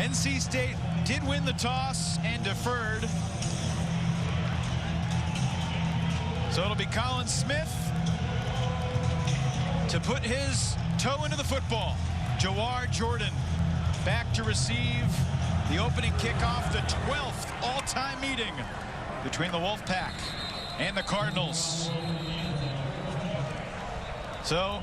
NC State did win the toss and deferred. So it'll be Colin Smith to put his toe into the football. Jawhar Jordan back to receive the opening kickoff, the 12th all-time meeting between the Wolfpack and the Cardinals. So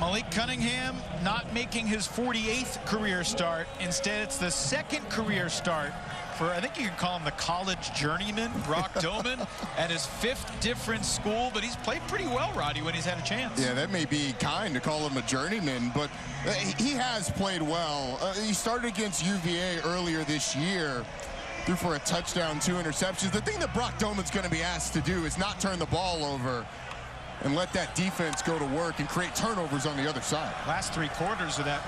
Malik Cunningham not making his 48th career start. Instead, it's the second career start for, I think you can call him the college journeyman, Brock Doman, at his 5th different school. But he's played pretty well, Roddy, when he's had a chance. Yeah, that may be kind to call him a journeyman, but he has played well. He started against UVA earlier this year, threw for a touchdown, 2 interceptions. The thing that Brock Doman's going to be asked to do is not turn the ball over and let that defense go to work and create turnovers on the other side. Last 3 quarters of that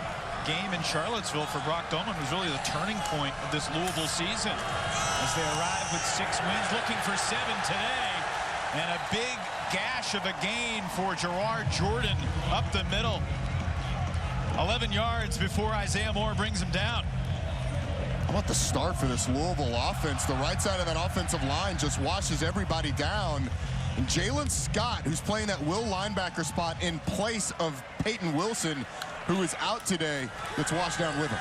game in Charlottesville for Brock Doman was really the turning point of this Louisville season, as they arrive with 6 wins, looking for 7 today, and a big gash of a gain for Jawhar Jordan up the middle. 11 yards before Isaiah Moore brings him down. How about the start for this Louisville offense? The right side of that offensive line just washes everybody down. And Jalen Scott, who's playing that will linebacker spot in place of Peyton Wilson, who is out today, gets washed down with him.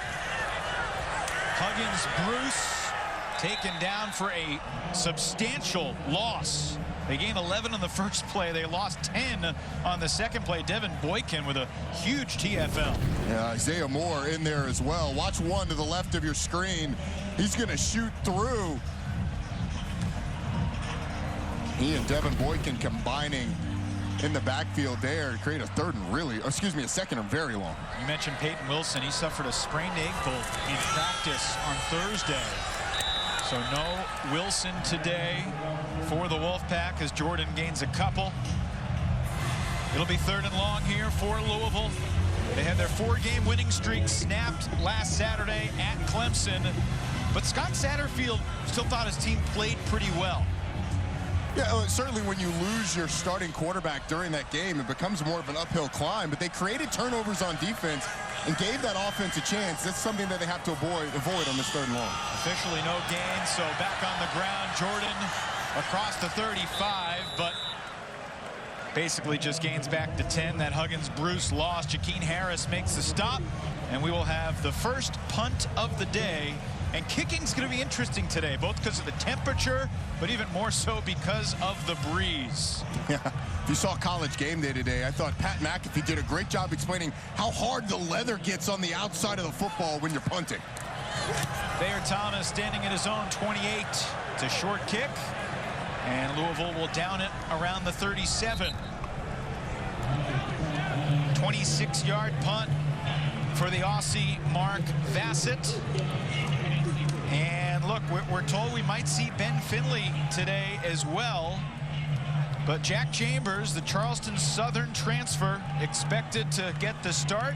Huggins Bruce taken down for a substantial loss. They gained 11 on the first play. They lost 10 on the second play. Devin Boykin with a huge TFL. Yeah, Isaiah Moore in there as well. Watch one to the left of your screen. He's going to shoot through. He and Devin Boykin combining in the backfield there to create a second and very long. You mentioned Peyton Wilson. He suffered a sprained ankle in practice on Thursday. So no Wilson today for the Wolfpack as Jordan gains a couple. It'll be 3rd and long here for Louisville. They had their 4-game winning streak snapped last Saturday at Clemson. But Scott Satterfield still thought his team played pretty well. Yeah, certainly when you lose your starting quarterback during that game, it becomes more of an uphill climb. But they created turnovers on defense and gave that offense a chance. That's something that they have to avoid on this 3rd and long. Officially no gain, so back on the ground. Jordan across the 35, but basically just gains back to 10. That Huggins Bruce loss. Jakeem Harris makes the stop, and we will have the first punt of the day. And kicking's going to be interesting today, both because of the temperature, but even more so because of the breeze. Yeah, if you saw College Game Day today, I thought Pat McAfee did a great job explaining how hard the leather gets on the outside of the football when you're punting. Thayer Thomas standing at his own 28. It's a short kick, and Louisville will down it around the 37. 26-yard punt for the Aussie Mark Vassett. And look, we're told we might see Ben Finley today as well. But Jack Chambers, the Charleston Southern transfer, expected to get the start.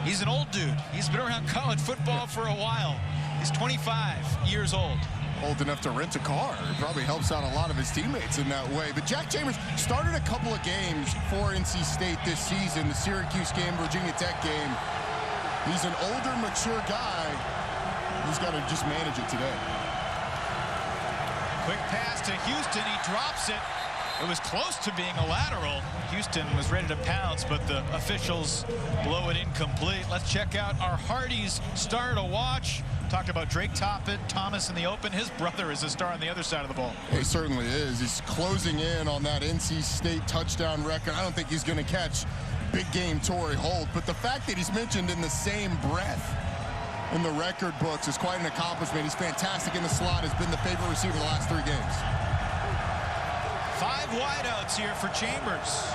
He's an old dude. He's been around college football for a while. He's 25 years old. Old enough to rent a car. It probably helps out a lot of his teammates in that way. But Jack Chambers started a couple of games for NC State this season. The Syracuse game, Virginia Tech game. He's an older, mature guy. He's got to just manage it today. Quick pass to Houston. He drops it. It was close to being a lateral. Houston was ready to pounce, but the officials blow it incomplete. Let's check out our Hardy's star to watch. Talked about Drake Thomas in the open. His brother is a star on the other side of the ball. He certainly is. He's closing in on that NC State touchdown record. I don't think he's going to catch big game Torrey Holt, but the fact that he's mentioned in the same breath in the record books is quite an accomplishment. He's fantastic in the slot, has been the favorite receiver the last 3 games. 5 wideouts here for Chambers.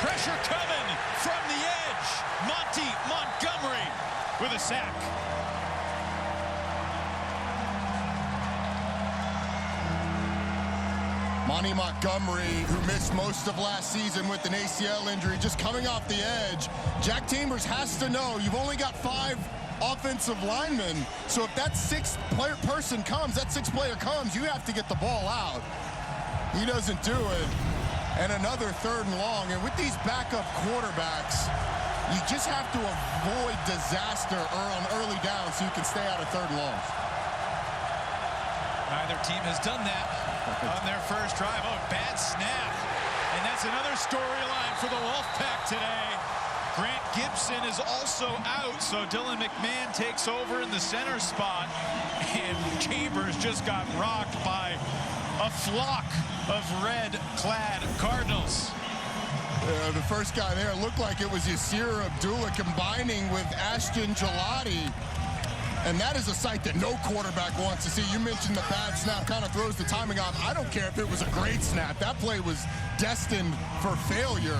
Pressure coming from the edge. Monty Montgomery with a sack. Monty Montgomery, who missed most of last season with an ACL injury, just coming off the edge. Jack Chambers has to know you've only got 5 offensive linemen, so if that 6th person comes, you have to get the ball out. He doesn't do it, and another 3rd and long. And with these backup quarterbacks, You just have to avoid disaster on early down so you can stay out of third and longs. Neither team has done that on their first drive. Oh, bad snap. And that's another storyline for the Wolfpack today. Grant Gibson is also out, so Dylan McMahon takes over in the center spot. And Chambers just got rocked by a flock of red-clad Cardinals. The first guy there looked like it was Yasir Abdullah combining with Ashton Gelati. And that is a sight that no quarterback wants to see. You mentioned the bad snap kind of throws the timing off. I don't care if it was a great snap. That play was destined for failure.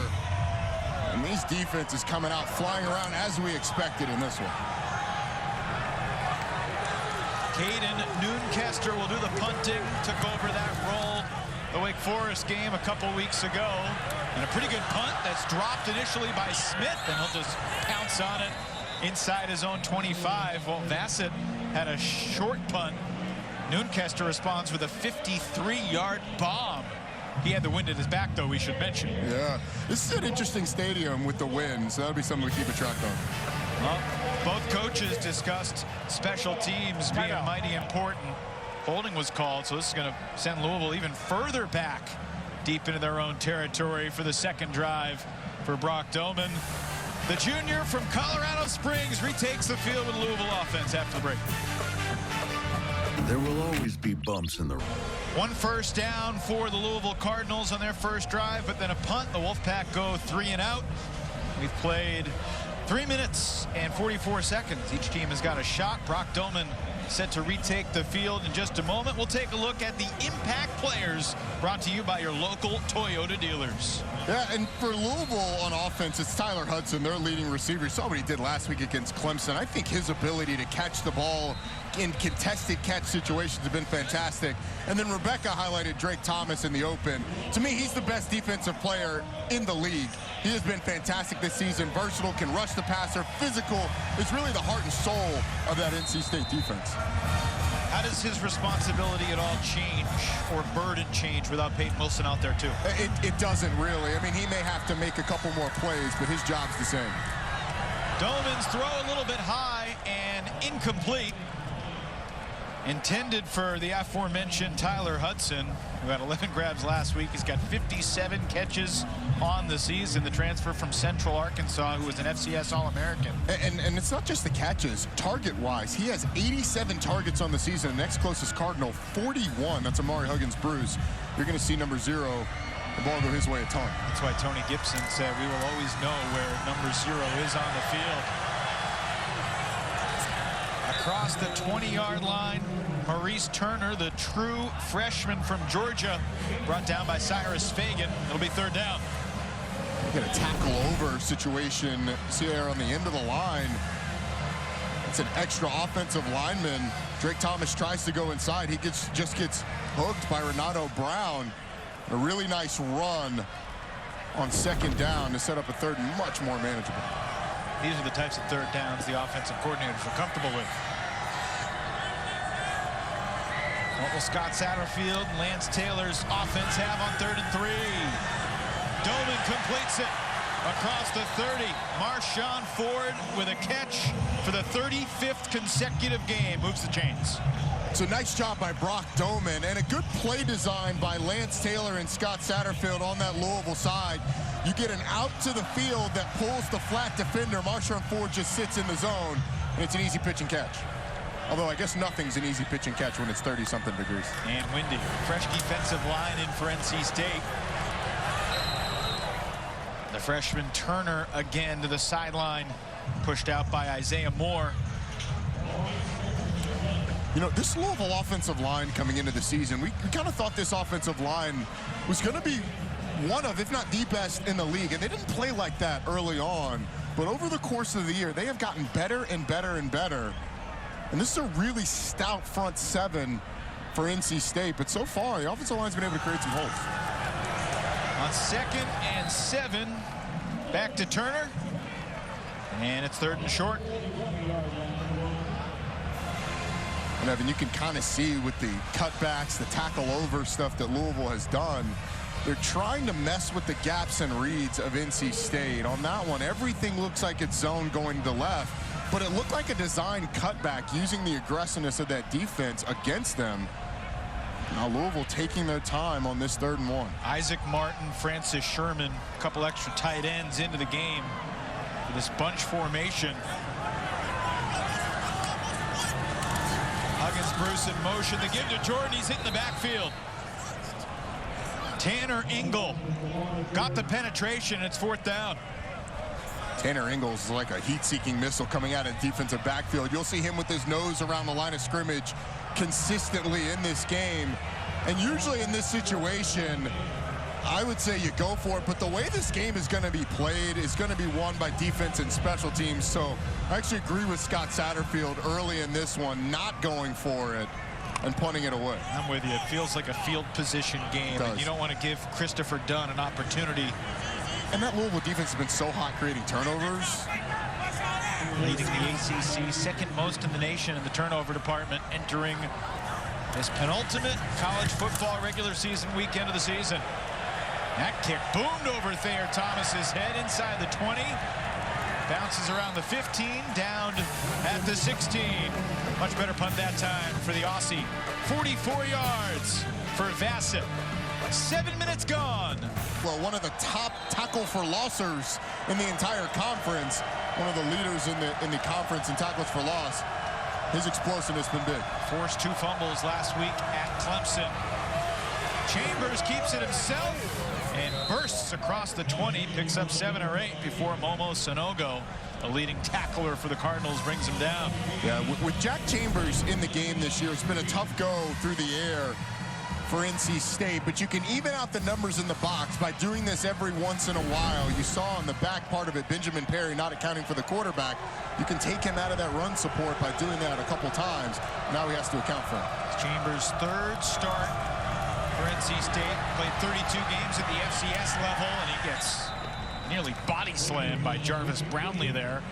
And these defenses coming out flying around as we expected in this one. Caden Noonkester will do the punting, took over that role the Wake Forest game a couple weeks ago. And a pretty good punt that's dropped initially by Smith, and he'll just pounce on it inside his own 25. Well, Vassett had a short punt. Noonkester responds with a 53-yard bomb. He had the wind at his back, though, we should mention. Yeah, this is an interesting stadium with the wind, so that'll be something to keep a track of. Well, both coaches discussed special teams being mighty important. Holding was called, so this is going to send Louisville even further back deep into their own territory for the second drive for Brock Doman. The junior from Colorado Springs retakes the field with Louisville offense after the break. There will always be bumps in the road. One first down for the Louisville Cardinals on their first drive, but then a punt. The Wolfpack go 3 and out. We've played 3 minutes and 44 seconds. Each team has got a shot. Brock Doman set to retake the field in just a moment. We'll take a look at the impact players brought to you by your local Toyota dealers. Yeah, and for Louisville on offense, it's Tyler Hudson, their leading receiver. You saw what he did last week against Clemson. I think his ability to catch the ball in contested catch situations have been fantastic. And then Rebecca highlighted Drake Thomas in the open. To me, he's the best defensive player in the league. He has been fantastic this season. Versatile, can rush the passer, physical. Is really the heart and soul of that NC State defense. How does his responsibility at all change or burden change without Peyton Wilson out there too? It doesn't really. I mean, he may have to make a couple more plays, but his job's the same. Doman's throw a little bit high and incomplete. Intended for the aforementioned Tyler Hudson, who had 11 grabs last week. He's got 57 catches on the season. The transfer from Central Arkansas, who was an FCS All-American. And it's not just the catches. Target-wise, he has 87 targets on the season. The next closest Cardinal, 41. That's Amari Huggins-Bruce. You're going to see number 0, the ball go his way a ton. That's why Tony Gibson said we will always know where number 0 is on the field. Across the 20-yard line, Maurice Turner, the true freshman from Georgia, brought down by Cyrus Fagan. It'll be third down. You get a tackle over situation. See there on the end of the line. It's an extra offensive lineman. Drake Thomas tries to go inside. He just gets hooked by Renato Brown. A really nice run on second down to set up a third and much more manageable. These are the types of third downs the offensive coordinators are comfortable with. What will Scott Satterfield and Lance Taylor's offense have on 3rd and 3? Doman completes it across the 30. Marshawn Ford with a catch for the 35th consecutive game. Moves the chains. So nice job by Brock Doman and a good play design by Lance Taylor and Scott Satterfield on that Louisville side. You get an out to the field that pulls the flat defender. Marshawn Ford just sits in the zone, and it's an easy pitch and catch. Although I guess nothing's an easy pitch and catch when it's 30-something degrees. And windy. Fresh defensive line in for NC State. The freshman Turner again to the sideline, pushed out by Isaiah Moore. You know, this Louisville offensive line coming into the season, we kind of thought this offensive line was going to be one of, if not the best in the league. And they didn't play like that early on. But over the course of the year, they have gotten better and better and better. And this is a really stout front seven for NC State. But so far, the offensive line's been able to create some holes. On 2nd and 7, back to Turner. And it's 3rd and short. And Evan, you can kind of see with the cutbacks, the tackle over stuff that Louisville has done, They're trying to mess with the gaps and reads of NC State. On that one, everything looks like it's zone going to left, but it looked like a design cutback using the aggressiveness of that defense against them. Now Louisville taking their time on this 3rd and 1. Isaac Martin, Francis Sherman, a couple extra tight ends into the game for this bunch formation. Huggins, Bruce in motion. The give to Jordan. He's hitting the backfield. Tanner Ingle got the penetration. It's 4th down. Tanner Ingles is like a heat-seeking missile coming out of defensive backfield. You'll see him with his nose around the line of scrimmage consistently in this game. And usually in this situation, I would say you go for it, but the way this game is going to be played is going to be won by defense and special teams. So I actually agree with Scott Satterfield early in this one, not going for it and punting it away. I'm with you. It feels like a field position game, and you don't want to give Christopher Dunn an opportunity. And that Louisville defense has been so hot creating turnovers. Leading the ACC, 2nd most in the nation in the turnover department, entering this penultimate college football regular season weekend of the season. That kick boomed over Thayer Thomas's head inside the 20. Bounces around the 15, down at the 16. Much better punt that time for the Aussie. 44 yards for Vassett. 7 minutes gone. Well, one of the top tackle for lossers in the entire conference. One of the leaders in the conference in tackles for loss. His explosiveness has been big. Forced 2 fumbles last week at Clemson. Chambers keeps it himself and bursts across the 20, picks up 7 or 8 before Momo Sonogo, a leading tackler for the Cardinals, brings him down. Yeah, with Jack Chambers in the game this year, it's been a tough go through the air for NC State, but you can even out the numbers in the box by doing this every once in a while. You saw on the back part of it, Benjamin Perry not accounting for the quarterback. You can take him out of that run support by doing that a couple times. Now he has to account for it. Chambers' 3rd start for NC State. Played 32 games at the FCS level, and he gets nearly body slammed by Jarvis Brownlee there.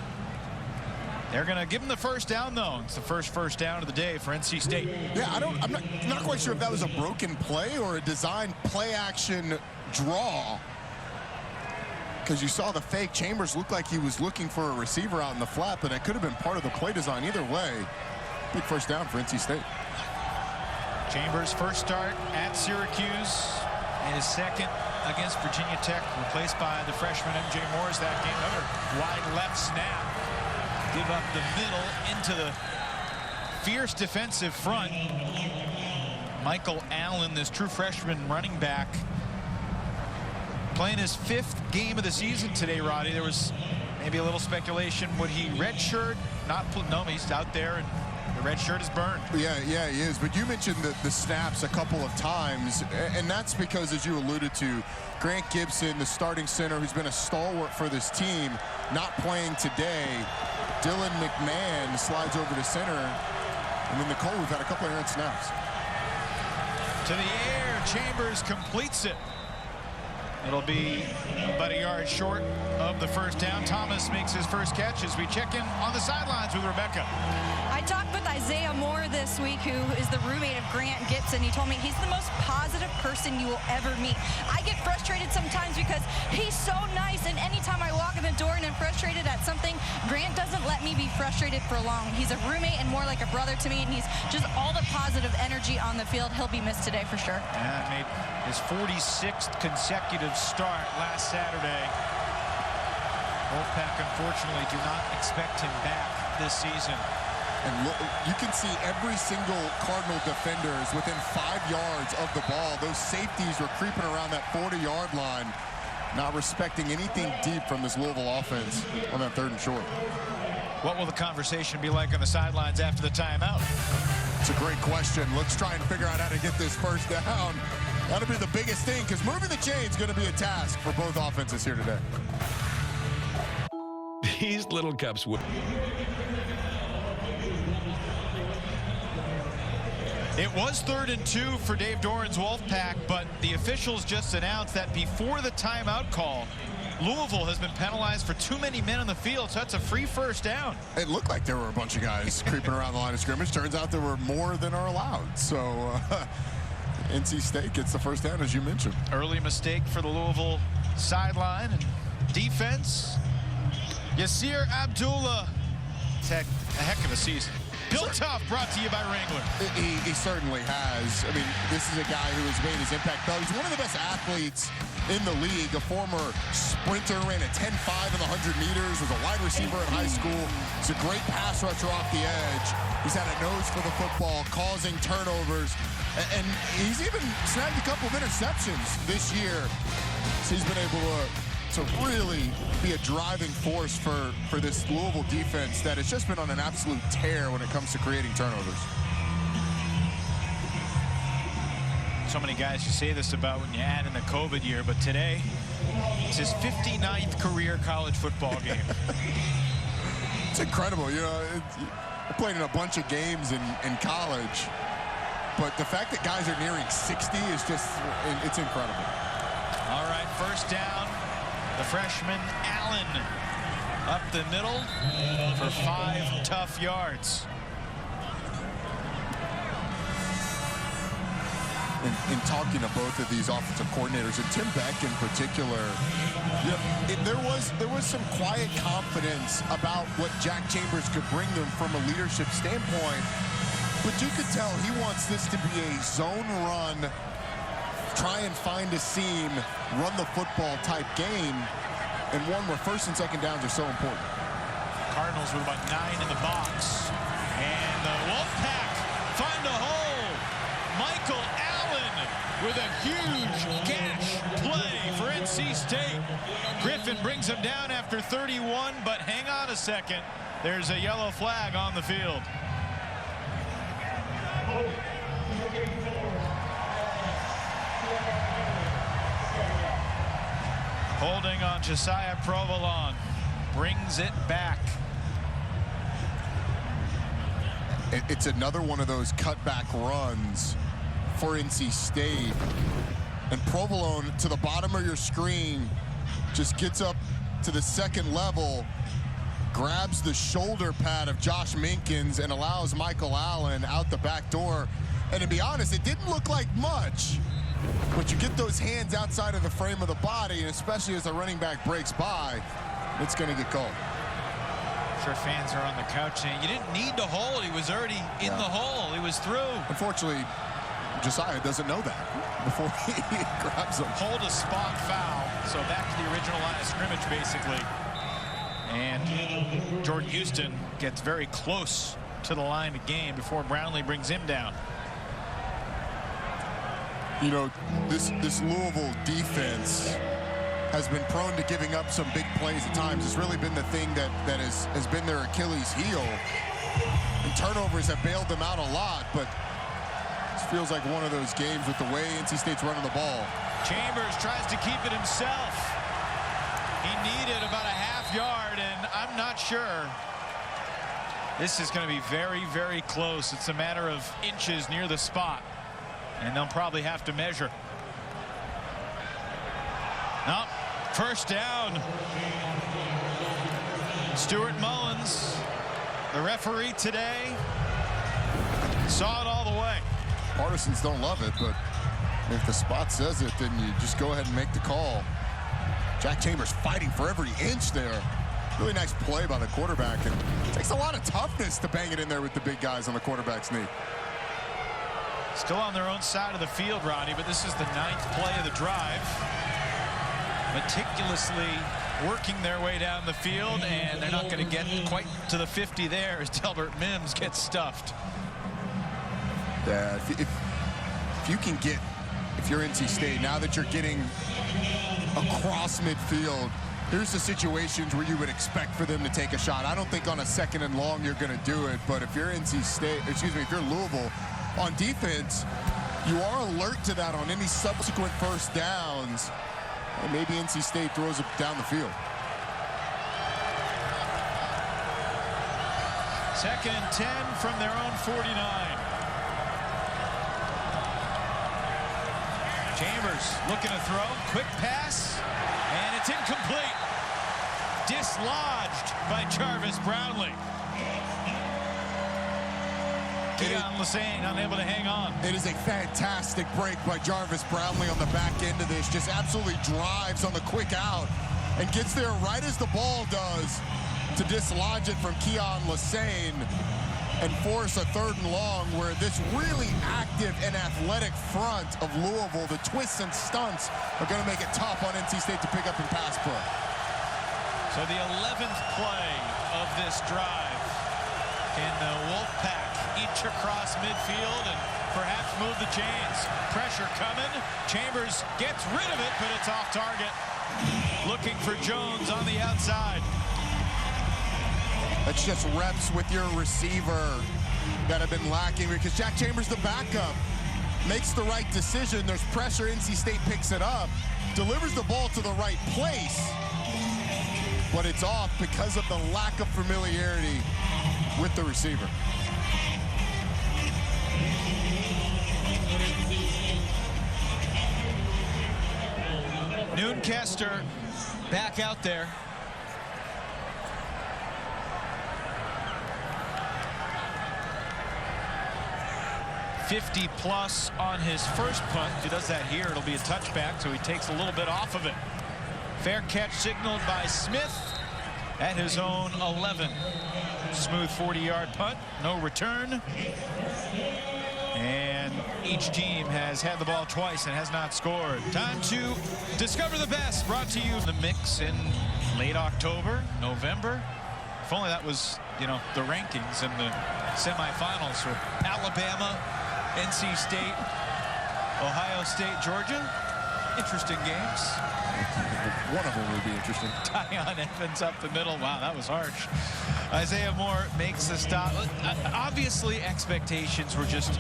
They're going to give him the 1st down, though. It's the first down of the day for NC State. Yeah, I'm not quite sure if that was a broken play or a designed play-action draw. Because you saw the fake. Chambers looked like he was looking for a receiver out in the flat, but it could have been part of the play design. Either way, big 1st down for NC State. Chambers' 1st start at Syracuse and his 2nd against Virginia Tech, replaced by the freshman M.J. Morris that game. Another wide left snap. Give up the middle into the fierce defensive front. Michael Allen, this true freshman running back, playing his 5th game of the season today, Roddy. There was maybe a little speculation. Would he redshirt? No, he's out there, and the red shirt is burned. Yeah, he is. But you mentioned the snaps a couple of times, and that's because, as you alluded to, Grant Gibson, the starting center, who's been a stalwart for this team, not playing today. Dylan McMahon slides over to center. And then Nicole, we've had a couple of errant snaps. To the air, Chambers completes it. It'll be about a yard short of the 1st down. Thomas makes his 1st catch as we check in on the sidelines with Rebecca. I talked with Isaiah Moore this week, who is the roommate of Grant Gibson. He told me he's the most positive person you will ever meet. I get frustrated sometimes because he's so nice, and anytime I walk in the door and I'm frustrated at something, Grant doesn't let me be frustrated for long. He's a roommate and more like a brother to me, and he's just all the positive energy on the field. He'll be missed today for sure. Yeah, made his 46th consecutive start last Saturday. Wolfpack, unfortunately, do not expect him back this season. And look, you can see every single Cardinal defender is within 5 yards of the ball. Those safeties were creeping around that 40-yard line, not respecting anything deep from this Louisville offense on that 3rd and short. What will the conversation be like on the sidelines after the timeout? It's a great question. Let's try and figure out how to get this 1st down. That'll be the biggest thing, because moving the chain is going to be a task for both offenses here today. These little cups would. It was 3rd and 2 for Dave Doran's Wolfpack, but the officials just announced that before the timeout call, Louisville has been penalized for too many men on the field, so that's a free 1st down. It looked like there were a bunch of guys creeping around the line of scrimmage. Turns out there were more than are allowed. So NC State gets the first down, as you mentioned. Early mistake for the Louisville sideline and defense. Yasir Abdullah. It's a heck of a season. Bill Tough brought to you by Wrangler. He certainly has. I mean, this is a guy who has made his impact felt. He's one of the best athletes in the league, a former sprinter, ran a 10.5 in the 100 meters, was a wide receiver in high school. He's a great pass rusher off the edge. He's had a nose for the football, causing turnovers, and he's even snagged a couple of interceptions this year. So he's been able to really be a driving force for this Louisville defense that has just been on an absolute tear when it comes to creating turnovers. So many guys you say this about when you add in the COVID year, but today it's his 59th career college football game. It's incredible. You know, I played in a bunch of games in college, but the fact that guys are nearing 60 is just, it's incredible. All right, first down. The freshman Allen up the middle for 5 tough yards. In talking to both of these offensive coordinators, and Tim Beck in particular, you know, there was some quiet confidence about what Jack Chambers could bring them from a leadership standpoint, but you could tell he wants this to be a zone run, try and find a seam, run the football type game, and one where first and second downs are so important. Cardinals with about 9 in the box. And the Wolfpack find a hole. Michael Allen with a huge gash play for NC State. Griffin brings him down after 31, but hang on a second. There's a yellow flag on the field. Holding on Josiah Provolone. Brings it back. It's another one of those cutback runs for NC State. And Provolone, to the bottom of your screen, just gets up to the second level, grabs the shoulder pad of Josh Minkins, and allows Michael Allen out the back door. And to be honest, it didn't look like much, but you get those hands outside of the frame of the body, and especially as the running back breaks by, it's going to get called. I'm sure fans are on the couch saying, you didn't need to hold. He was already in the hole. He was through. Unfortunately, Josiah doesn't know that before he grabs him. Hold a spot foul. So back to the original line of scrimmage, basically. And Jordan Houston gets very close to the line of game before Brownlee brings him down. You know, this Louisville defense has been prone to giving up some big plays at times. It's really been the thing that has been their Achilles heel. And turnovers have bailed them out a lot, but this feels like one of those games with the way NC State's running the ball. Chambers tries to keep it himself. He needed about a half yard, and I'm not sure. This is going to be very, very close. It's a matter of inches near the spot. And they'll probably have to measure. No, first down. Stuart Mullins, the referee today, saw it all the way. Partisans don't love it, but if the spot says it, then you just go ahead and make the call. Jack Chambers fighting for every inch there. Really nice play by the quarterback, and it takes a lot of toughness to bang it in there with the big guys on the quarterback's knee. Still on their own side of the field, Rodney, but this is the 9th play of the drive. Meticulously working their way down the field, and they're not going to get quite to the 50 there as Delbert Mims gets stuffed. Yeah, if you can get, if you're NC State, now that you're getting across midfield, here's the situations where you would expect for them to take a shot. I don't think on a 2nd and long you're going to do it, but if you're NC State, excuse me, if you're Louisville, on defense, you are alert to that on any subsequent first downs. And maybe NC State throws it down the field. 2nd and 10 from their own 49. Chambers looking to throw. Quick pass. And it's incomplete. Dislodged by Jarvis Brownlee. Keon Lassane unable to hang on. It is a fantastic break by Jarvis Brownlee on the back end of this. Just absolutely drives on the quick out and gets there right as the ball does to dislodge it from Keon Lassane and force a 3rd and long, where this really active and athletic front of Louisville, the twists and stunts, are going to make it tough on NC State to pick up and pass pro. So the 11th play of this drive. Can the Wolfpack each across midfield and perhaps move the chains? Pressure coming. Chambers gets rid of it, but it's off target. Looking for Jones on the outside. That's just reps with your receiver that have been lacking, because Jack Chambers, the backup, makes the right decision. There's pressure. NC State picks it up, delivers the ball to the right place, but it's off because of the lack of familiarity with the receiver. Noonkester back out there. +50 on his first punt. If he does that here, it'll be a touchback, so he takes a little bit off of it. Fair catch signaled by Smith at his own 11. Smooth 40-yard punt, no return. And each team has had the ball twice and has not scored. Time to discover the best, brought to you in the mix in late October, November. If only that was, you know, the rankings in the semifinals for Alabama, NC State, Ohio State, Georgia. Interesting games. One of them would be interesting. Tyon Evans up the middle. Wow, that was harsh. Isaiah Moore makes the stop. Obviously, expectations were just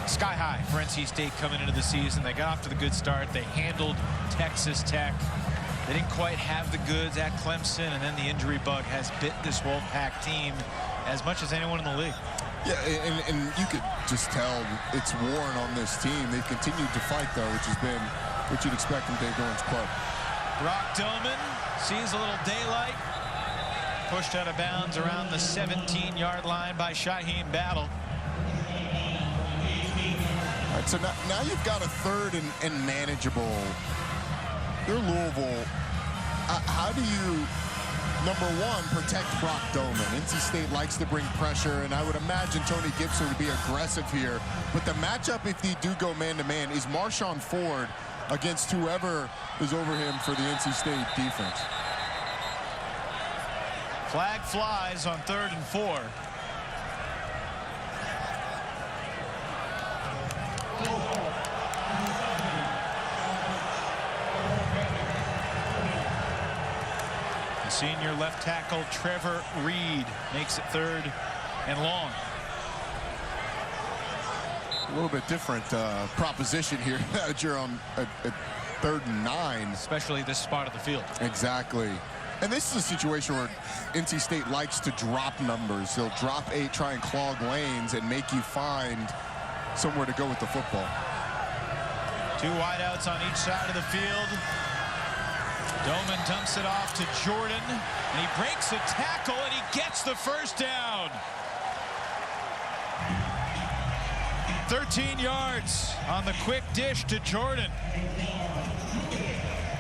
sky high for NC State coming into the season. They got off to the good start. They handled Texas Tech. They didn't quite have the goods at Clemson, and then the injury bug has bit this Wolfpack team as much as anyone in the league. Yeah, and you could just tell it's worn on this team. They've continued to fight, though, which has been what you'd expect from Dave Doeren's club. Brock Doman sees a little daylight. Pushed out of bounds around the 17-yard line by Shaheem Battle. All right, so now you've got a 3rd and manageable. They're Louisville. How do you, number one, protect Brock Doman? NC State likes to bring pressure, and I would imagine Tony Gibson would be aggressive here. But the matchup, if they do go man-to-man, is Marshawn Ford against whoever is over him for the NC State defense. Flag flies on 3rd and 4. The senior left tackle Trevor Reed makes it 3rd and long. A little bit different proposition here that you're on at 3rd and 9. Especially this spot of the field. Exactly. And this is a situation where NC State likes to drop numbers. They'll drop 8, try and clog lanes, and make you find somewhere to go with the football. 2 wideouts on each side of the field. Doman dumps it off to Jordan, and he breaks a tackle, and he gets the first down. 13 yards on the quick dish to Jordan.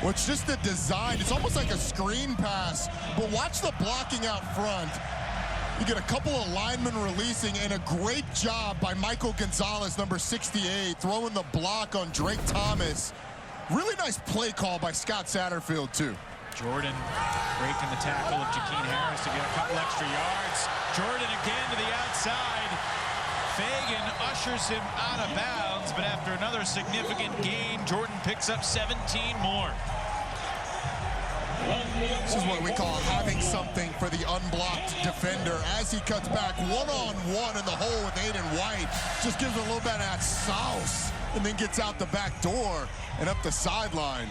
Well, it's just the design. It's almost like a screen pass, but watch the blocking out front. You get a couple of linemen releasing, and a great job by Michael Gonzalez, number 68, throwing the block on Drake Thomas. Really nice play call by Scott Satterfield, too. Jordan breaking the tackle of Jakeem Harris to get a couple extra yards. Jordan again to the outside. Fagan ushers him out of bounds, but after another significant gain, Jordan picks up 17 more. This is what we call having something for the unblocked defender as he cuts back one-on-one in the hole with Aiden White. Just gives him a little bit of that sauce and then gets out the back door and up the sideline.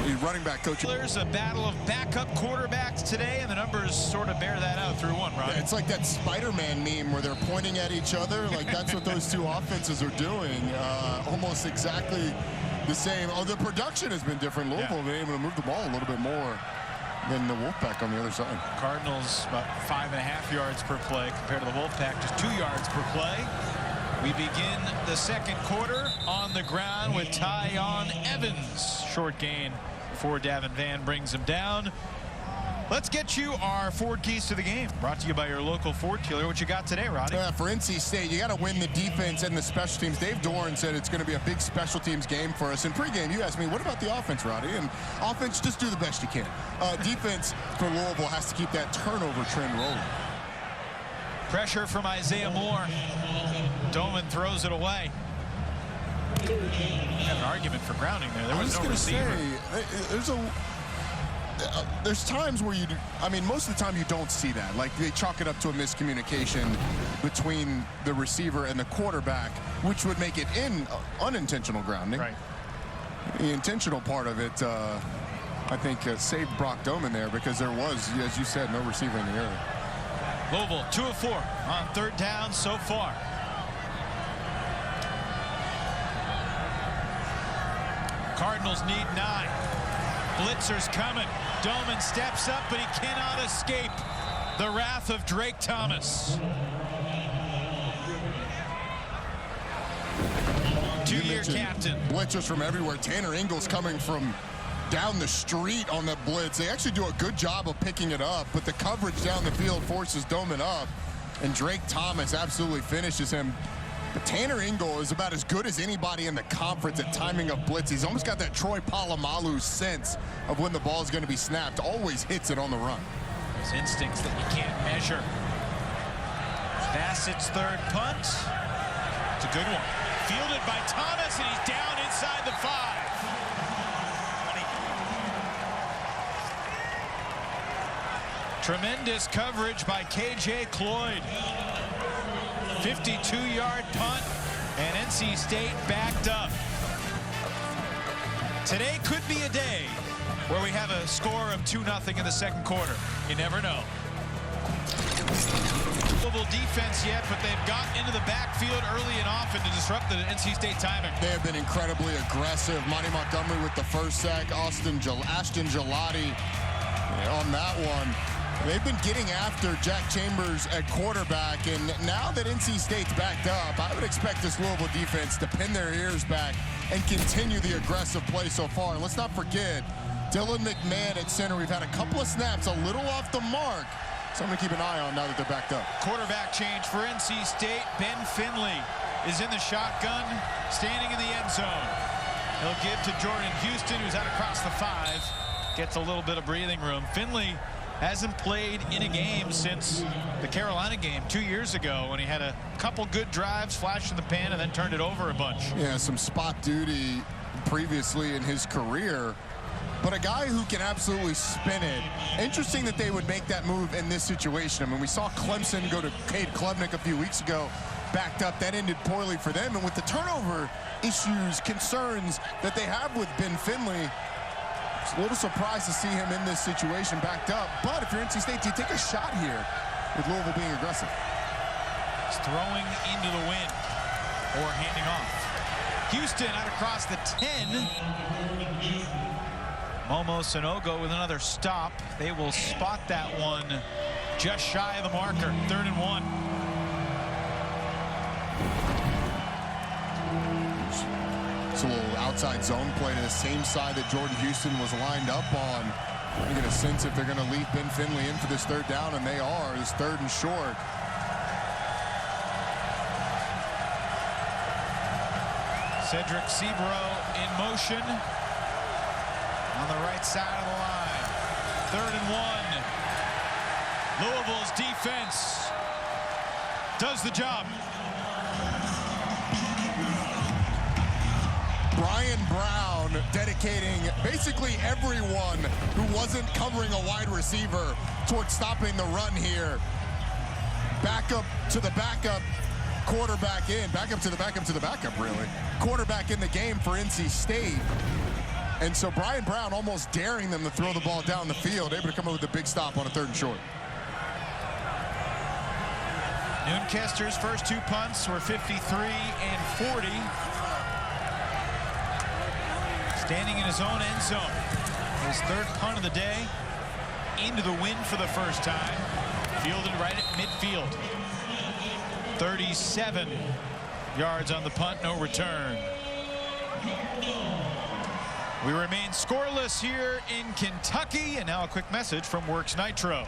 He's running back coach. There's a battle of backup quarterbacks today, and the numbers sort of bear that out through one, right? Yeah, it's like that Spider-Man meme where they're pointing at each other. Like, that's what those two offenses are doing. Almost exactly the same. Oh, the production has been different. Louisville been able to move the ball a little bit more than the Wolfpack on the other side. Cardinals about 5.5 yards per play compared to the Wolfpack, just 2 yards per play. We begin the second quarter on the ground with Tyon Evans. Short gain before Davin Vann brings him down. Let's get you our Ford keys to the game. Brought to you by your local Ford dealer. What you got today, Roddy? For NC State, you got to win the defense and the special teams. Dave Doran said it's going to be a big special teams game for us. In pregame, you asked me, what about the offense, Roddy? And offense, just do the best you can. Defense for Louisville has to keep that turnover trend rolling. Pressure from Isaiah Moore. Doman throws it away. Have an argument for grounding there. There was no receiver. There's times where most of the time you don't see that. Like, they chalk it up to a miscommunication between the receiver and the quarterback, which would make it unintentional grounding. Right. The intentional part of it, I think, saved Brock Doman there, because there was, as you said, no receiver in the area. Louisville 2 of 4 on third down so far. Cardinals need 9. Blitzer's coming. Doman steps up, but he cannot escape the wrath of Drake Thomas. Two-year captain. Blitzers from everywhere. Tanner Ingles coming from down the street on the blitz. They actually do a good job of picking it up, but the coverage down the field forces Doman up, and Drake Thomas absolutely finishes him. But Tanner Ingle is about as good as anybody in the conference at timing of blitz. He's almost got that Troy Polamalu sense of when the ball is going to be snapped. Always hits it on the run. Those instincts that you can't measure. Bassett's third punt. It's a good one. Fielded by Thomas, and he's down inside the 5. Tremendous coverage by KJ Cloyd. 52-yard punt, and NC State backed up. Today could be a day where we have a score of 2-0 in the second quarter. You never know. Louisville defense yet, but they've gotten into the backfield early and often to disrupt the NC State timing. They have been incredibly aggressive. Monty Montgomery with the first sack. Ashton Gelati on that one. They've been getting after Jack Chambers at quarterback, and now that NC State's backed up, I would expect this Louisville defense to pin their ears back and continue the aggressive play so far. And let's not forget, Dylan McMahon at center. We've had a couple of snaps a little off the mark, so I'm going to keep an eye on now that they're backed up. Quarterback change for NC State. Ben Finley is in the shotgun, standing in the end zone. He'll give to Jordan Houston, who's out across the 5. Gets a little bit of breathing room. Finley hasn't played in a game since the Carolina game 2 years ago, when he had a couple good drives, flashed in the pan, and then turned it over a bunch. Yeah, some spot duty previously in his career, but a guy who can absolutely spin it. Interesting that they would make that move in this situation. I mean, we saw Clemson go to Cade Klubnik a few weeks ago, backed up. That ended poorly for them, and with the turnover issues, concerns that they have with Ben Finley, a little surprised to see him in this situation backed up. But if you're NC State, do you take a shot here with Louisville being aggressive? It's throwing into the wind or handing off. Houston out across the 10. Momo Sanogo with another stop. They will spot that one just shy of the marker. 3rd and 1. It's a little outside zone play to the same side that Jordan Houston was lined up on. You get a sense if they're going to leave Ben Finley in for this 3rd down, and they are. This 3rd and short. Cedric Sebro in motion on the right side of the line. 3rd and 1. Louisville's defense does the job. Brian Brown dedicating basically everyone who wasn't covering a wide receiver towards stopping the run here. Backup to the backup, quarterback in. Backup to the backup to the backup, really. Quarterback in the game for NC State. And so Brian Brown almost daring them to throw the ball down the field, able to come up with a big stop on a 3rd and short. Noonkester's first 2 punts were 53 and 40. Standing in his own end zone. His 3rd punt of the day. into the wind for the first time. Fielded right at midfield. 37 yards on the punt, no return. We remain scoreless here in Kentucky, and now a quick message from Works Nitro.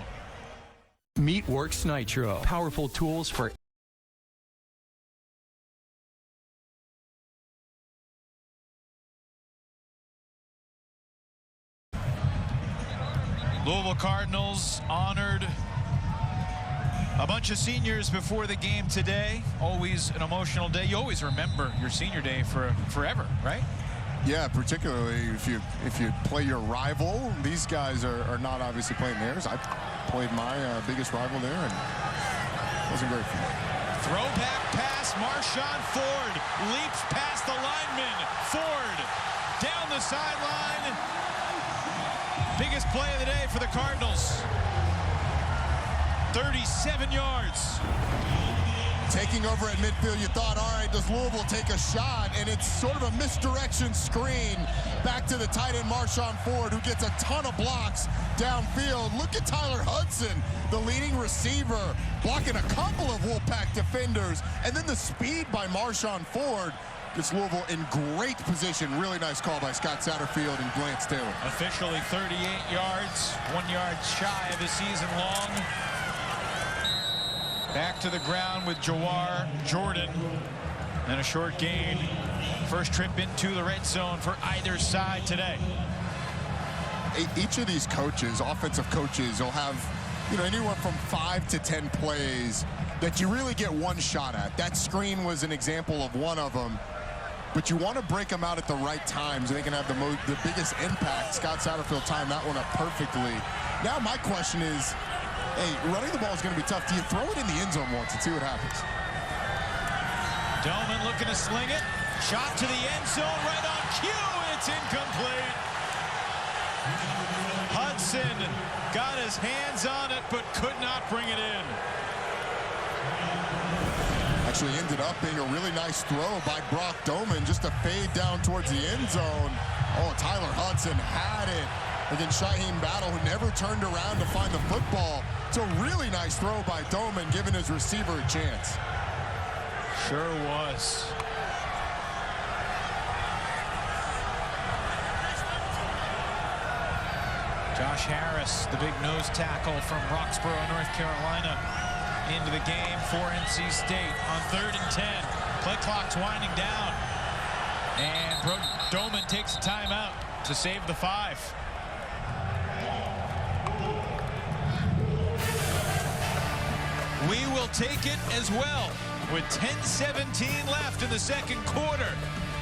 Meet Works Nitro. Powerful tools for Louisville Cardinals honored a bunch of seniors before the game today. Always an emotional day. You always remember your senior day for forever, right? Yeah, particularly if you play your rival. These guys are not obviously playing theirs. I played my biggest rival there, and it wasn't great for me. Throwback pass, Marshawn Ford leaps past the lineman. Ford down the sideline. Biggest play of the day for the Cardinals. 37 yards. Taking over at midfield, you thought, all right, does Louisville take a shot? And it's sort of a misdirection screen back to the tight end, Marshawn Ford, who gets a ton of blocks downfield. Look at Tyler Hudson, the leading receiver, blocking a couple of Wolfpack defenders. And then the speed by Marshawn Ford gets Louisville in great position. Really nice call by Scott Satterfield and Lance Taylor. Officially 38 yards, 1 yard shy of the season long. Back to the ground with Jawhar Jordan. And a short gain. First trip into the red zone for either side today. Each of these coaches, offensive coaches, will have, anywhere from 5 to 10 plays that you really get one shot at. That screen was an example of one of them. But you want to break them out at the right time so they can have the biggest impact. Scott Satterfield timed that one up perfectly. Now my question is, hey, running the ball is going to be tough. Do you throw it in the end zone once and see what happens? Doman looking to sling it. Shot to the end zone, right on cue. It's incomplete. Hudson got his hands on it, but could not bring it in. Actually ended up being a really nice throw by Brock Doman, just to fade down towards the end zone. Oh, Tyler Hudson had it against Shaheem Battle, who never turned around to find the football. It's a really nice throw by Doman, giving his receiver a chance. Sure was. Josh Harris, the big nose tackle from Roxborough, North Carolina, into the game for NC State on 3rd and 10. Play clock's winding down. And Doman takes a timeout to save the 5. We will take it as well with 10:17 left in the second quarter.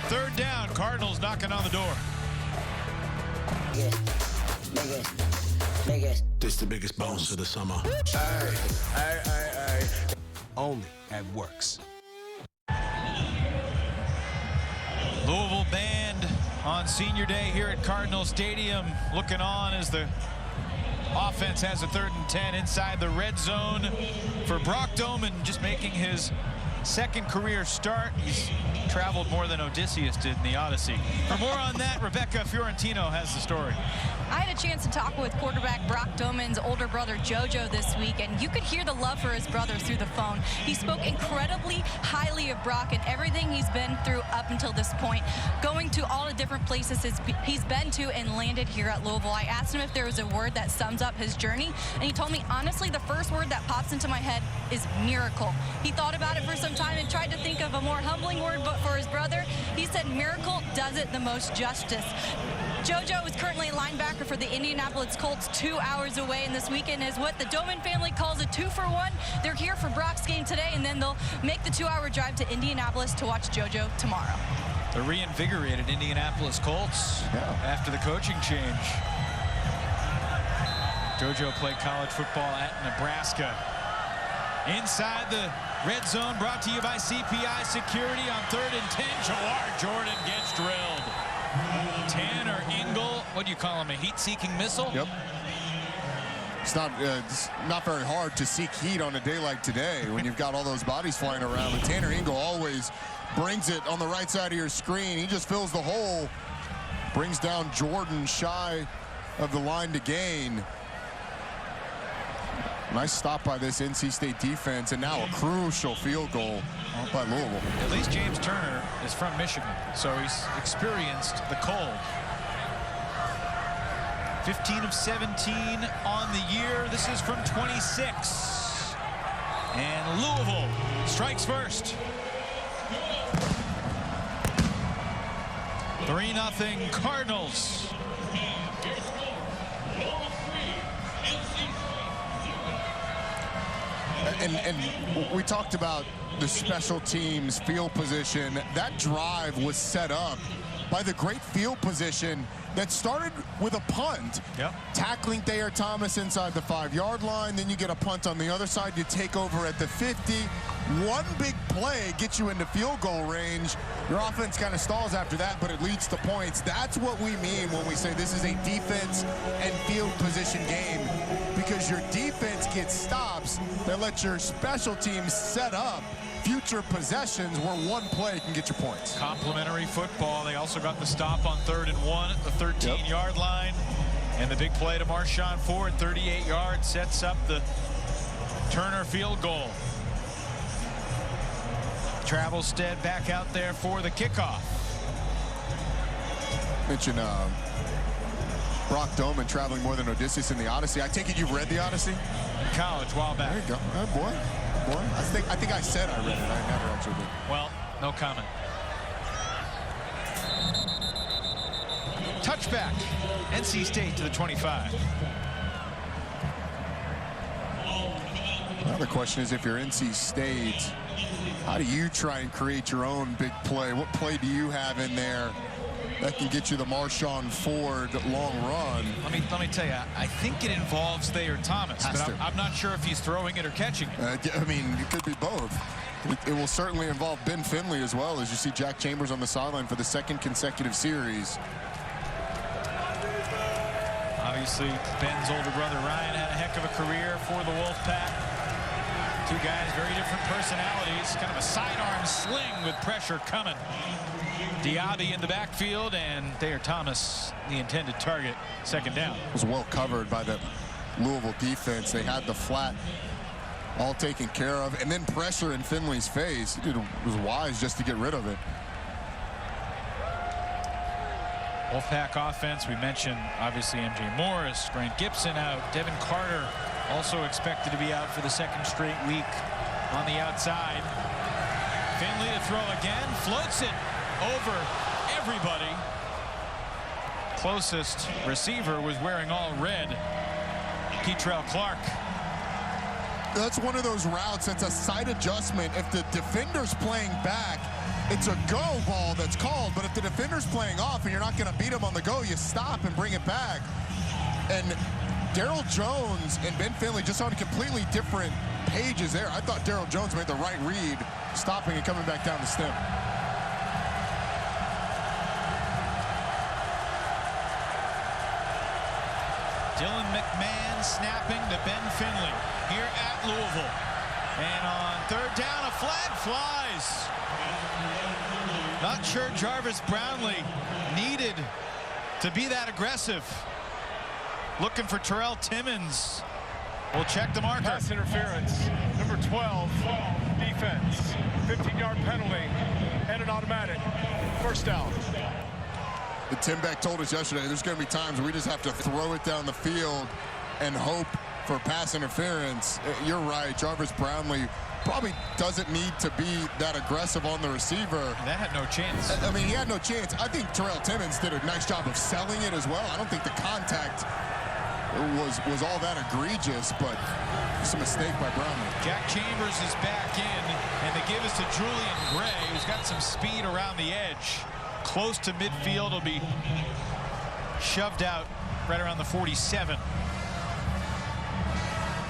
3rd down, Cardinals knocking on the door. This the biggest bounce of the summer. only at Works. Louisville band on senior day here at Cardinal Stadium, looking on as the offense has a 3rd and 10 inside the red zone for Brock Doman, just making his 2nd career start. He's traveled more than Odysseus did in the Odyssey. For more on that, Rebecca Fiorentino has the story. I had a chance to talk with quarterback Brock Doman's older brother JoJo this week, and you could hear the love for his brother through the phone. He spoke incredibly highly of Brock and everything he's been through up until this point, going to all the different places he's been to and landed here at Louisville. I asked him if there was a word that sums up his journey, and he told me, honestly, the first word that pops into my head is miracle. He thought about it for some time and tried to think of a more humbling word, but for his brother, he said miracle does it the most justice. JoJo is currently a linebacker for the Indianapolis Colts, 2 hours away, and this weekend is what the Doman family calls a 2-for-1. They're here for Brock's game today, and then they'll make the 2-hour drive to Indianapolis to watch JoJo tomorrow. The reinvigorated Indianapolis Colts after the coaching change. JoJo played college football at Nebraska. Inside the red zone, brought to you by CPI Security on 3rd and 10. Jawhar Jordan gets drilled. Tanner Engel, what do you call him, a heat-seeking missile? Yep. It's not very hard to seek heat on a day like today when you've got all those bodies flying around. But Tanner Engel always brings it on the right side of your screen. He just fills the hole, brings down Jordan shy of the line to gain. Nice stop by this NC State defense, and now a crucial field goal by Louisville. At least James Turner is from Michigan, so he's experienced the cold. 15 of 17 on the year. This is from 26. And Louisville strikes first. 3-0 Cardinals. And we talked about the special teams field position. That drive was set up by the great field position that started with a punt. Yep. Tackling Thayer Thomas inside the 5-yard line. Then you get a punt on the other side. You take over at the 50. One big play gets you into field goal range. Your offense kind of stalls after that, but it leads to points. That's what we mean when we say this is a defense and field position game, because your defense gets stops that let your special teams set up future possessions where one play can get you points. Complimentary football. They also got the stop on 3rd and 1 at the 13-yard line. And the big play to Marshawn Ford, 38 yards, sets up the Turner field goal. Travelstead back out there for the kickoff. Mention Brock Doman traveling more than Odysseus in the Odyssey. I take it you've read the Odyssey? In college, a while back. There you go. Oh, boy. I think I said I read it. I never actually did. Well, no comment. Touchback. NC State to the 25. Now the question is, if you're NC State, how do you try and create your own big play? What play do you have in there that can get you the Marshawn Ford long run? Let me tell you, I think it involves Thayer Thomas, but I'm not sure if he's throwing it or catching it. I mean, it could be both. It will certainly involve Ben Finley as well, as you see Jack Chambers on the sideline for the 2nd consecutive series. Obviously, Ben's older brother Ryan had a heck of a career for the Wolfpack. Two guys, very different personalities. Kind of a sidearm sling with pressure coming. Diaby in the backfield, and Thayer Thomas, the intended target, 2nd down. It was well covered by the Louisville defense. They had the flat all taken care of, and then pressure in Finley's face. It was wise just to get rid of it. Wolfpack offense, we mentioned obviously MJ Morris, Grant Gibson out, Devin Carter also expected to be out for the 2nd straight week on the outside. Finley to throw again, floats it over everybody. Closest receiver was wearing all red. Keetrell Clark. That's one of those routes that's a side adjustment. If the defender's playing back, it's a go ball that's called, but if the defender's playing off and you're not going to beat him on the go, you stop and bring it back. And Daryl Jones and Ben Finley just on completely different pages there. I thought Daryl Jones made the right read, stopping and coming back down the stem. Dylan McMahon snapping to Ben Finley here at Louisville. And on 3rd down, a flag flies. Not sure Jarvis Brownlee needed to be that aggressive. Looking for Terrell Timmons. We'll check the marker. Pass interference. Number 12, defense. 15-yard penalty and an automatic. 1st down. Tim Beck told us yesterday there's going to be times where we just have to throw it down the field and hope for pass interference. You're right. Jarvis Brownlee probably doesn't need to be that aggressive on the receiver. That had no chance. I mean, he had no chance. I think Terrell Timmons did a nice job of selling it as well. I don't think the contact was all that egregious, but it's a mistake by Brownlee. Jack Chambers is back in, and they give us to Julian Gray, who's got some speed around the edge. Close to midfield, will be shoved out right around the 47.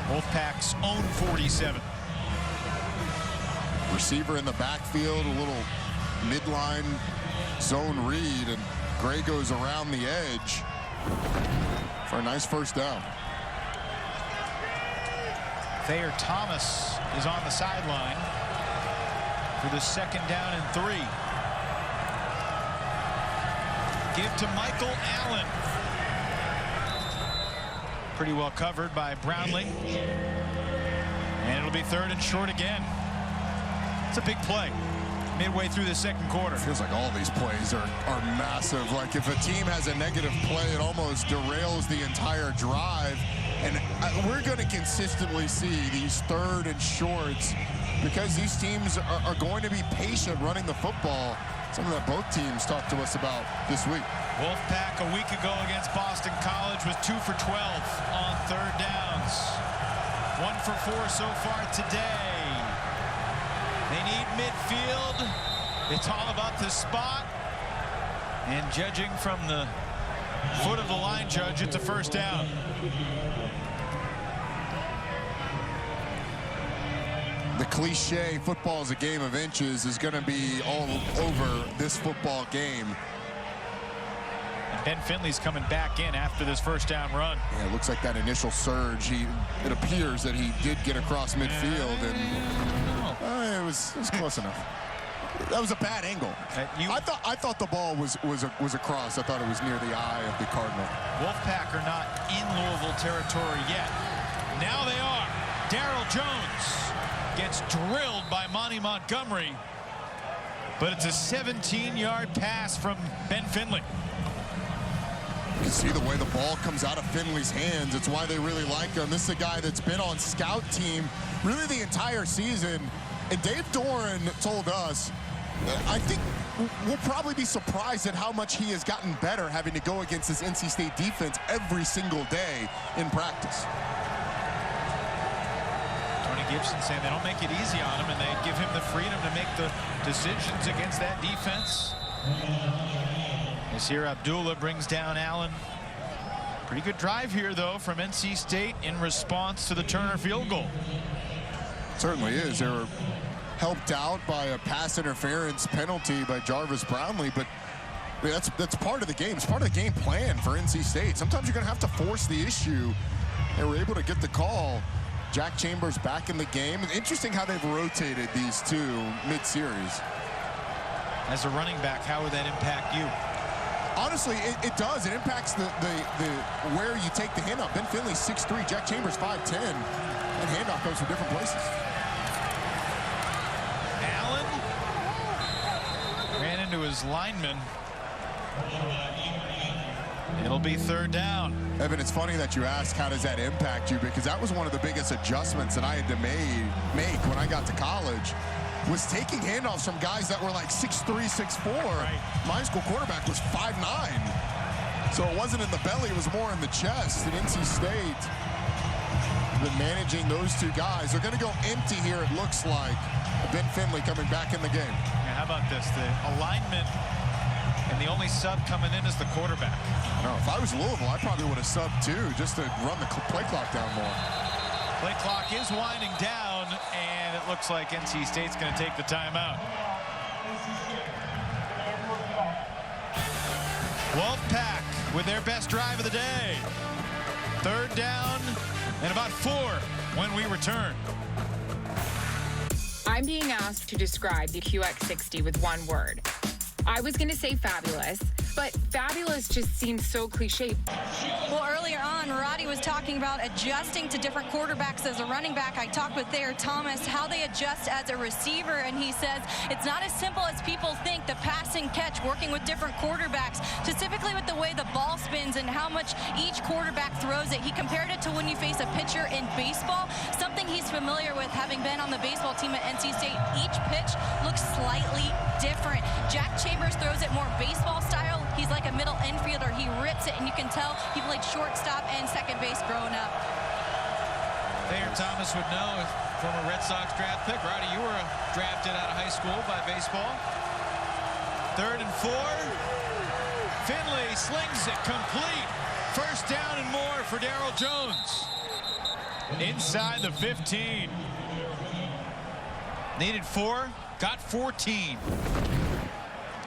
Wolfpack's own 47. Receiver in the backfield, a little midline zone read, and Gray goes around the edge for a nice 1st down. Thayer Thomas is on the sideline for the 2nd down and 3. Give to Michael Allen. Pretty well covered by Brownlee. And it'll be 3rd and short again. It's a big play midway through the second quarter. Feels like all these plays are massive. Like if a team has a negative play, it almost derails the entire drive. And we're going to consistently see these 3rd and shorts because these teams are going to be patient running the football. Something that both teams talked to us about this week. Wolfpack a week ago against Boston College was 2 for 12 on 3rd downs. 1 for 4 so far today. They need midfield. It's all about the spot. And judging from the foot of the line judge, it's a 1st down. The cliche, football is a game of inches, is going to be all over this football game. And Ben Finley's coming back in after this 1st down run. Yeah, it looks like that initial surge, it appears that he did get across midfield, and it was close enough. That was a bad angle. I thought the ball was across. I thought it was near the eye of the Cardinal. Wolfpack are not in Louisville territory yet. Now they are. Darryl Jones gets drilled by Monty Montgomery, but it's a 17-yard pass from Ben Finley. You can see the way the ball comes out of Finley's hands. It's why they really like him. This is a guy that's been on scout team really the entire season. And Dave Doran told us, I think we'll probably be surprised at how much he has gotten better having to go against this NC State defense every single day in practice. Gibson saying they don't make it easy on him, and they give him the freedom to make the decisions against that defense. Nasir Abdullah brings down Allen. Pretty good drive here, though, from NC State in response to the Turner field goal. Certainly is. They were helped out by a pass interference penalty by Jarvis Brownlee, but that's part of the game. It's part of the game plan for NC State. Sometimes you're going to have to force the issue. They were able to get the call. Jack Chambers back in the game. Interesting how they've rotated these two mid-series. As a running back, how would that impact you? Honestly, it does. It impacts the where you take the handoff. Ben Finley 6'3", Jack Chambers 5'10", and handoff goes from different places. Allen ran into his lineman. It'll be 3rd down. Evan, it's funny that you ask how does that impact you, because that was one of the biggest adjustments that I had to make when I got to college, was taking handoffs from guys that were like 6'3", 6'4". Right. My school quarterback was 5'9". So it wasn't in the belly, it was more in the chest. And NC State been managing those two guys. They're going to go empty here, it looks like. Ben Finley coming back in the game. Yeah, how about this? The alignment, and the only sub coming in is the quarterback. No, if I was Louisville, I probably would have subbed too, just to run the play clock down more. Play clock is winding down, and it looks like NC State's going to take the timeout. Wolfpack with their best drive of the day. 3rd down and about 4 when we return. I'm being asked to describe the QX60 with one word. I was going to say fabulous, but fabulous just seems so cliche. Well, earlier on, Roddy was talking about adjusting to different quarterbacks as a running back. I talked with Thayer Thomas how they adjust as a receiver, and he says it's not as simple as people think, the pass and catch, working with different quarterbacks, specifically with the way the ball spins and how much each quarterback throws it. He compared it to when you face a pitcher in baseball, something he's familiar with having been on the baseball team at NC State. Each pitch looks slightly different. Jack Chambers throws it more baseball style. He's like a middle infielder. He rips it, and you can tell he played shortstop and second base growing up. Thayer Thomas would know, former Red Sox draft pick. Roddy, you were drafted out of high school by baseball. 3rd and 4. Finley slings it complete. 1st down and more for Darryl Jones. Inside the 15. Needed 4, got 14.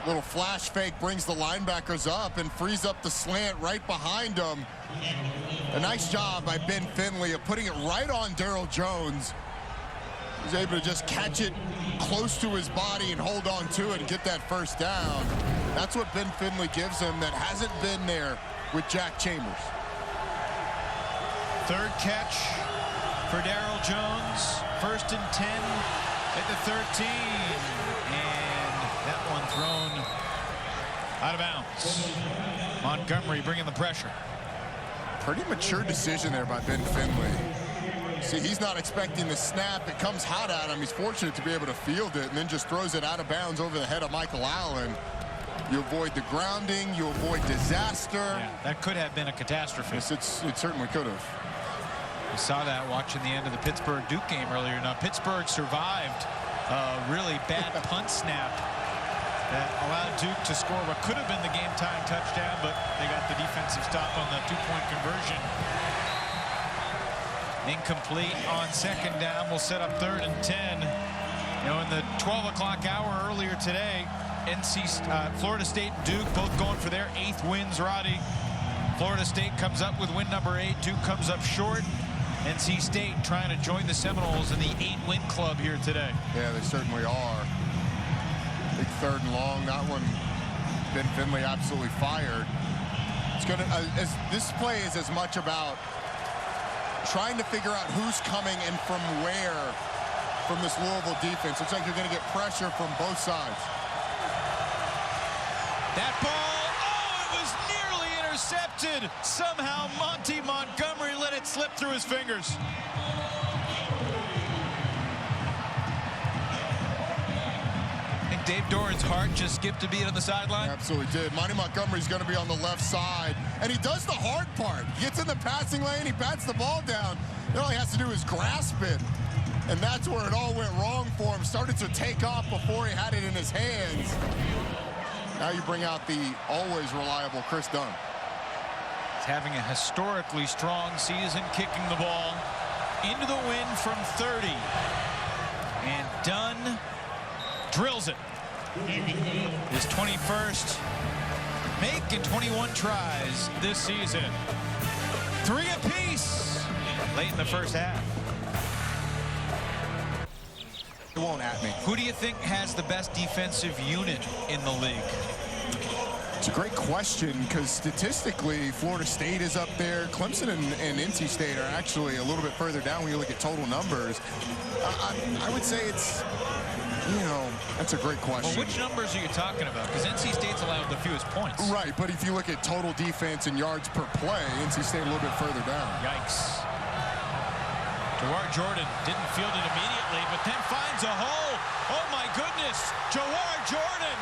Little flash fake brings the linebackers up and frees up the slant right behind him. A nice job by Ben Finley of putting it right on Darryl Jones. He's able to just catch it close to his body and hold on to it and get that 1st down. That's what Ben Finley gives him that hasn't been there with Jack Chambers. Third catch for Darryl Jones. 1st and 10 at the 13. And that one thrown out of bounds. Montgomery bringing the pressure. Pretty mature decision there by Ben Finley. See, he's not expecting the snap. It comes hot at him. He's fortunate to be able to field it and then just throws it out of bounds over the head of Michael Allen. You avoid the grounding. You avoid disaster. Yeah, that could have been a catastrophe. Yes, it certainly could have. We saw that watching the end of the Pittsburgh-Duke game earlier. Now, Pittsburgh survived a really bad punt snap that allowed Duke to score what could have been the game-time touchdown, but they got the defensive stop on the two-point conversion. Incomplete on 2nd down. Will set up 3rd and 10. You know, in the 12 o'clock hour earlier today, Florida State and Duke both going for their 8th wins, Roddy. Florida State comes up with win number 8. Duke comes up short. NC State trying to join the Seminoles in the 8-win club here today. Yeah, they certainly are. Big 3rd and long. That one, Ben Finley absolutely fired. It's going to, this play is as much about trying to figure out who's coming and from where from this Louisville defense. Looks like you're going to get pressure from both sides. That ball, oh, it was nearly intercepted. Somehow Monty Montgomery let it slip through his fingers. I think Dave Doran's heart just skipped a beat on the sideline. Absolutely did. Monty Montgomery's going to be on the left side, and he does the hard part. He gets in the passing lane, he bats the ball down. All he has to do is grasp it, and that's where it all went wrong for him. Started to take off before he had it in his hands. Now you bring out the always reliable Chris Dunn. He's having a historically strong season, kicking the ball into the wind from 30. And Dunn drills it. His 21st make in 21 tries this season. 3 apiece late in the first half. It won't at me. Who do you think has the best defensive unit in the league? It's a great question, because statistically Florida State is up there. Clemson and NC State are actually a little bit further down when you look at total numbers. I would say it's, you know, that's a great question. Well, which numbers are you talking about? Because NC State's allowed the fewest points. Right, but if you look at total defense and yards per play, NC State a little bit further down. Yikes. Jawhar Jordan didn't field it immediately, but then finds a hole. Oh my goodness, Jawhar Jordan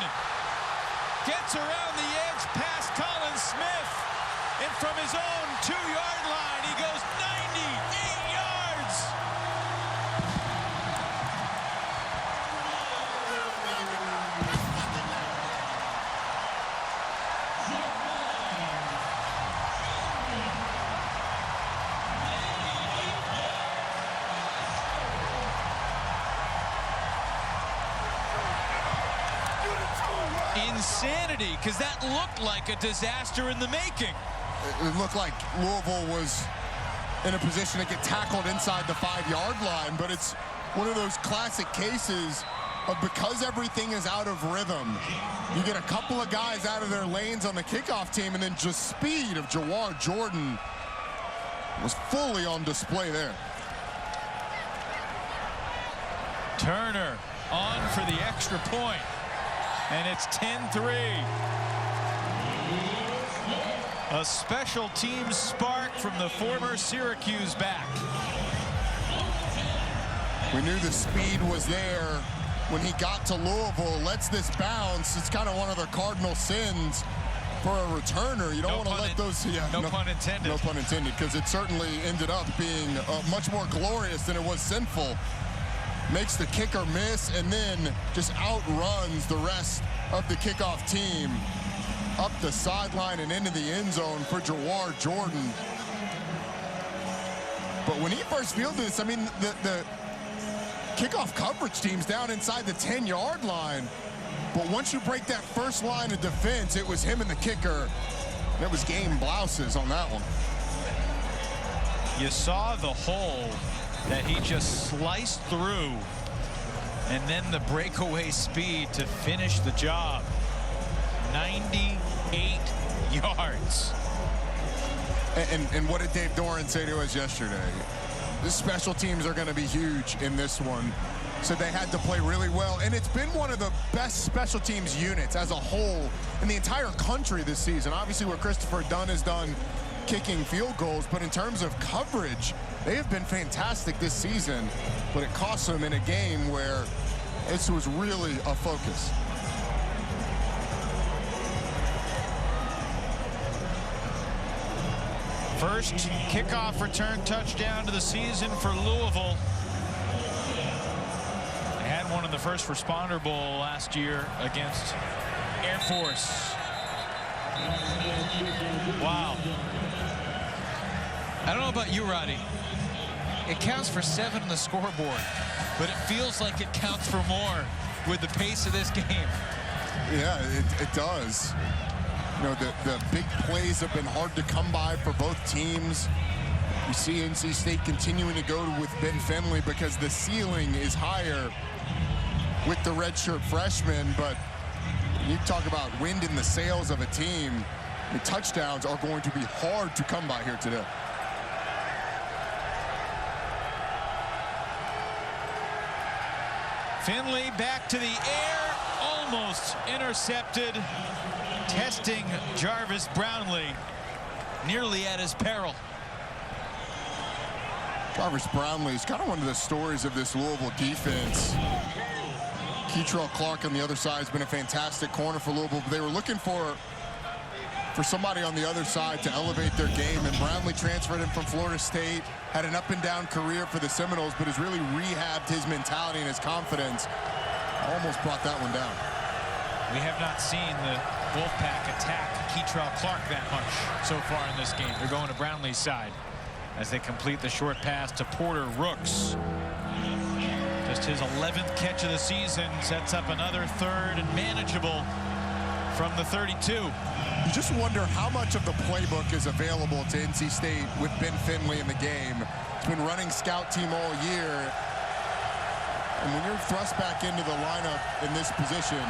gets around the edge past Colin Smith, and from his own 2-yard line, he goes 98 yards. Insanity, because that looked like a disaster in the making. It looked like Louisville was in a position to get tackled inside the 5-yard line, but it's one of those classic cases of, because everything is out of rhythm, you get a couple of guys out of their lanes on the kickoff team, and then just speed of Jawhar Jordan was fully on display there. Turner on for the extra point. And it's 10-3. A special teams spark from the former Syracuse back. We knew the speed was there when he got to Louisville. Lets this bounce. It's kind of one of the cardinal sins for a returner. You don't want to let those... Yeah, no pun intended. No pun intended, because it certainly ended up being much more glorious than it was sinful. Makes the kicker miss, and then just outruns the rest of the kickoff team up the sideline and into the end zone for Jawhar Jordan. But when he first fielded this, I mean, the kickoff coverage team's down inside the 10-yard line. But once you break that first line of defense, it was him and the kicker. And it was game blouses on that one. You saw the hole that he just sliced through, and then the breakaway speed to finish the job. 98 yards. And what did Dave Doran say to us yesterday? The special teams are going to be huge in this one. So they had to play really well. And it's been one of the best special teams units as a whole in the entire country this season. Obviously what Christopher Dunn has done kicking field goals, but in terms of coverage, they have been fantastic this season. But it cost them in a game where this was really a focus. First kickoff return touchdown to the season for Louisville. They had one in the First Responder Bowl last year against Air Force. Wow. I don't know about you, Roddy. It counts for 7 on the scoreboard, but it feels like it counts for more with the pace of this game. Yeah, it does. You know, the big plays have been hard to come by for both teams. You see NC State continuing to go with Ben Finley because the ceiling is higher with the redshirt freshman. But you talk about wind in the sails of a team. The touchdowns are going to be hard to come by here today. Finley back to the air, almost intercepted. Testing Jarvis Brownlee, nearly at his peril. Jarvis Brownlee is kind of one of the stories of this Louisville defense. Keitrell Clark on the other side has been a fantastic corner for Louisville, but they were looking for somebody on the other side to elevate their game, and Brownlee transferred him from Florida State, had an up-and-down career for the Seminoles, but has really rehabbed his mentality and his confidence. Almost brought that one down. We have not seen the Wolfpack attack Keitrell Clark that much so far in this game. They're going to Brownlee's side as they complete the short pass to Porter Rooks. Just his 11th catch of the season, sets up another third and manageable from the 32. You just wonder how much of the playbook is available to NC State with Ben Finley in the game. He's been running scout team all year. And when you're thrust back into the lineup in this position,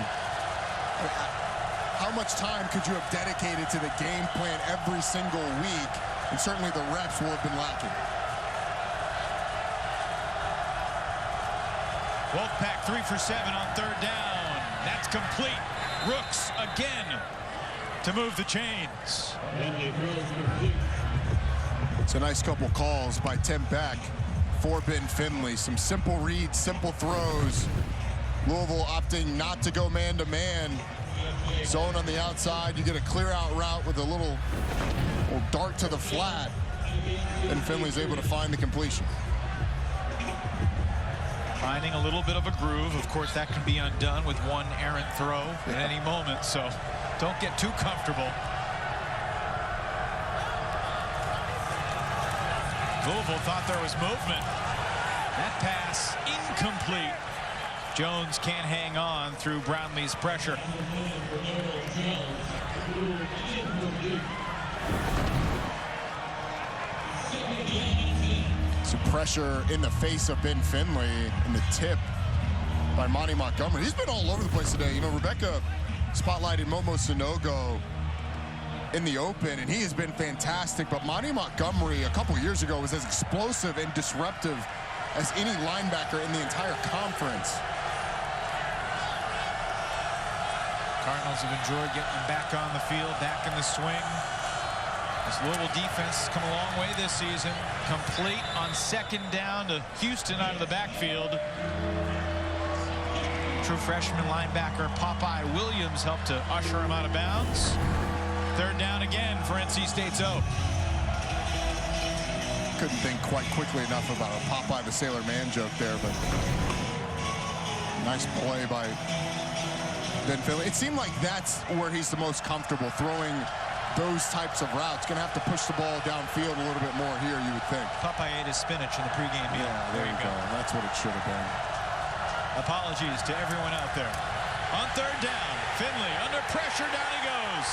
how much time could you have dedicated to the game plan every single week? And certainly the reps will have been lacking. Wolfpack 3 for 7 on third down. That's complete. Rooks again to move the chains. It's a nice couple calls by Tim Beck for Ben Finley. Some simple reads, simple throws. Louisville opting not to go man-to-man. Zone on the outside. You get a clear-out route with a little dart to the flat. And Finley's able to find the completion. Finding a little bit of a groove. Of course, that can be undone with one errant throw at any moment, so don't get too comfortable. Louisville thought there was movement. That pass incomplete. Jones can't hang on through Brownlee's pressure. Some pressure in the face of Ben Finley, and the tip by Monty Montgomery. He's been all over the place today. You know, Rebecca spotlighted Momo Sanogo in the open, and he has been fantastic. But Monty Montgomery a couple years ago was as explosive and disruptive as any linebacker in the entire conference. Cardinals have enjoyed getting them back on the field, back in the swing. This Louisville defense has come a long way this season. Complete on second down to Houston out of the backfield. True freshman linebacker Popeye Williams helped to usher him out of bounds. Third down again for NC State's O. Couldn't think quite quickly enough about a Popeye the Sailor Man joke there, but nice play by Ben Finley. It seemed like that's where he's the most comfortable, throwing those types of routes. Gonna have to push the ball downfield a little bit more here, you would think. Popeye ate his spinach in the pregame meal. Yeah, there you go. That's what it should have been. Apologies to everyone out there. On third down, Finley under pressure, down he goes.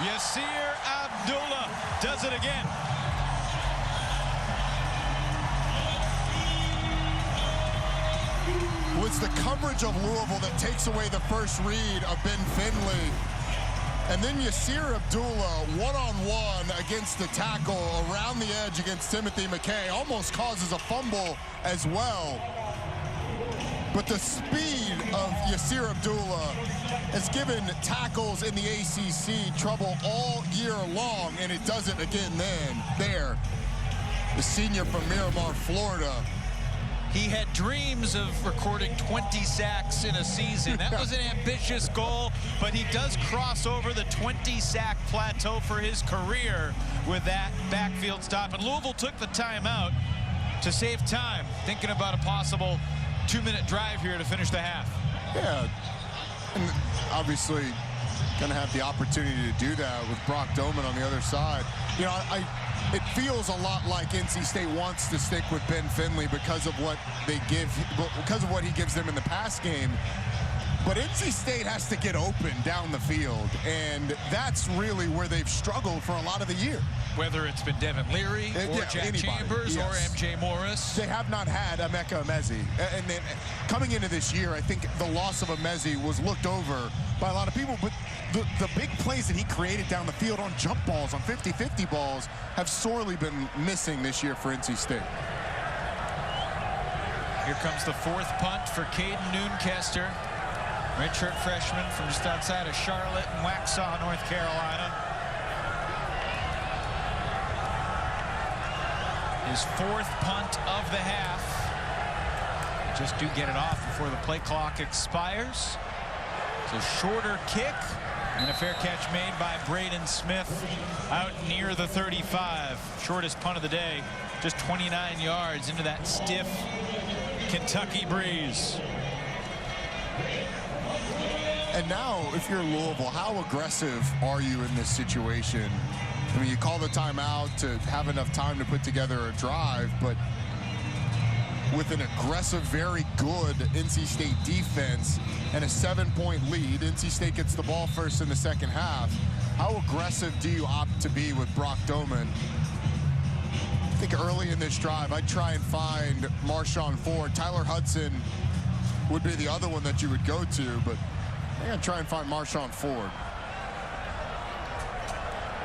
Yasir Abdullah does it again. It's the coverage of Louisville that takes away the first read of Ben Finley. And then Yasir Abdullah, one-on-one against the tackle around the edge against Timothy McKay, almost causes a fumble as well. But the speed of Yasir Abdullah has given tackles in the ACC trouble all year long, and it does it again there. The senior from Miramar, Florida. He had dreams of recording 20 sacks in a season. That was an ambitious goal, but he does cross over the 20-sack plateau for his career with that backfield stop. And Louisville took the timeout to save time, thinking about a possible 2-minute drive here to finish the half. Yeah, and obviously going to have the opportunity to do that with Brock Doman on the other side. You know, it feels a lot like NC State wants to stick with Ben Finley because of what he gives them in the pass game. But NC State has to get open down the field, and that's really where they've struggled for a lot of the year. Whether it's been Devin Leary or Jack Chambers or MJ Morris. They have not had Emeka Emezi. And then coming into this year, I think the loss of Emezi was looked over by a lot of people, but the big plays that he created down the field on jump balls, on 50-50 balls, have sorely been missing this year for NC State. Here comes the fourth punt for Caden Noonkester. Redshirt freshman from just outside of Charlotte and Waxhaw, North Carolina. His fourth punt of the half. Just do get it off before the play clock expires. It's a shorter kick and a fair catch made by Braden Smith out near the 35. Shortest punt of the day, just 29 yards into that stiff Kentucky breeze. And now, if you're Louisville, how aggressive are you in this situation? I mean, you call the timeout to have enough time to put together a drive, but with an aggressive, very good NC State defense and a 7-point lead, NC State gets the ball first in the second half. How aggressive do you opt to be with Brock Doman? I think early in this drive, I'd try and find Marshawn Ford. Tyler Hudson would be the other one that you would go to, but I'm going to try and find Marshawn Ford.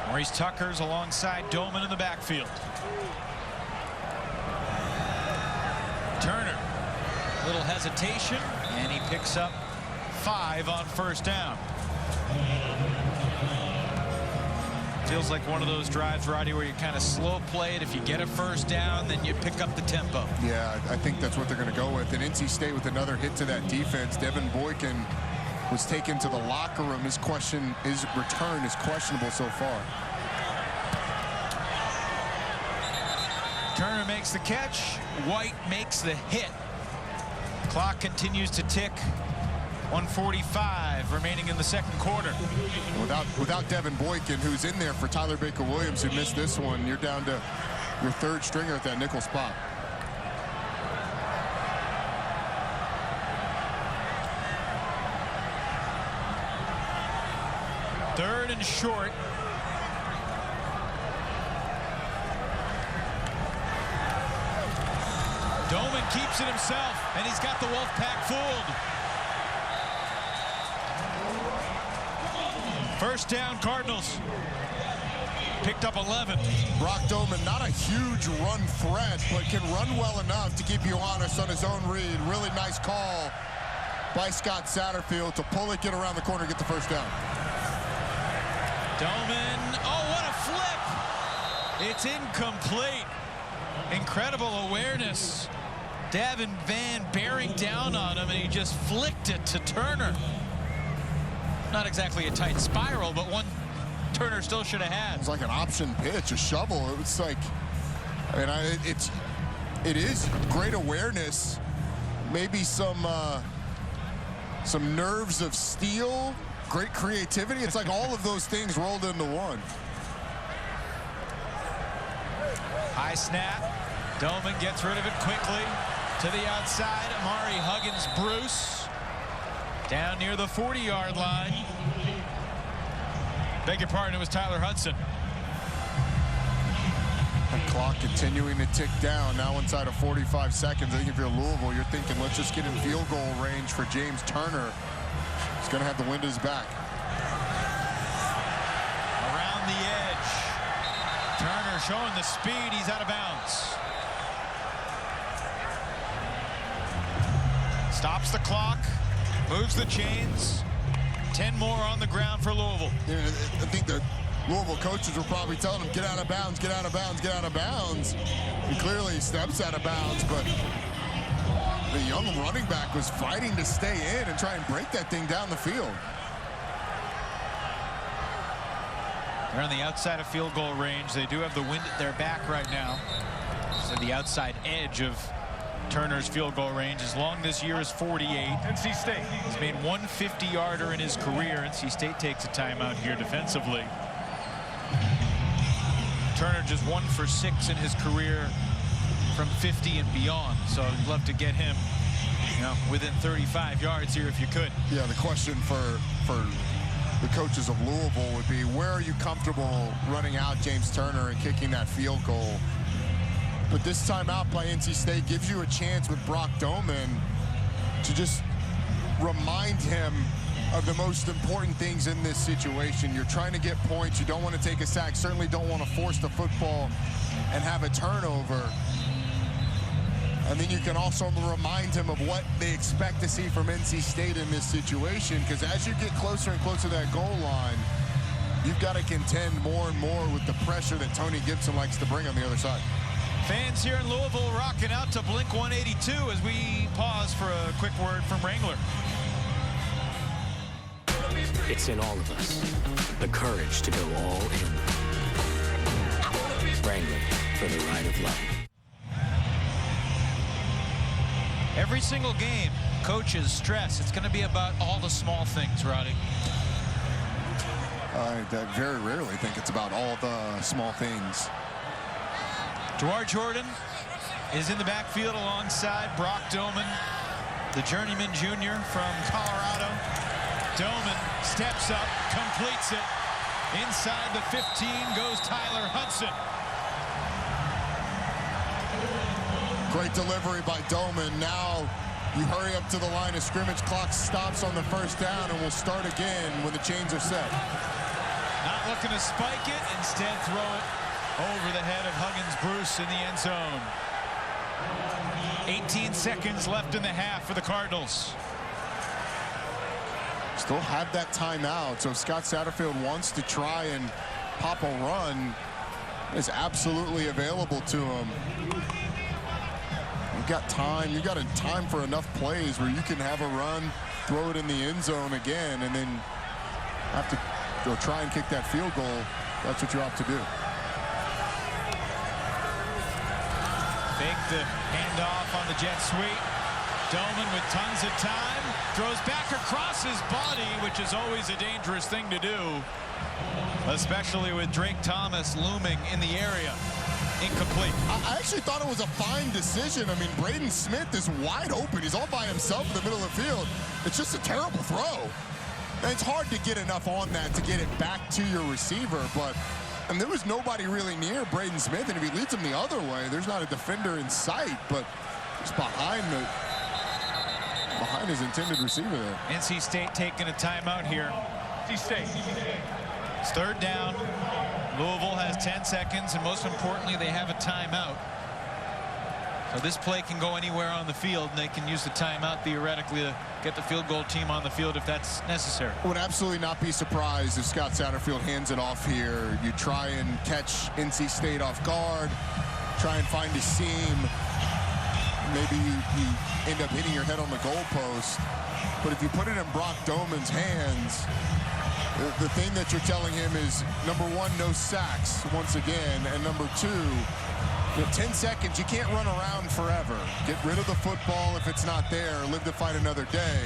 Maurice Tucker's alongside Doman in the backfield. Turner, little hesitation, and he picks up 5 on first down. Feels like one of those drives, Roddy, where you kind of slow play it. If you get a first down, then you pick up the tempo. Yeah, I think that's what they're going to go with. And NC State with another hit to that defense. Devin Boykin was taken to the locker room. His return is questionable so far. Turner makes the catch. White makes the hit. Clock continues to tick. 1:45 remaining in the second quarter. Without Devin Boykin, who's in there for Tyler Baker-Williams, who missed this one, you're down to your third stringer at that nickel spot. Third and short. Doman keeps it himself, and he's got the Wolfpack fooled. First down, Cardinals. Picked up 11. Brock Doman, not a huge run threat, but can run well enough to keep you honest on his own read. Really nice call by Scott Satterfield to pull it, get around the corner, get the first down. Doman, oh, what a flip! It's incomplete. Incredible awareness. Davin Vann bearing down on him, and he just flicked it to Turner. Not exactly a tight spiral, but one Turner still should have had. It's like an option pitch, a shovel. It's like, I mean, it is great awareness. Maybe some nerves of steel, great creativity. It's like all of those things rolled into one. High snap. Doman gets rid of it quickly. To the outside, Amari Huggins-Bruce. Down near the 40-yard line. Beg your pardon, it was Tyler Hudson. The clock continuing to tick down, now inside of 45 seconds. I think if you're Louisville, you're thinking, let's just get in field goal range for James Turner. He's going to have the wind at his back. the edge. Turner showing the speed. He's out of bounds. Stops the clock, moves the chains. 10 more on the ground for Louisville. I think the Louisville coaches were probably telling him, get out of bounds, get out of bounds, get out of bounds. He clearly steps out of bounds, but the young running back was fighting to stay in and try and break that thing down the field. They're on the outside of field goal range. They do have the wind at their back right now. So the outside edge of Turner's field goal range. His long this year is 48. NC State. He's made one 50-yarder in his career. NC State takes a timeout here defensively. Turner just 1 for 6 in his career from 50 and beyond. So you'd love to get him, within 35 yards here if you could. Yeah, the question for the coaches of Louisville would be, where are you comfortable running out James Turner and kicking that field goal? But this timeout by NC State gives you a chance with Brock Doman to just remind him of the most important things in this situation. You're trying to get points. You don't want to take a sack. Certainly don't want to force the football and have a turnover. And then you can also remind him of what they expect to see from NC State in this situation, because as you get closer and closer to that goal line, you've got to contend more and more with the pressure that Tony Gibson likes to bring on the other side. Fans here in Louisville rocking out to Blink 182 as we pause for a quick word from Wrangler. It's in all of us, the courage to go all in. Wrangler, for the ride of life. Every single game, coaches stress it's going to be about all the small things, Roddy. I very rarely think it's about all the small things. Jawhar Jordan is in the backfield alongside Brock Doman, the journeyman junior from Colorado. Doman steps up, completes it. Inside the 15 goes Tyler Hudson. Great delivery by Doman. Now you hurry up to the line of scrimmage. Clock stops on the first down, and we'll start again when the chains are set. Not looking to spike it, instead throw it over the head of Huggins Bruce in the end zone. 18 seconds left in the half for the Cardinals. Still have that timeout, so if Scott Satterfield wants to try and pop a run, it's absolutely available to him. You've got time. You've got time for enough plays where you can have a run, throw it in the end zone again, and then have to go try and kick that field goal. That's what you have to do. Fake the handoff on the jet sweep. Doman with tons of time. Throws back across his body, which is always a dangerous thing to do, especially with Drake Thomas looming in the area. Incomplete. I actually thought it was a fine decision. I mean, Braden Smith is wide open. He's all by himself in the middle of the field. It's just a terrible throw. And it's hard to get enough on that to get it back to your receiver, but and there was nobody really near Braden Smith, and if he leads him the other way, there's not a defender in sight, but it's behind his intended receiver there. NC State taking a timeout here. NC State. It's third down. Louisville has 10 seconds, and most importantly, they have a timeout. So this play can go anywhere on the field, and they can use the timeout theoretically to get the field goal team on the field if that's necessary. I would absolutely not be surprised if Scott Satterfield hands it off here. You try and catch NC State off guard, try and find a seam. Maybe you end up hitting your head on the goalpost. But if you put it in Brock Doman's hands, the thing that you're telling him is, number one, no sacks once again, and number two, 10 seconds, you can't run around forever. Get rid of the football if it's not there. Live to fight another day.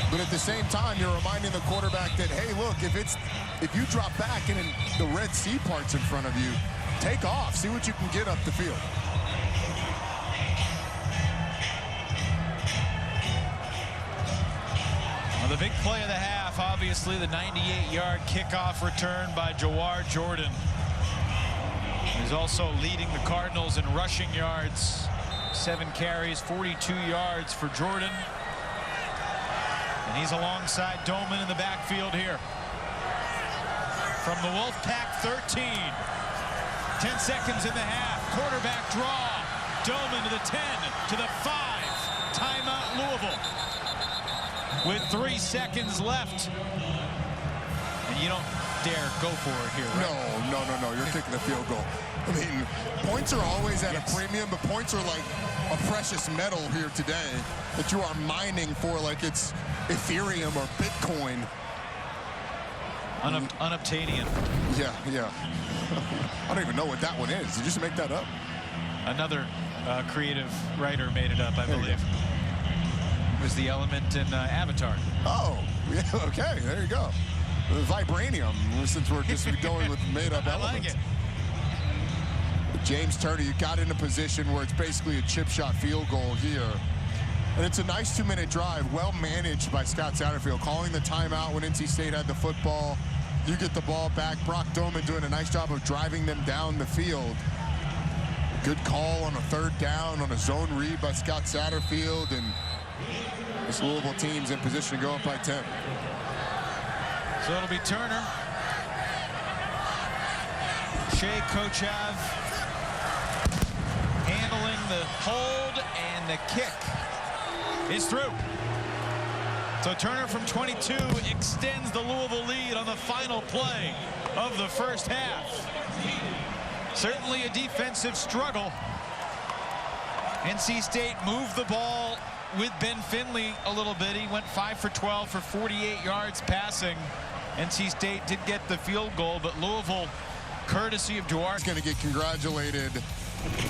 But at the same time, you're reminding the quarterback that, hey, look, if you drop back and the Red Sea parts in front of you, take off. See what you can get up the field. Well, the big play of the half, obviously, the 98-yard kickoff return by Jawhar Jordan. He's also leading the Cardinals in rushing yards. 7 carries, 42 yards for Jordan. And he's alongside Doman in the backfield here. from the Wolfpack 13. 10 seconds in the half. Quarterback draw. Doman to the 10, to the 5. Timeout Louisville. With 3 seconds left. And you don't dare go for it here, right? No. You're kicking the field goal. I mean, points are always at a premium, but points are like a precious metal here today that you are mining for like it's Ethereum or Bitcoin. Unobtainium. Yeah. I don't even know what that one is. Did you just make that up? Another creative writer made it up, I believe. It was the element in Avatar. Oh, yeah, okay, there you go. The vibranium, since we're just going with made-up elements. I like it. James Turner, you got in a position where it's basically a chip shot field goal here. And it's a nice 2-minute drive, well managed by Scott Satterfield, calling the timeout when NC State had the football. You get the ball back. Brock Doman doing a nice job of driving them down the field. Good call on a 3rd down on a zone read by Scott Satterfield, and this Louisville team's in position to go up by 10. So it'll be Turner. Shea Kochav handling the hold, and the kick is through. So Turner from 22 extends the Louisville lead on the final play of the first half. Certainly a defensive struggle. NC State moved the ball with Ben Finley a little bit. He went 5 for 12 for 48 yards passing. NC State did get the field goal, but Louisville, courtesy of Jawhar, is going to get congratulated.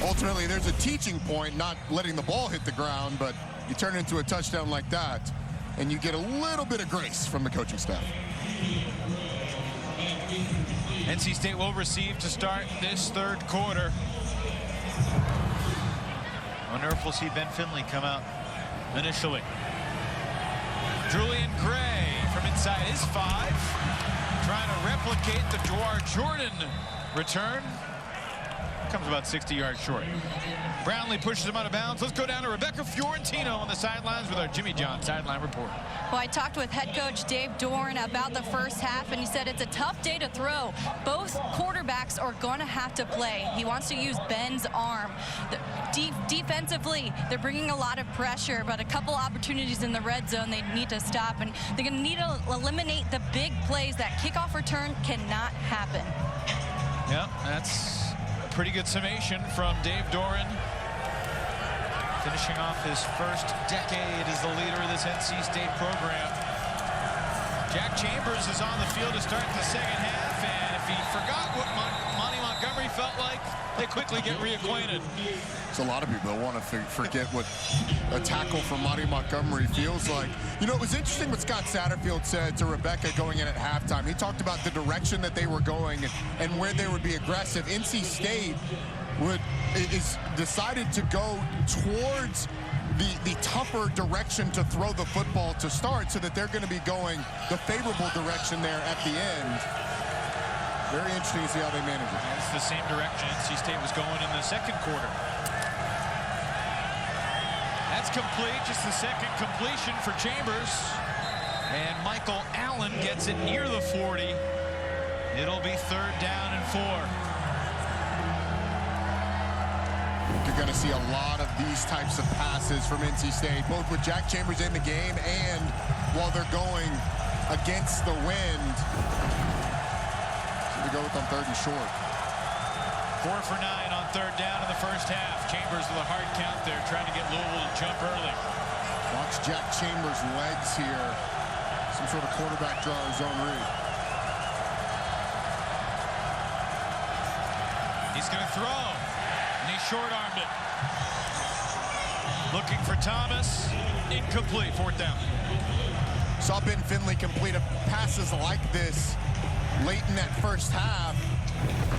Ultimately, there's a teaching point, not letting the ball hit the ground, but you turn it into a touchdown like that, and you get a little bit of grace from the coaching staff. NC State will receive to start this 3rd quarter. Wonder if we'll see Ben Finley come out initially. Julian Gray from inside his 5, trying to replicate the Jawhar Jordan return. Comes about 60 yards short. Brownlee pushes him out of bounds. Let's go down to Rebecca Fiorentino on the sidelines with our Jimmy John sideline report. Well, I talked with head coach Dave Dorn about the first half, and he said it's a tough day to throw. Both quarterbacks are going to have to play. He wants to use Ben's arm. Defensively, they're bringing a lot of pressure, but a couple opportunities in the red zone they need to stop, and they're going to need to eliminate the big plays. That kickoff return cannot happen. Yep, that's a pretty good summation from Dave Doran. Finishing off his first decade as the leader of this NC State program. Jack Chambers is on the field to start the second half, and if he forgot what Monty Montgomery felt like, they quickly get reacquainted. So a lot of people want to forget what a tackle from Monty Montgomery feels like. You know, it was interesting what Scott Satterfield said to Rebecca going in at halftime. He talked about the direction that they were going and where they would be aggressive. NC State is decided to go towards the tougher direction to throw the football to start, so that they're going to be going the favorable direction there at the end. Very interesting to see how they manage it. It's the same direction NC State was going in the second quarter. That's complete, just the second completion for Chambers. And Michael Allen gets it near the 40. It'll be 3rd down and 4. You're going to see a lot of these types of passes from NC State, both with Jack Chambers in the game and while they're going against the wind. So we go with on 3rd and short. 4 for 9 on 3rd down in the first half. Chambers with a hard count there, trying to get Louisville to jump early. Watch Jack Chambers' legs here. Some sort of quarterback draw or zone read. He's going to throw. And he short-armed it. Looking for Thomas. Incomplete. 4th down. Saw Ben Finley complete passes like this late in that first half.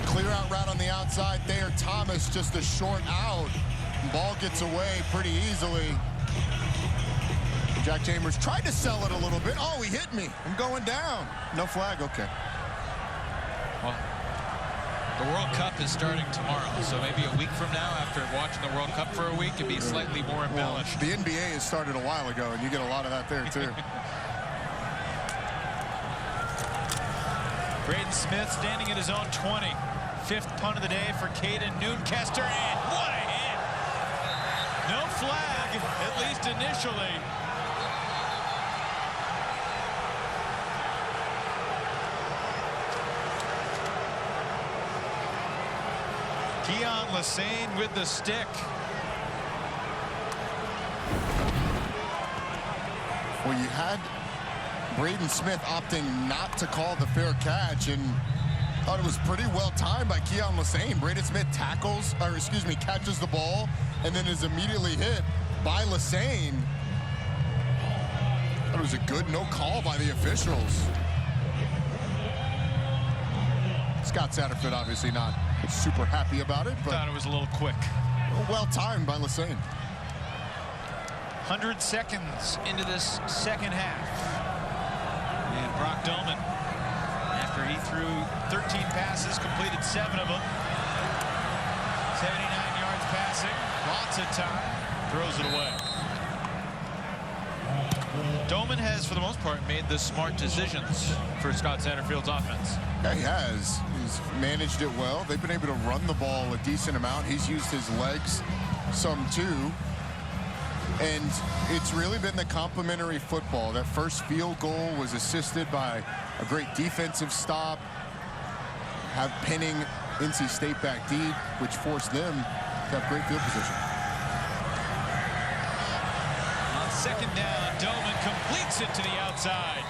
Clear out route on the outside there. Thomas just a short out. Ball gets away pretty easily. Jack Chambers tried to sell it a little bit. Oh, he hit me. I'm going down. No flag. Okay. Well, the World Cup is starting tomorrow, so maybe a week from now, after watching the World Cup for a week, it'd be slightly more embellished. Well, the NBA has started a while ago, and you get a lot of that there, too. Braden Smith standing at his own 20. 5th punt of the day for Caden Noonkester, and what a hit! No flag, at least initially. Keon Lassane with the stick. Well, you had Braden Smith opting not to call the fair catch, and thought it was pretty well timed by Keon Lassane. Braden Smith catches the ball and then is immediately hit by Lassane. Thought it was a good no call by the officials. Scott Satterfield obviously not super happy about it, but thought it was a little quick. Well timed by Lassane. 100 seconds into this second half. And Brock Doman, after he threw 13 passes, completed 7 of them. 79 yards passing, lots of time, throws it away. Doman has, for the most part, made the smart decisions for Scott Satterfield's offense. Yeah, he has. He's managed it well. They've been able to run the ball a decent amount. He's used his legs some too. And it's really been the complementary football. That first field goal was assisted by a great defensive stop, have pinning NC State back deep, which forced them to have great field position. On 2nd down, Doman completes it to the outside.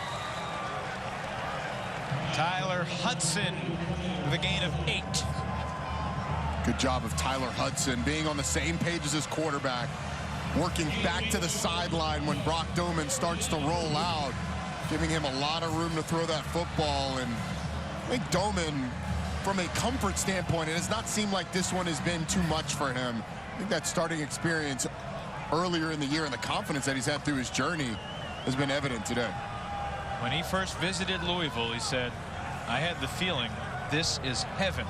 Tyler Hudson with a gain of 8. Good job of Tyler Hudson being on the same page as his quarterback, working back to the sideline when Brock Doman starts to roll out, giving him a lot of room to throw that football. And I think Doman, from a comfort standpoint, it does not seem like this one has been too much for him. I think that starting experience earlier in the year and the confidence that he's had through his journey has been evident today. When he first visited Louisville, he said, "I had the feeling this is heaven."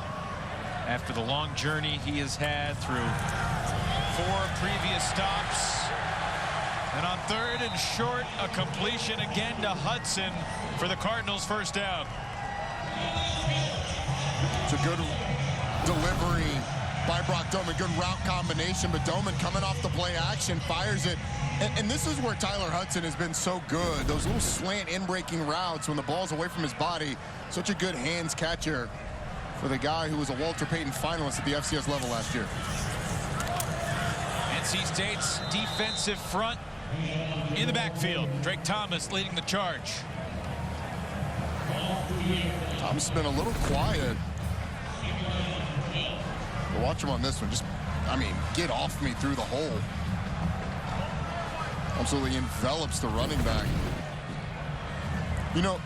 After the long journey he has had through 4 previous stops. And on 3rd and short, a completion again to Hudson for the Cardinals' 1st down. It's a good delivery by Brock Doman. Good route combination, but Doman coming off the play action, fires it. And this is where Tyler Hudson has been so good. Those little slant in-breaking routes when the ball's away from his body. Such a good hands catcher for the guy who was a Walter Payton finalist at the FCS level last year. NC State's defensive front in the backfield. Drake Thomas leading the charge. Thomas has been a little quiet. But watch him on this one. Just, I mean, get off me through the hole. Absolutely envelops the running back. You know,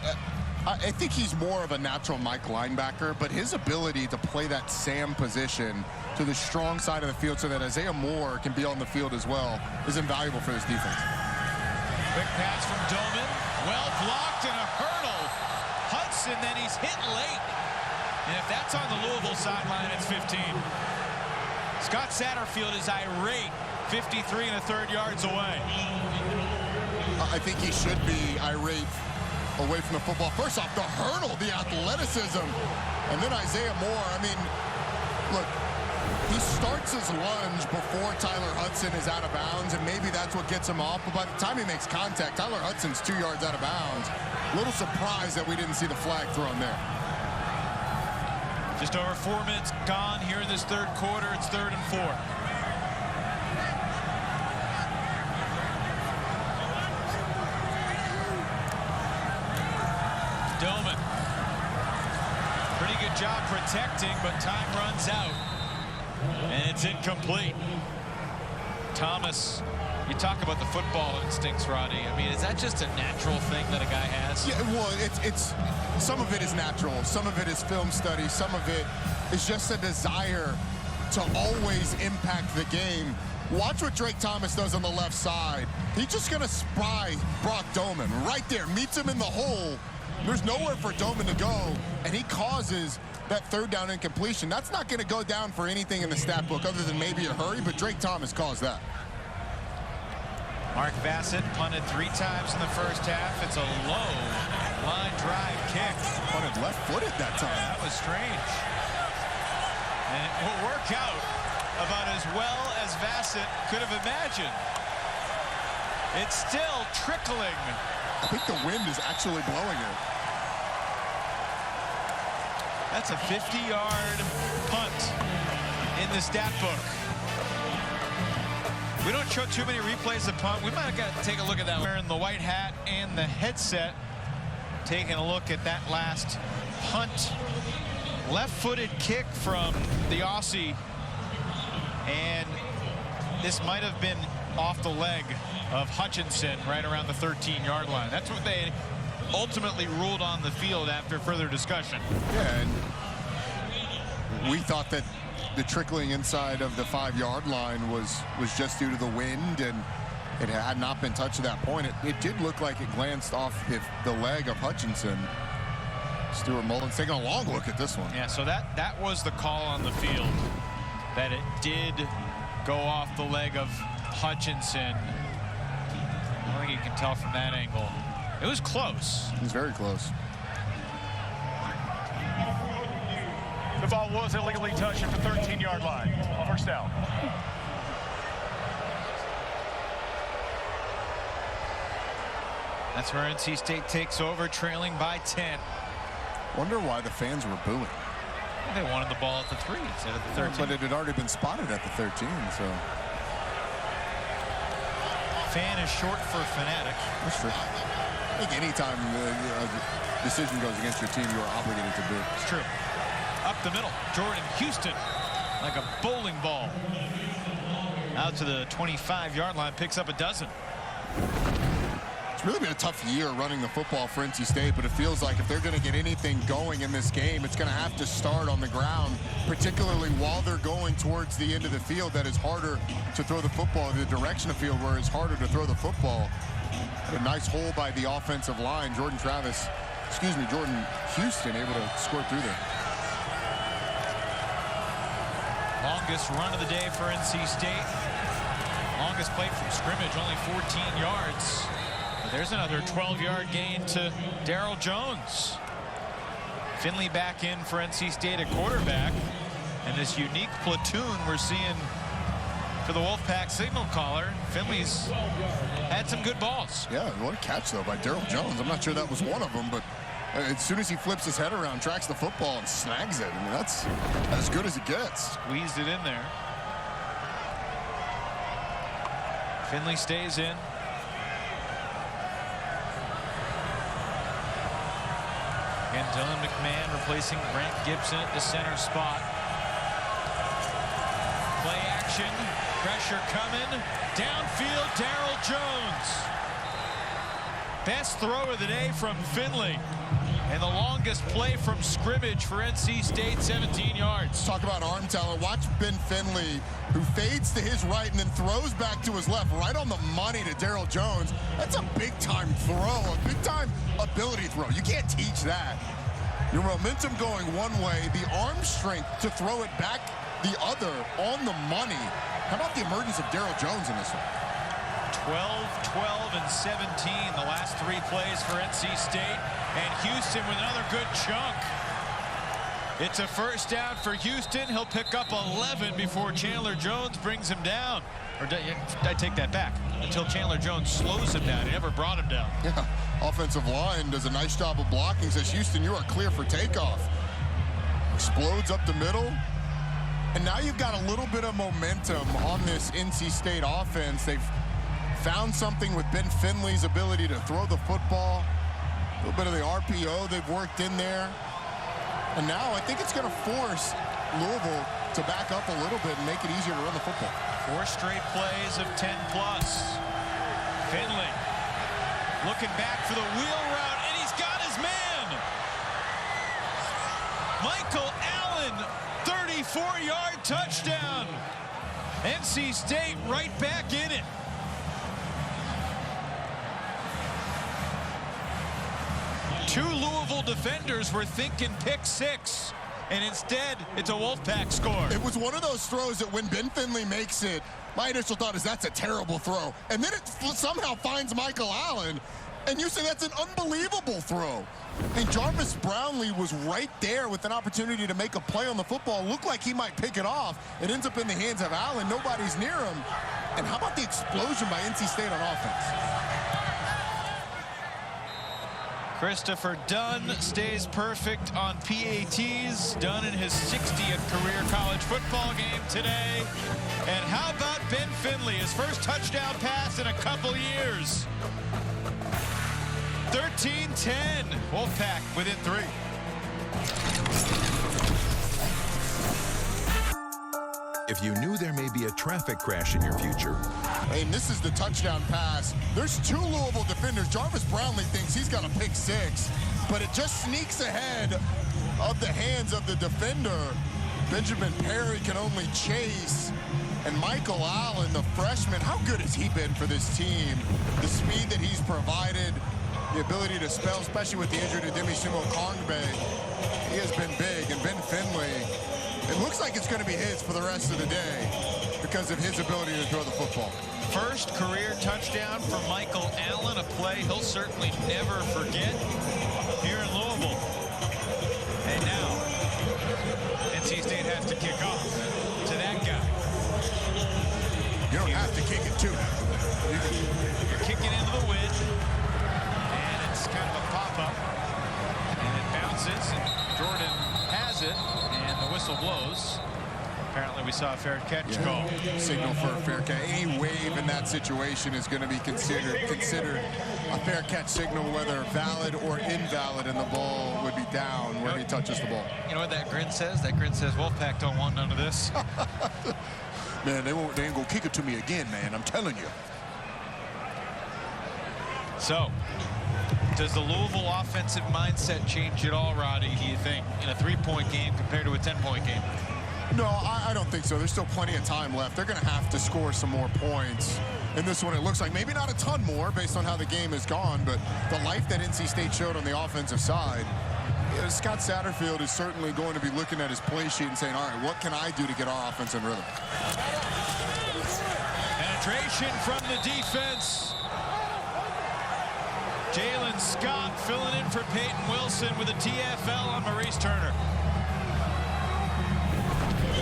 I think he's more of a natural Mike linebacker, but his ability to play that Sam position to the strong side of the field so that Isaiah Moore can be on the field as well is invaluable for this defense. Quick pass from Doman. Well blocked and a hurdle. Hudson, then he's hit late. And if that's on the Louisville sideline, it's 15. Scott Satterfield is irate. 53 1/3 yards away. I think he should be irate away from the football. First off, the hurdle, the athleticism, and then Isaiah Moore. I mean, look, he starts his lunge before Tyler Hudson is out of bounds, and maybe that's what gets him off. But by the time he makes contact, Tyler Hudson's 2 yards out of bounds. A little surprised that we didn't see the flag thrown there. Just over 4 minutes gone here in this 3rd quarter. It's 3rd and 4. Doman. Pretty good job protecting, but time runs out. And it's incomplete. Thomas, you talk about the football instincts, Rodney. I mean, is that just a natural thing that a guy has? Yeah, well, it's some of it is natural. Some of it is film study. Some of it is just a desire to always impact the game. Watch what Drake Thomas does on the left side. He's just going to spry Brock Doman right there. Meets him in the hole. There's nowhere for Doman to go, and he causes that 3rd down incompletion. That's not going to go down for anything in the stat book other than maybe a hurry, but Drake Thomas caused that. Mark Bassett punted 3 times in the first half. It's a low line drive kick. Punted left-footed that time. Yeah, that was strange. And it will work out about as well as Bassett could have imagined. It's still trickling. I think the wind is actually blowing it. That's a 50-yard punt in the stat book. We don't show too many replays of punt. We might have got to take a look at that. Wearing the white hat and the headset, taking a look at that last punt. Left-footed kick from the Aussie, and this might have been off the leg of Hutchinson right around the 13-yard line. That's what they ultimately ruled on the field after further discussion. Yeah, and we thought that the trickling inside of the 5-yard line was just due to the wind, and it had not been touched at that point. It did look like it glanced off the leg of Hutchinson. Stuart Mullins taking a long look at this one. Yeah, so that was the call on the field, that it did go off the leg of Hutchinson. I don't think you can tell from that angle. It was close. It was very close. The ball was illegally touched at the 13-yard line. First down. That's where NC State takes over, trailing by 10. Wonder why the fans were booing. They wanted the ball at the 3 instead of the 13. But it had already been spotted at the 13, so. Fan is short for fanatic. That's true. I think anytime a decision goes against your team, you are obligated to boo. It's true. Up the middle, Jordan Houston, like a bowling ball. Out to the 25-yard line, picks up a dozen. It's really been a tough year running the football for NC State, but it feels like if they're going to get anything going in this game, it's going to have to start on the ground, particularly while they're going towards the end of the field. That is harder to throw the football, the direction of field where it's harder to throw the football. A nice hole by the offensive line. Jordan Houston able to score through there. Longest run of the day for NC State. Longest play from scrimmage, only 14 yards. But there's another 12-yard gain to Darryl Jones. Finley back in for NC State at quarterback. And this unique platoon we're seeing for the Wolfpack signal caller. Finley's had some good balls. Yeah, what a catch, though, by Darryl Jones. I'm not sure that was one of them, but as soon as he flips his head around, tracks the football, and snags it. I mean, that's as good as it gets. Squeezed it in there. Finley stays in. And Dylan McMahon replacing Grant Gibson at the center spot. Play action, pressure coming. Downfield, Darryl Jones. Best throw of the day from Finley. And the longest play from scrimmage for NC State, 17 yards. Talk about arm talent. Watch Ben Finley, who fades to his right and then throws back to his left, right on the money to Darryl Jones. That's a big-time throw, a big-time ability throw. You can't teach that. Your momentum going one way, the arm strength to throw it back the other on the money. How about the emergence of Darryl Jones in this one? 12, 12, and 17, the last 3 plays for NC State. And Houston with another good chunk. It's a first down for Houston. He'll pick up 11 before Chandler Jones brings him down. Or I take that back. Until Chandler Jones slows him down. He never brought him down. Yeah, offensive line does a nice job of blocking. Says, Houston, you are clear for takeoff. Explodes up the middle. And now you've got a little bit of momentum on this NC State offense. They've found something with Ben Finley's ability to throw the football. A little bit of the RPO they've worked in there. And now I think it's going to force Louisville to back up a little bit and make it easier to run the football. 4 straight plays of 10+. Finley looking back for the wheel route, and he's got his man. Michael Allen, 34-yard touchdown. NC State right back in it. Two Louisville defenders were thinking pick 6. and instead it's a Wolfpack score. It was one of those throws that when Ben Finley makes it, my initial thought is that's a terrible throw. And then it somehow finds Michael Allen, and you say that's an unbelievable throw. And Jarvis Brownlee was right there with an opportunity to make a play on the football. Looked like he might pick it off. It ends up in the hands of Allen. Nobody's near him. And how about the explosion by NC State on offense? Christopher Dunn stays perfect on PATs. Dunn in his 60th career college football game today. And how about Ben Finley, his first touchdown pass in a couple years? 13-10, Wolfpack within 3. If you knew there may be a traffic crash in your future. And this is the touchdown pass. There's 2 Louisville defenders. Jarvis Brownlee thinks he's got a pick 6, but it just sneaks ahead of the hands of the defender. Benjamin Perry can only chase. And Michael Allen, the freshman, how good has he been for this team? The speed that he's provided, the ability to spell, especially with the injury to Demisimo Kongbe, he has been big. And Ben Finley, it looks like it's going to be his for the rest of the day because of his ability to throw the football. First career touchdown for Michael Allen, a play he'll certainly never forget here in Louisville. And now, NC State has to kick off to that guy. You don't have to kick it to him. You're kicking into the wind, and it's kind of a pop-up, and it bounces, and Jordan has it, and the whistle blows. Apparently we saw a fair catch call. Signal for a fair catch. Any wave in that situation is going to be considered a fair catch signal, whether valid or invalid, and the ball would be down where he touches the ball. You know what that grin says? That grin says Wolfpack don't want none of this. Man, they ain't gonna kick it to me again, man. I'm telling you. So, does the Louisville offensive mindset change at all, Roddy, do you think, in a 3-point game compared to a 10-point game? No, I don't think so. There's still plenty of time left. They're going to have to score some more points. In this one, it looks like maybe not a ton more based on how the game has gone, but the life that NC State showed on the offensive side, Scott Satterfield is certainly going to be looking at his play sheet and saying, all right, what can I do to get our offense in rhythm? Penetration from the defense. Jalen Scott filling in for Peyton Wilson with a TFL on Maurice Turner.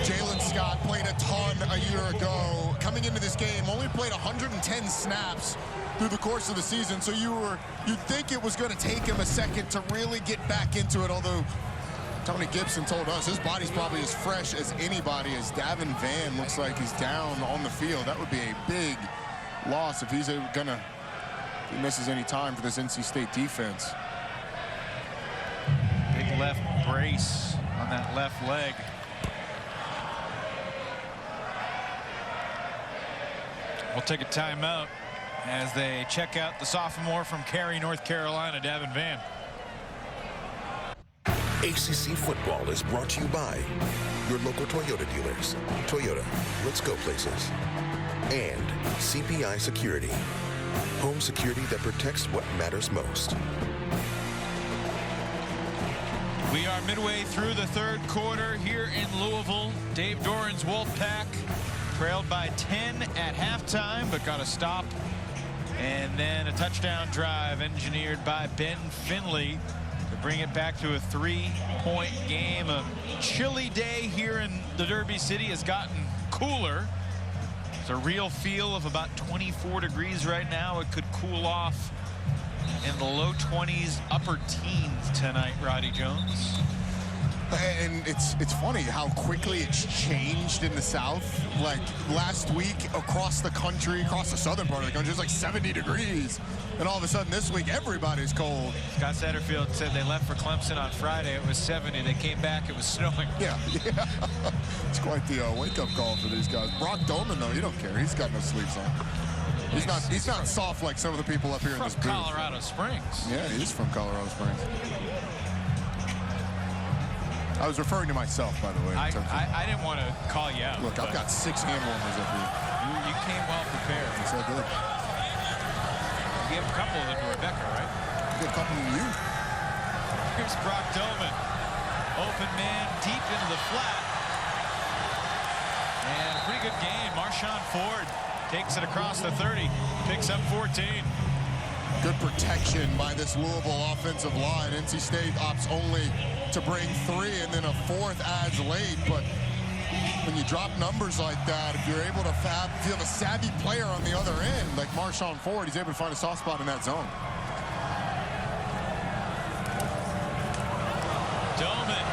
Jalen Scott played a ton a year ago. Coming into this game, only played 110 snaps through the course of the season, so you'd think it was going to take him a second to really get back into it, although Tony Gibson told us his body's probably as fresh as anybody, as Davin Vann looks like he's down on the field. That would be a big loss if he's if he misses any time for this NC State defense. Big left brace on that left leg. We'll take a timeout as they check out the sophomore from Cary, North Carolina, Davin Vann. ACC football is brought to you by your local Toyota dealers. Toyota, let's go places. And CPI Security, home security that protects what matters most. We are midway through the third quarter here in Louisville. Dave Doran's Wolfpack trailed by 10 at halftime, but got a stop. And then a touchdown drive engineered by Ben Finley to bring it back to a 3-point game. A chilly day here in the Derby City has gotten cooler. It's a real feel of about 24 degrees right now. It could cool off in the low 20s, upper teens tonight, Roddy Jones. And it's funny how quickly it's changed in the South. Like last week across the country, across the southern part of the country, it's like 70 degrees. And all of a sudden this week, everybody's cold. Scott Satterfield said they left for Clemson on Friday. It was 70. They came back. It was snowing. Yeah. It's quite the wake-up call for these guys. Brock Doman, though, he don't care. He's got no sleeves on. He's not soft like some of the people up here in this booth. From Colorado Springs. Yeah, he is from Colorado Springs. I was referring to myself, by the way. I didn't want to call you out. Look, I've got 6 hand warmers up here. You came well prepared. Yes, I did. You gave a couple of them to Rebecca, right? I gave a couple to you. Here's Brock Doman. Open man deep into the flat. And a pretty good gain. Marshawn Ford takes it across the 30, picks up 14. Good protection by this Louisville offensive line. NC State opts only to bring 3, and then a 4th adds late. But when you drop numbers like that, if you're able to if you have a savvy player on the other end, like Marshawn Ford, he's able to find a soft spot in that zone. Doman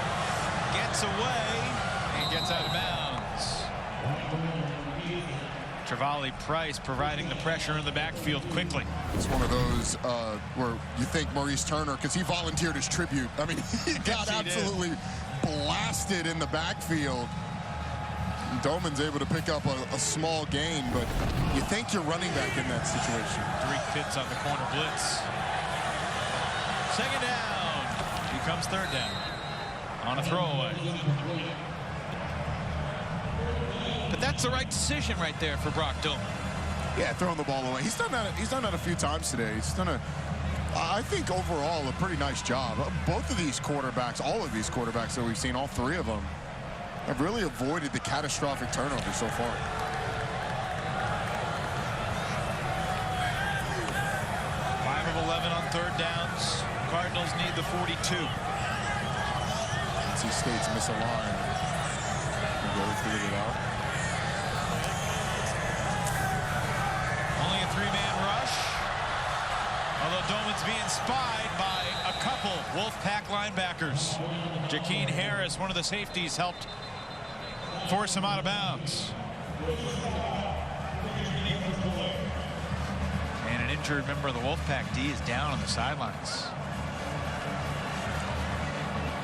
gets away and gets out of bounds. Travali Price providing the pressure in the backfield quickly. It's one of those where you think Maurice Turner, because he volunteered his tribute. I mean, he got absolutely blasted in the backfield. And Doman's able to pick up a small gain, but you think you're running back in that situation. Tariq Pitts on the corner blitz. 2nd down. Becomes 3rd down on a throwaway. But that's the right decision right there for Brock Doman. Yeah, throwing the ball away. He's done that a few times today. He's done I think overall a pretty nice job. Both of these quarterbacks, all of these quarterbacks that we've seen, all 3 of them, have really avoided the catastrophic turnover so far. Five of 11 on 3rd downs. Cardinals need the 42. NC State's misaligned. Really figured it out. Only a 3-man rush. Although Doman's being spied by a couple Wolfpack linebackers. Jakeem Harris, one of the safeties, helped force him out of bounds. And an injured member of the Wolfpack D is down on the sidelines.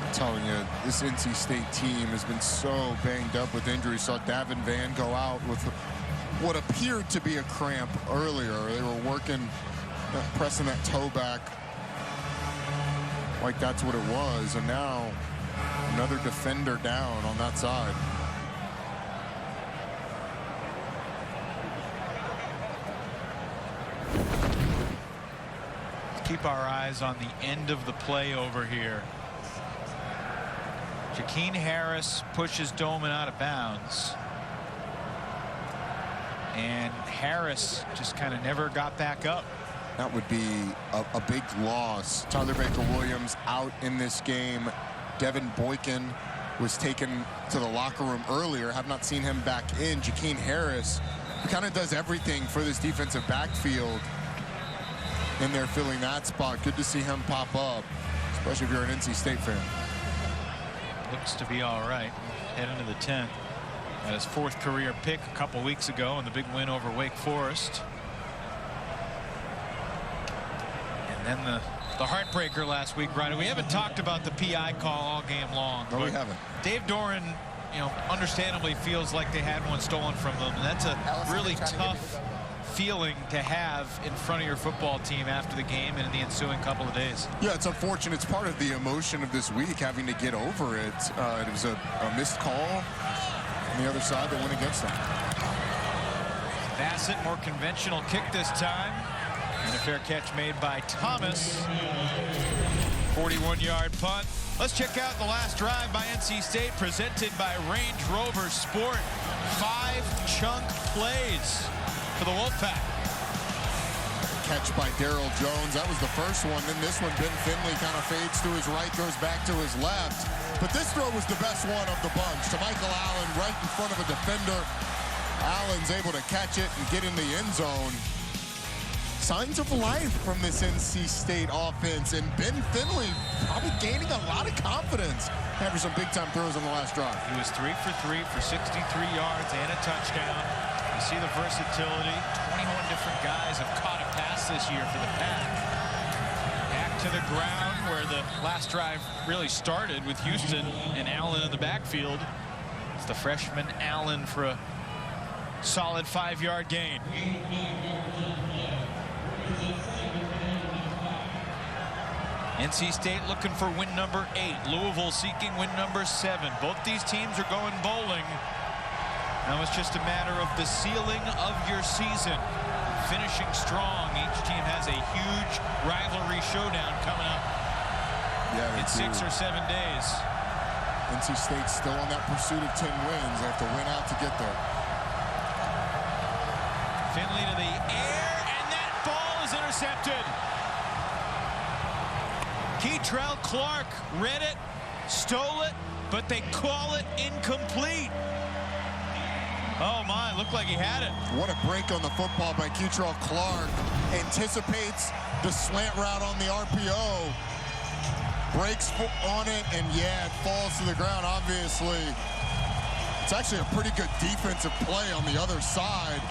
I'm telling you, this NC State team has been so banged up with injuries. Saw Davin Van go out with what appeared to be a cramp earlier. They were working, pressing that toe back like that's what it was, and now another defender down on that side. Keep our eyes on the end of the play over here. Jakeem Harris pushes Doman out of bounds. And Harris just kind of never got back up. That would be a big loss. Tyler Baker-Williams out in this game. Devin Boykin was taken to the locker room earlier. Have not seen him back in. Jakeem Harris kind of does everything for this defensive backfield. In there filling that spot. Good to see him pop up, especially if you're an NC State fan. Looks to be all right. Head into the 10th. Had his 4th career pick a couple weeks ago in the big win over Wake Forest. And then the heartbreaker last week, Ryder. We haven't talked about the PI call all game long. No, we haven't. Dave Doran, understandably feels like they had one stolen from them. And that's a really tough feeling to have in front of your football team after the game and in the ensuing couple of days. Yeah, it's unfortunate. It's part of the emotion of this week, having to get over it. It was a missed call on the other side that went against them. Bassett, more conventional kick this time. And a fair catch made by Thomas. 41-yard punt. Let's check out the last drive by NC State, presented by Range Rover Sport. 5 chunk plays for the Wolfpack. Catch by Daryl Jones. That was the first one. Then this one, Ben Finley kind of fades to his right, goes back to his left. But this throw was the best one of the bunch to Michael Allen right in front of a defender. Allen's able to catch it and get in the end zone. Signs of life from this NC State offense, and Ben Finley probably gaining a lot of confidence after some big-time throws on the last drive. He was 3 for 3 for 63 yards and a touchdown. You see the versatility. 21 different guys have caught a pass this year for the Pack. Back to the ground where the last drive really started with Houston and Allen in the backfield. It's the freshman Allen for a solid 5-yard gain. NC State looking for win number 8. Louisville seeking win number 7. Both these teams are going bowling. Now it's just a matter of the ceiling of your season. Finishing strong. Each team has a huge rivalry showdown coming up in 6 or 7 days. NC State's still on that pursuit of 10 wins. They have to win out to get there. Finley to the air, and that ball is intercepted. Keitrell Clark read it, stole it, but they call it incomplete. Oh my, looked like he had it. What a break on the football by Keitrell Clark. Anticipates the slant route on the RPO. Breaks on it, and yeah, it falls to the ground, obviously. It's actually a pretty good defensive play on the other side.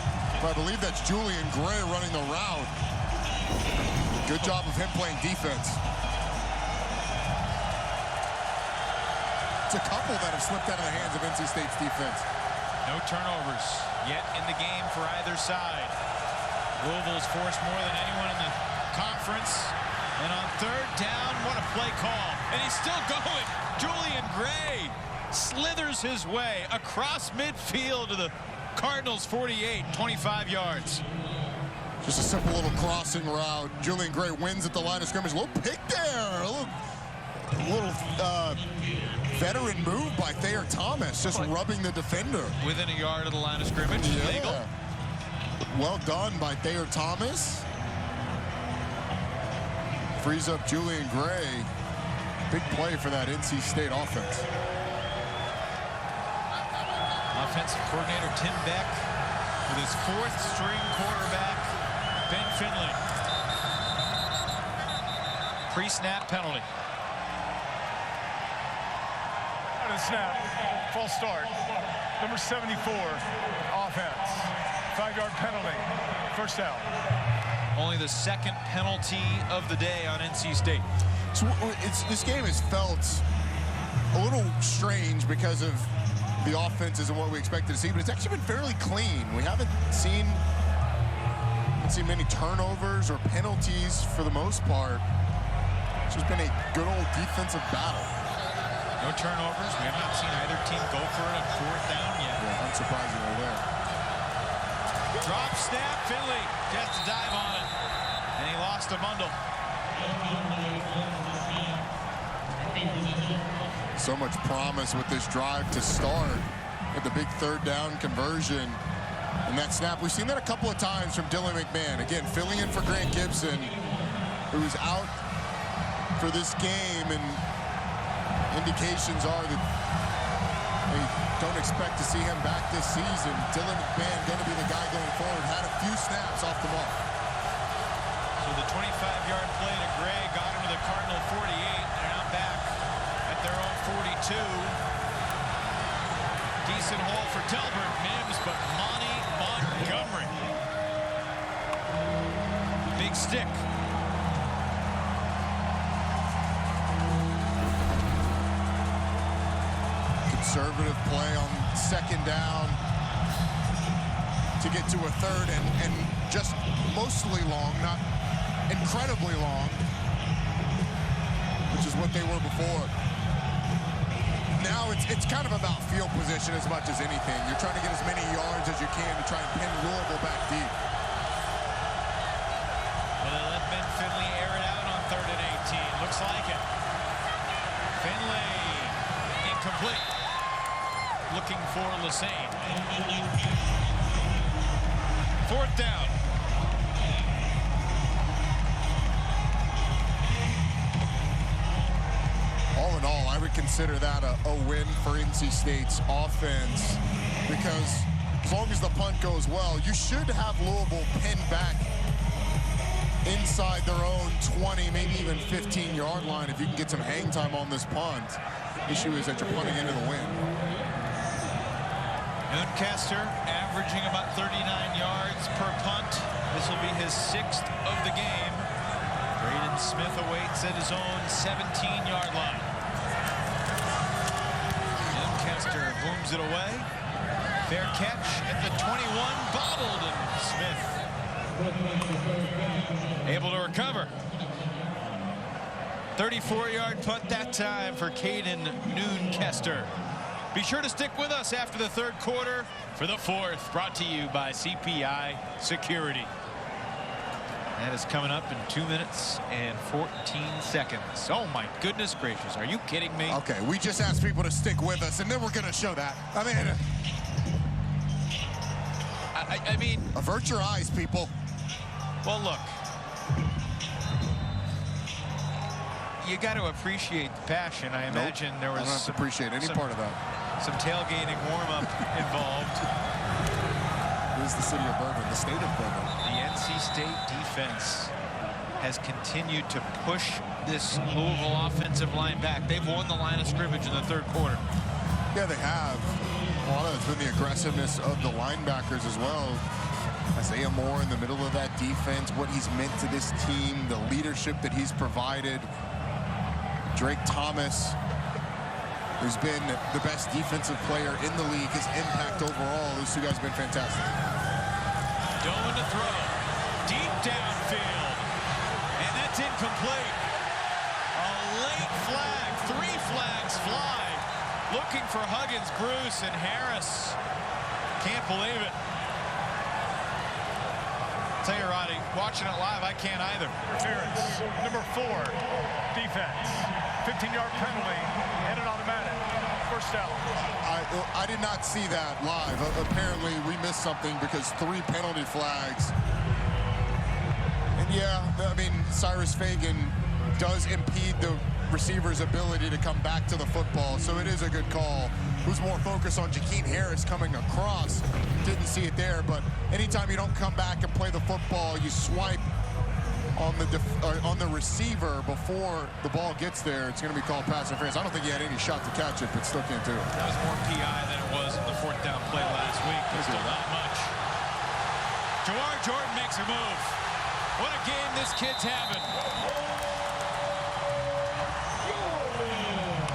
But I believe that's Julian Gray running the route. Good job of him playing defense. It's a couple that have slipped out of the hands of NC State's defense. No turnovers yet in the game for either side. Louisville's forced more than anyone in the conference. And on third down, what a play call. And he's still going. Julian Gray slithers his way across midfield to the Cardinals 48, 25 yards. Just a simple little crossing route. Julian Gray wins at the line of scrimmage. A little pick there. A little veteran move by Thayer Thomas, just rubbing the defender. Within a yard of the line of scrimmage. Yeah. Legal. Well done by Thayer Thomas. Frees up Julian Gray. Big play for that NC State offense. Offensive coordinator Tim Beck with his fourth string quarterback, Ben Finley. Pre-snap penalty. On a snap, false start. Number 74, offense. 5-yard penalty, first down. Only the second penalty of the day on NC State. So this game has felt a little strange because of the offense isn't what we expected to see, but it's actually been fairly clean. We haven't seen many turnovers or penalties for the most part. It's just been a good old defensive battle. No turnovers. We have not seen either team go for it on fourth down yet. Yeah, unsurprisingly there. Drop snap, Finley gets to dive on it, and he lost a bundle. So much promise with this drive to start at the big third down conversion. And that snap, we've seen that a couple of times from Dylan McMahon. Again, filling in for Grant Gibson, who's out for this game, and indications are that they don't expect to see him back this season. Dylan McMahon going to be the guy going forward. Had a few snaps off the mark. So the 25-yard play to Gray got him to the Cardinal 48. They're now back at their own 42. Decent hole for Delbert Mims, but Monty Montgomery. Big stick. Conservative play on second down to get to a third, and just mostly long, not incredibly long, which is what they were before. Now it's kind of about field position as much as anything. You're trying to get as many yards as you can to try and pin Louisville back deep. Well, they let Ben Finley air it out on 3rd and 18. Looks like it. Finley incomplete. Looking for Lassane. 4th down. All in all, I would consider that a win for NC State's offense, because as long as the punt goes well, you should have Louisville pinned back inside their own 20, maybe even 15-yard line if you can get some hang time on this punt. Issue is that you're punting into the wind. Noonkester averaging about 39 yards per punt. This will be his 6th of the game. Braden Smith awaits at his own 17-yard line. Noonkester booms it away. Fair catch at the 21, bobbled, and Smith able to recover. 34-yard punt that time for Caden Noonkester. Be sure to stick with us after the 3rd quarter for the 4th, brought to you by CPI Security. That is coming up in 2 minutes and 14 seconds. Oh my goodness gracious, are you kidding me? Okay, we just asked people to stick with us, and then we're gonna show that. I mean, avert your eyes, people. Well, look, you got to appreciate the passion. I imagine there was I don't have to appreciate any part of that. Some tailgating warm-up involved. This is the city of Bourbon, the state of Bourbon. The NC State defense has continued to push this Louisville offensive line back. They've won the line of scrimmage in the third quarter. Yeah, they have. A lot of it's been the aggressiveness of the linebackers as well. Isaiah Moore in the middle of that defense, what he's meant to this team, the leadership that he's provided. Drake Thomas, who's been the best defensive player in the league, his impact overall. Those two guys have been fantastic. Dolan to throw. Deep downfield. And that's incomplete. A late flag. 3 flags fly. Looking for Huggins, Bruce, and Harris. Can't believe it. Tell you, Roddy, watching it live, I can't either. Interference. Number 4, defense. 15-yard penalty and an automatic. First down. I did not see that live. Apparently, we missed something because 3 penalty flags. And yeah, I mean, Cyrus Fagan does impede the receiver's ability to come back to the football, so it is a good call. Who's more focused on Jakeem Harris coming across? Didn't see it there, but anytime you don't come back and play the football, you swipe on the receiver before the ball gets there, it's going to be called pass interference. I don't think he had any shot to catch it, but still can't do it. That was more PI than it was in the 4th down play last week, but still not much. Jawhar Jordan makes a move. What a game this kid's having.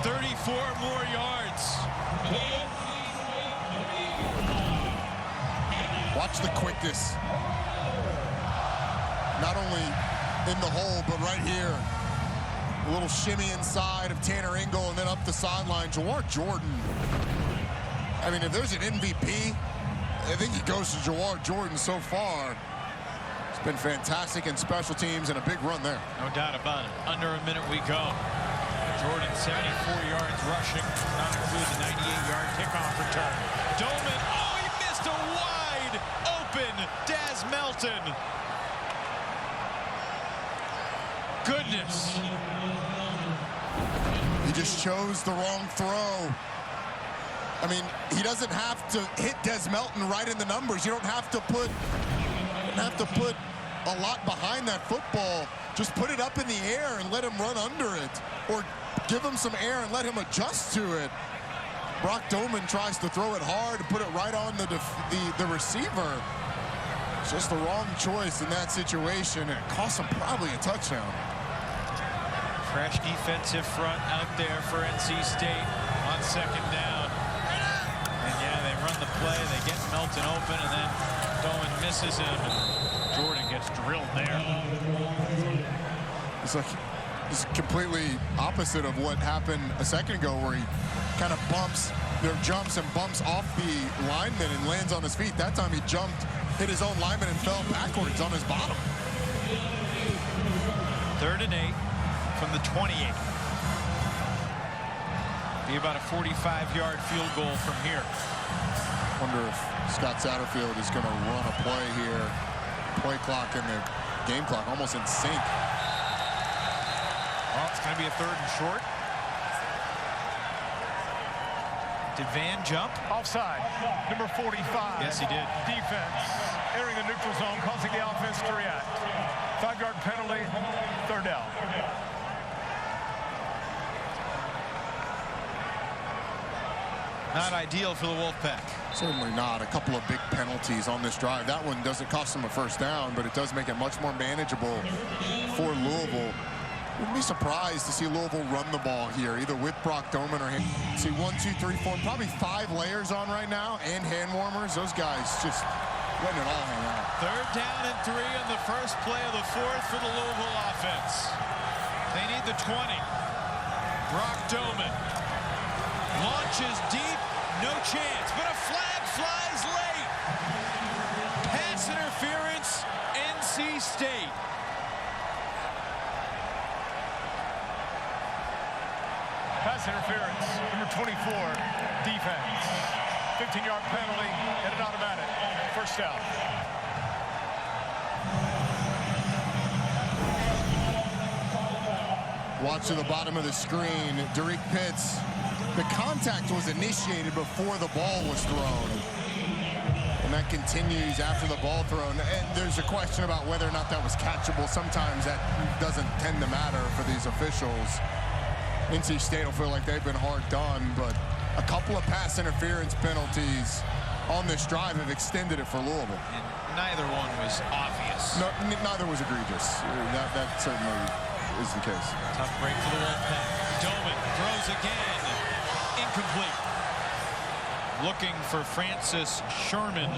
34 more yards. Watch the quickness. Not only in the hole, but right here. A little shimmy inside of Tanner Engel and then up the sideline. Jawhar Jordan. I mean, if there's an MVP, I think he goes to Jawhar Jordan so far. It's been fantastic in special teams and a big run there. No doubt about it. Under a minute we go. Jordan 74 yards rushing, not including the 98-yard kickoff return. Doman, oh, he missed a wide open Daz Melton. Goodness. He just chose the wrong throw. I mean, he doesn't have to hit Des Melton right in the numbers. You don't have to put a lot behind that football. Just put it up in the air and let him run under it, or give him some air and let him adjust to it. Brock Doman tries to throw it hard and put it right on the receiver. It's just the wrong choice in that situation, and it cost him probably a touchdown. Fresh defensive front out there for NC State on 2nd down. And yeah, they run the play, they get Melton open, and then Doman misses him, and Jordan gets drilled there. It's like it's completely opposite of what happened a second ago, where he kind of jumps and bumps off the lineman and lands on his feet. That time he jumped, hit his own lineman, and fell backwards on his bottom. 3rd and 8 from the 28. Be about a 45-yard field goal from here. Wonder if Scott Satterfield is going to run a play here. Play clock and the game clock almost in sync. Well, it's going to be a 3rd and short. Did Van jump? Offside. Number 45. Yes, he did. Defense entering the neutral zone, causing the offense to react. 5-yard penalty, 3rd down. Not ideal for the Wolfpack. Certainly not. A couple of big penalties on this drive. That one doesn't cost them a 1st down, but it does make it much more manageable for Louisville. Wouldn't be surprised to see Louisville run the ball here, either with Brock Doman or him. See 1, 2, 3, 4, probably 5 layers on right now, and hand warmers. Those guys just letting it all hang out. 3rd down and 3 on the first play of the 4th for the Louisville offense. They need the 20. Brock Doman launches deep, no chance, but a flag flies late. Pass interference, NC NC State. Pass interference, number 24, defense. 15-yard penalty and an automatic. First down. Watch to the bottom of the screen. Derek Pitts, the contact was initiated before the ball was thrown. And that continues after the ball thrown. And there's a question about whether or not that was catchable. Sometimes that doesn't tend to matter for these officials. NC State will feel like they've been hard done, but a couple of pass interference penalties on this drive have extended it for Louisville. And neither one was obvious. No, neither was egregious. That certainly is the case. Tough break for the Wolfpack. Doman throws again. Incomplete. Looking for Francis Sherman.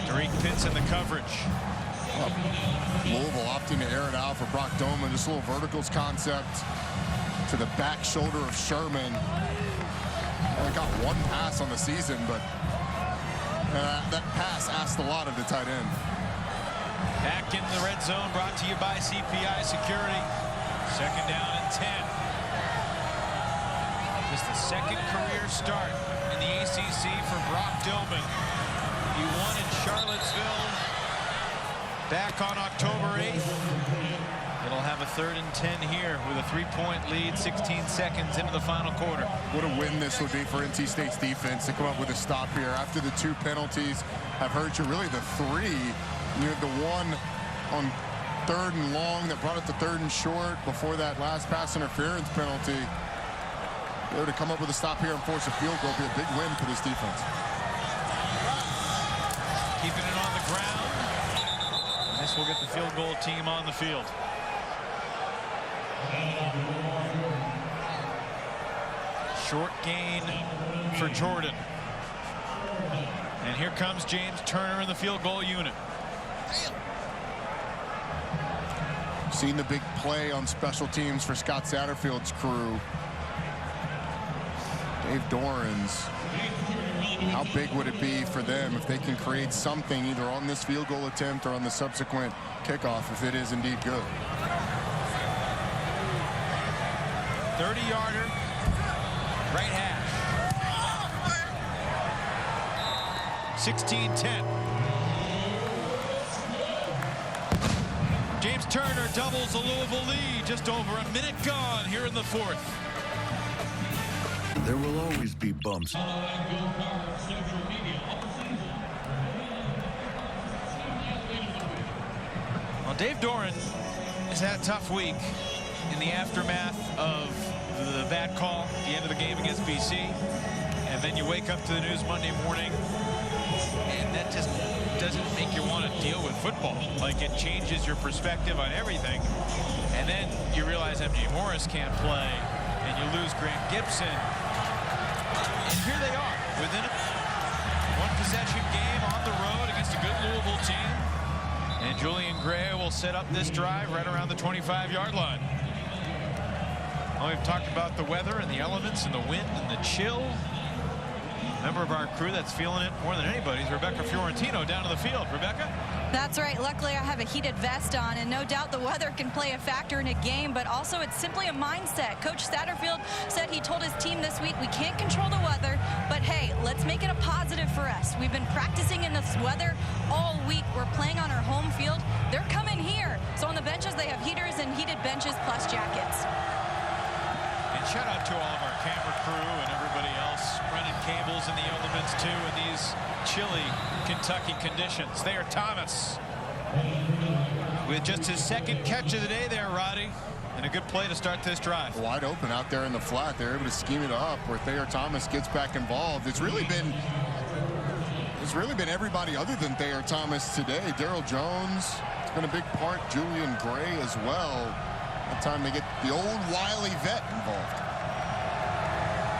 Derek Pitts in the coverage. Louisville opting to air it out for Brock Doman. This little verticals concept to the back shoulder of Sherman. Only got one pass on the season, but that pass asked a lot of the tight end. Back in the red zone, brought to you by CPI Security. Second down and 10. Just the second career start in the ACC for Brock Doman. He won in Charlottesville back on October 8th. It'll have a 3rd and 10 here with a 3-point lead, 16 seconds into the final quarter. What a win this would be for NC State's defense to come up with a stop here. After the 2 penalties have hurt you, really the 3. You had the one on 3rd and long that brought it to 3rd and short before that last pass interference penalty. They were to come up with a stop here and force a field goal would be a big win for this defense. Keeping it on the ground. And this will get the field goal team on the field. Short gain for Jordan. And here comes James Turner in the field goal unit. Seen the big play on special teams for Scott Satterfield's crew. Dave Doran's. How big would it be for them if they can create something either on this field goal attempt or on the subsequent kickoff if it is indeed good? 30-yarder, right hash. 16-10. James Turner doubles the Louisville lead. Just over a minute gone here in the 4th. There will always be bumps. Well, Dave Doran has had a tough week in the aftermath of the bad call at the end of the game against BC. And then you wake up to the news Monday morning, and that just doesn't make you want to deal with football. Like, it changes your perspective on everything. And then you realize MJ Morris can't play, and you lose Grant Gibson. And here they are, within a one-possession game on the road against a good Louisville team. And Julian Gray will set up this drive right around the 25-yard line. Well, we've talked about the weather and the elements and the wind and the chill. A member of our crew that's feeling it more than anybody is Rebecca Fiorentino down to the field. Rebecca? That's right. Luckily, I have a heated vest on, and no doubt the weather can play a factor in a game, but also it's simply a mindset. Coach Satterfield said he told his team this week, we can't control the weather, but hey, let's make it a positive for us. We've been practicing in this weather all week. We're playing on our home field. They're coming here. So on the benches, they have heaters and heated benches plus jackets. And shout out to all of our camera crew and everybody else running cables in the elements too in these chilly Kentucky conditions. Thayer Thomas with just his 2nd catch of the day there, Roddy, and a good play to start this drive. Wide open out there in the flat. They're able to scheme it up where Thayer Thomas gets back involved. It's really been everybody other than Thayer Thomas today. Daryl Jones, it's been a big part. Julian Gray as well. That time they get the old wily vet involved.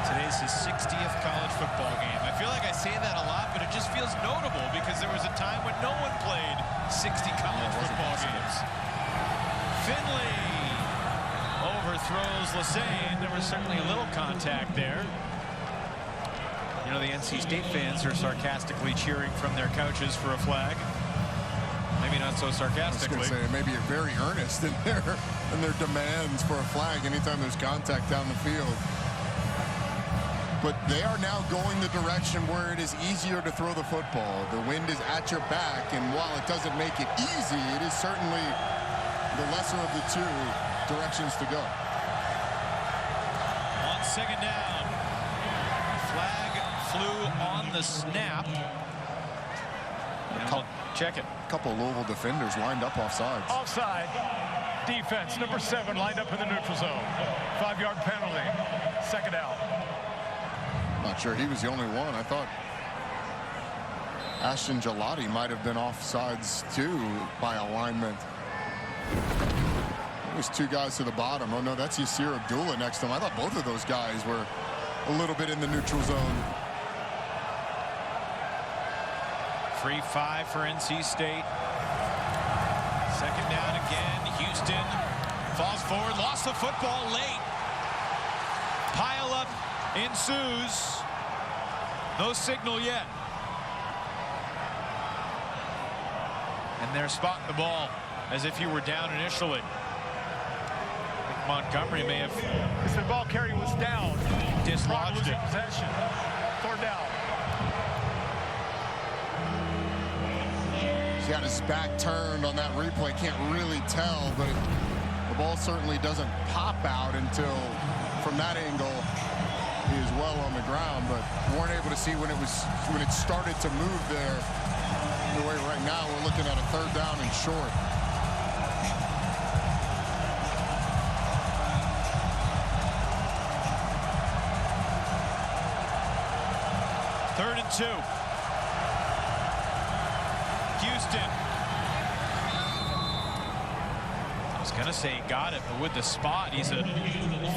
Today's his 60th college football game. I feel like I say that a lot, but it just feels notable because there was a time when no one played 60 college football games. Finley overthrows Lassane. There was certainly a little contact there. You know, the NC State fans are sarcastically cheering from their couches for a flag. Maybe not so sarcastically. I was going to say, maybe very earnest in their demands for a flag anytime there's contact down the field. But they are now going the direction where it is easier to throw the football. The wind is at your back, and while it doesn't make it easy, it is certainly the lesser of the two directions to go. On second down, flag flew on the snap. And we'll check it. A couple Louisville defenders lined up offsides. Offside. Defense, number 7, lined up in the neutral zone. 5-yard penalty. Second out. Not sure he was the only one. I thought Ashton Gelati might have been offsides too by alignment. There's 2 guys to the bottom. Oh no, that's Yasir Abdullah next to him. I thought both of those guys were a little bit in the neutral zone. Free 5 for NC State. Second down again. Houston falls forward, lost the football late. Pile up ensues. No signal yet. And they're spotting the ball as if you were down initially. I think Montgomery may have. The ball carrier was down. Dislodged it. Possession. 3rd down. He's got his back turned on that replay. Can't really tell, but the ball certainly doesn't pop out until from that angle he is well on the ground, but weren't able to see when it started to move there. The way right now we're looking at a 3rd down and short. Third and 2. Houston. I was going to say he got it, but with the spot, he's a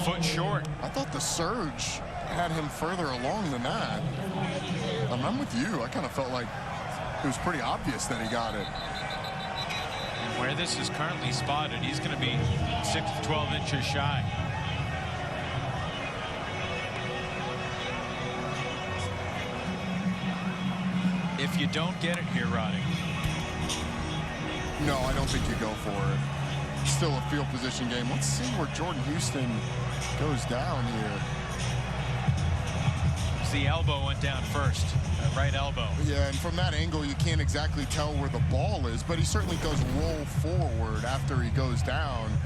foot short. I thought the surge had him further along than that. I'm with you. I kind of felt like it was pretty obvious that he got it. And where this is currently spotted, he's going to be 6 to 12 inches shy. If you don't get it here, Roddy. No, I don't think you go for it. Still a field position game. Let's see where Jordan Houston goes down here. The elbow went down first, right elbow. Yeah, and from that angle, you can't exactly tell where the ball is, but he certainly does roll forward after he goes down.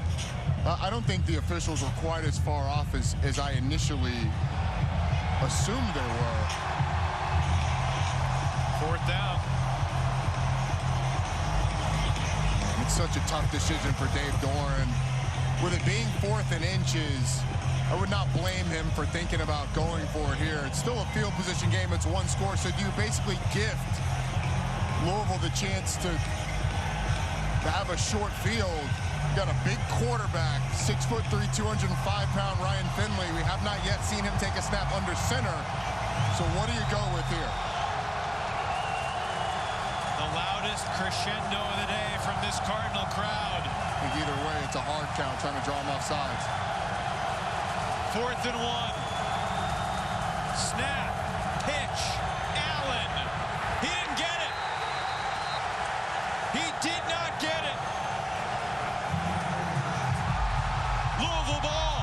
I don't think the officials were quite as far off as I initially assumed they were. 4th down. It's such a tough decision for Dave Doran. With it being 4th and inches, I would not blame him for thinking about going for it here. It's still a field position game. It's 1 score, so you basically gift Louisville the chance to have a short field. You got a big quarterback, 6'3", 205-pound Ryan Finley. We have not yet seen him take a snap under center. So what do you go with here? The loudest crescendo of the day from this Cardinal crowd. I think either way, it's a hard count, trying to draw him off sides. 4th and 1. Snap. Pitch. Allen. He didn't get it. He did not get it. Louisville ball.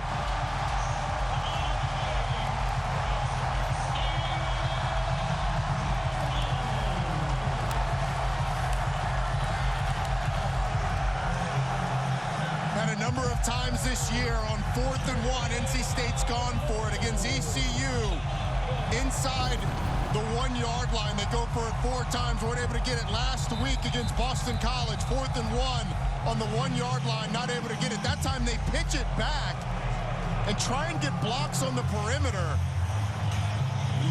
Had a number of times this year on 4th and 1, NC State's gone for it against ECU. Inside the 1-yard line, they go for it 4 times. Weren't able to get it last week against Boston College. 4th and 1 on the 1-yard line, not able to get it. That time they pitch it back and try and get blocks on the perimeter.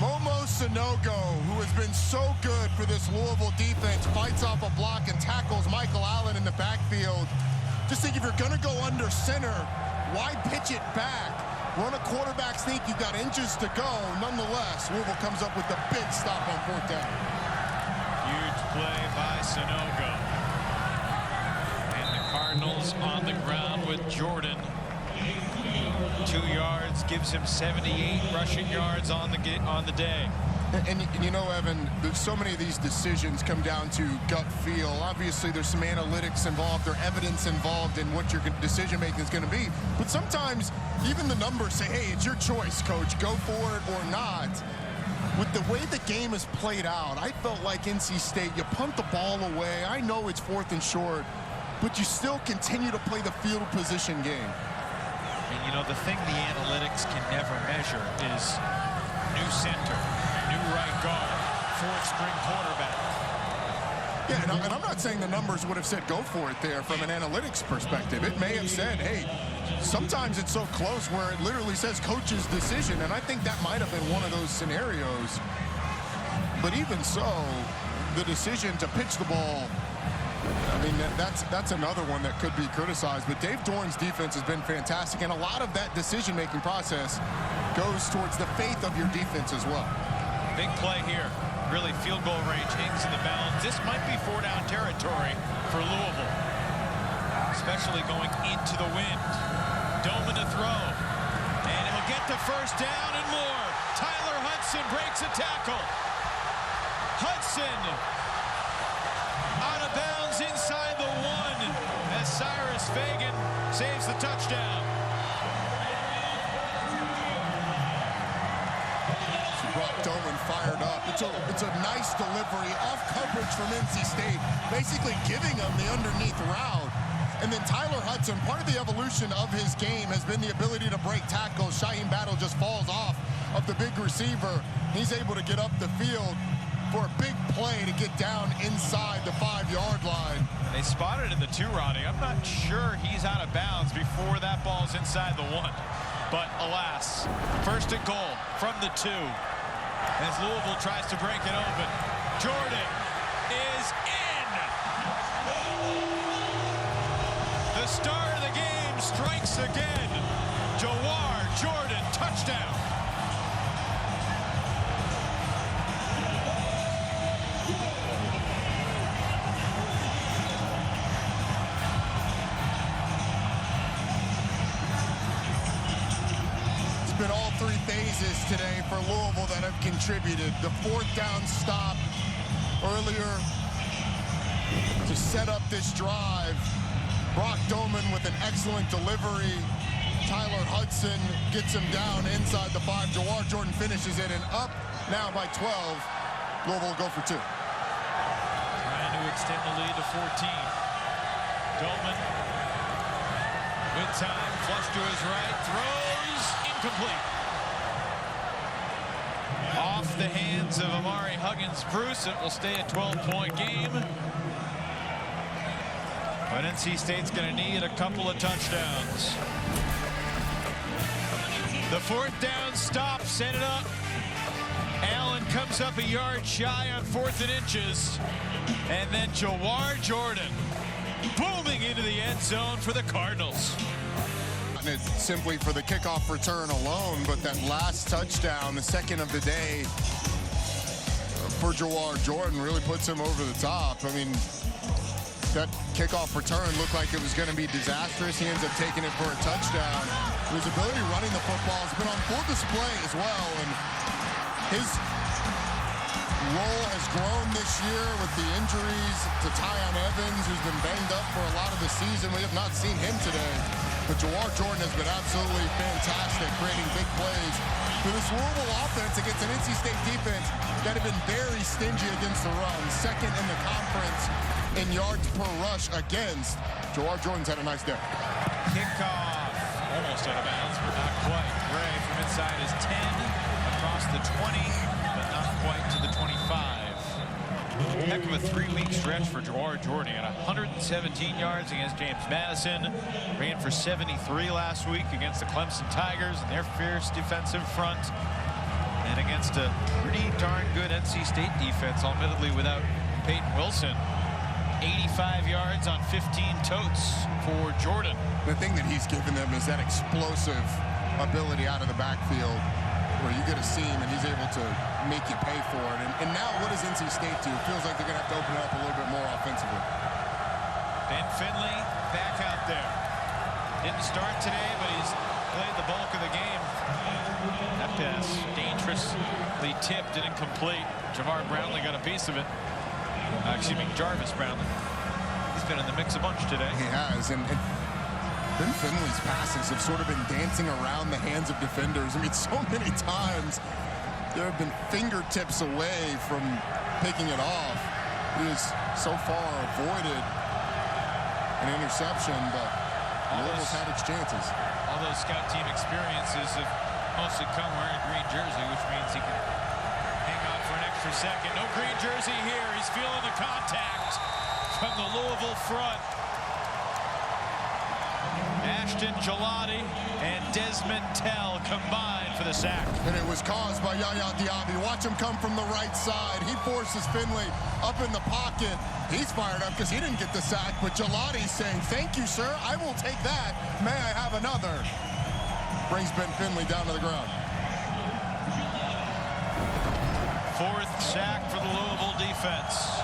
Momo Sanogo, who has been so good for this Louisville defense, fights off a block and tackles Michael Allen in the backfield. Just think, if you're going to go under center, why pitch it back? Run a quarterback sneak. You've got inches to go. Nonetheless, Louisville comes up with the big stop on 4th down. Huge play by Sanogo. And the Cardinals on the ground with Jordan. 2 yards gives him 78 rushing yards on the day. And you know, Evan, there's so many of these decisions come down to gut feel. Obviously, there's some analytics involved or evidence involved in what your decision making is going to be. But sometimes even the numbers say, hey, it's your choice, coach. Go for it or not. With the way the game is played out, I felt like NC State, you punt the ball away. I know it's 4th and short, but you still continue to play the field position game. And, you know, the thing the analytics can never measure is new center, new right guard, 4th-string quarterback. Yeah, and I'm not saying the numbers would have said go for it there from an analytics perspective. It may have said, hey, sometimes it's so close where it literally says coach's decision, and I think that might have been one of those scenarios. But even so, the decision to pitch the ball, I mean, that's another one that could be criticized. But Dave Doran's defense has been fantastic, and a lot of that decision-making process goes towards the faith of your defense as well. Big play here. Really field goal range, hangs in the balance. This might be 4-down territory for Louisville, especially going into the wind. Doman to throw, and he'll get the first down and more. Tyler Hudson breaks a tackle. Hudson out of bounds inside the 1 as Cyrus Fagan saves the touchdown. Brock Doman fired up. It's a nice delivery off coverage from NC State, basically giving them the underneath route. And then Tyler Hudson, part of the evolution of his game has been the ability to break tackles. Shaheem Battle just falls off of the big receiver. He's able to get up the field for a big play to get down inside the 5-yard line. They spotted in the 2, Roddy. I'm not sure he's out of bounds before that ball's inside the 1. But alas, 1st and goal from the 2. As Louisville tries to break it open. Jordan is in. The star of the game strikes again. Jawhar Jordan, touchdown. Been all 3 phases today for Louisville that have contributed. The 4th down stop earlier to set up this drive. Brock Doman with an excellent delivery. Tyler Hudson gets him down inside the 5. Jawhar Jordan finishes it, and up now by 12. Louisville will go for 2. Trying to extend the lead to 14. Doman, good time, flush to his right, throws, incomplete. Off the hands of Amari Huggins-Bruce. It will stay a 12-point game. But NC State's going to need a couple of touchdowns. The 4th down stop, set it up. Allen comes up a yard shy on 4th and inches. And then Jawhar Jordan booming into the end zone for the Cardinals. It simply for the kickoff return alone, but that last touchdown, the 2nd of the day for Jawhar Jordan, really puts him over the top. I mean, that kickoff return looked like it was going to be disastrous. He ends up taking it for a touchdown. His ability running the football has been on full display as well, and his role has grown this year with the injuries to Tyon Evans, who's been banged up for a lot of the season. We have not seen him today. But Jawhar Jordan has been absolutely fantastic, creating big plays for this Louisville offense against an NC State defense that have been very stingy against the run. 2nd in the conference in yards per rush against. Jawhar Jordan's had a nice day. Kickoff. Almost out of bounds, but not quite. Gray from inside his 10, across the 20, but not quite to the 25. Heck of a 3-week stretch for Jawhar Jordan. He had 117 yards against James Madison. Ran for 73 last week against the Clemson Tigers and their fierce defensive front. And against a pretty darn good NC State defense, admittedly without Peyton Wilson. 85 yards on 15 totes for Jordan. The thing that he's given them is that explosive ability out of the backfield, where you get a seam and he's able to make you pay for it. And now what does NC State do? It feels like they're going to have to open it up a little bit more offensively. Ben Finley back out there. Didn't start today, but he's played the bulk of the game. That pass dangerously tipped and incomplete. Jawhar Brownlee got a piece of it. Excuse me, Jarvis Brownlee. He's been in the mix a bunch today. He has, and Ben Finley's passes have sort of been dancing around the hands of defenders. I mean, so many times there have been fingertips away from picking it off. He has so far avoided an interception, but Louisville's had its chances. All those scout team experiences have mostly come wearing a green jersey, which means he can hang on for an extra second. No green jersey here. He's feeling the contact from the Louisville front. Ashton Gelati and Desmond Tell combined for the sack. And it was caused by Yaya Diaby. Watch him come from the right side. He forces Finley up in the pocket. He's fired up because he didn't get the sack, but Gelati's saying, thank you, sir. I will take that. May I have another? Brings Ben Finley down to the ground. Fourth sack for the Louisville defense.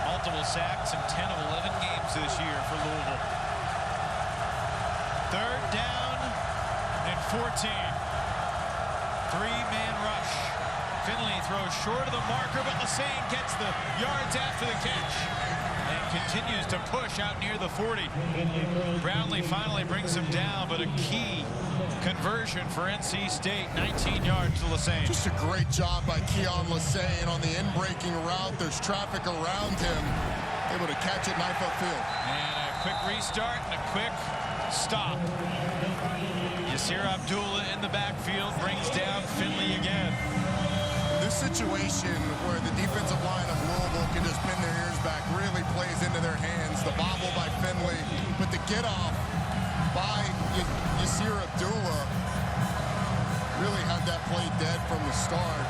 Multiple sacks in 10 of 11 games this year for Louisville. Third down and 14. Three-man rush. Finley throws short of the marker, but Lassane gets the yards after the catch and continues to push out near the 40. Brownlee finally brings him down, but a key conversion for NC State. 19 yards to Lassane. Just a great job by Keon Lassane on the in-breaking route. There's traffic around him. Able to catch it knife upfield. And a quick restart and a quick stop. Yasir Abdullah in the backfield brings down Finley again. This situation where the defensive line of Louisville can just pin their ears back really plays into their hands. The bobble by Finley, but the get off by Yasir Abdullah really had that play dead from the start.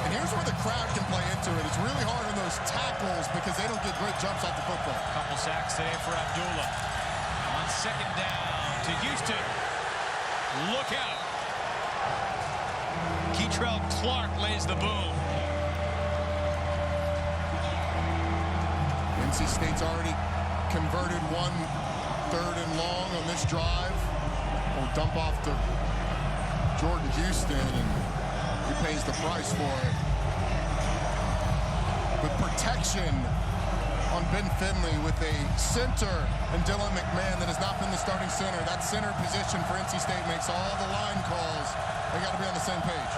And here's where the crowd can play into it. It's really hard on those tackles because they don't get great jumps off the football. Couple sacks today for Abdullah. On second down to Houston. Look out. Keitrell Clark lays the boom. NC State's already converted 1 3rd and long on this drive. We'll dump off to Jordan Houston, and he pays the price for it. But protection on Ben Finley with a center and Dylan McMahon that has not been the starting center. That center position for NC State makes all the line calls. They got to be on the same page.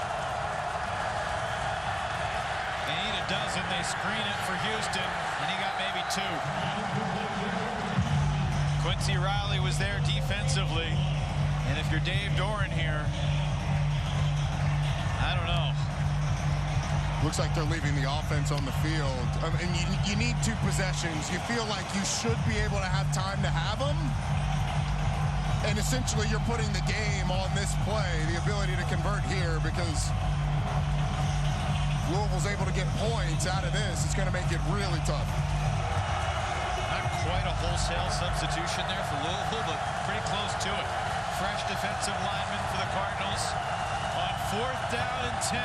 They need a dozen. They screen it for Houston, and he got maybe 2. Quincy Riley was there defensively, and if you're Dave Doran here, I don't know. Looks like they're leaving the offense on the field. And you need 2 possessions. You feel like you should be able to have time to have them. And essentially you're putting the game on this play, the ability to convert here, because Louisville's able to get points out of this. It's going to make it really tough. Not quite a wholesale substitution there for Louisville, but pretty close to it. Fresh defensive lineman for the Cardinals on 4th down and 10.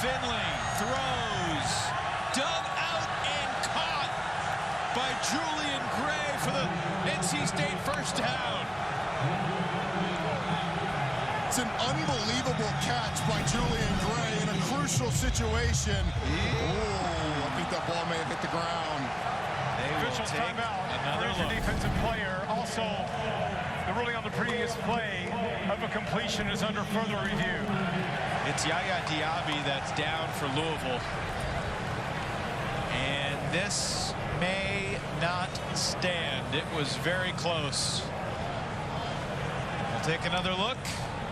Finley throws, dug out and caught by Julian Gray for the NC State first down. It's an unbelievable catch by Julian Gray in a crucial situation. Ooh, I think that ball may have hit the ground. They will Official take timeout. another look. Defensive player. Also, the ruling on the previous play of a completion is under further review. It's Yaya Diaby that's down for Louisville. And this may not stand. It was very close. We'll take another look,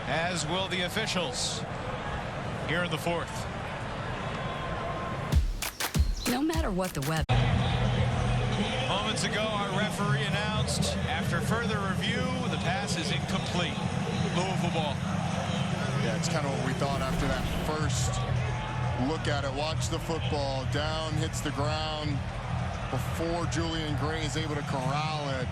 as will the officials here in the 4th. No matter what the weather. Moments ago, our referee announced, after further review, the pass is incomplete. Louisville ball. Yeah, it's kind of what we thought after that first look at it. Watch the football. Down, hits the ground before Julian Gray is able to corral it.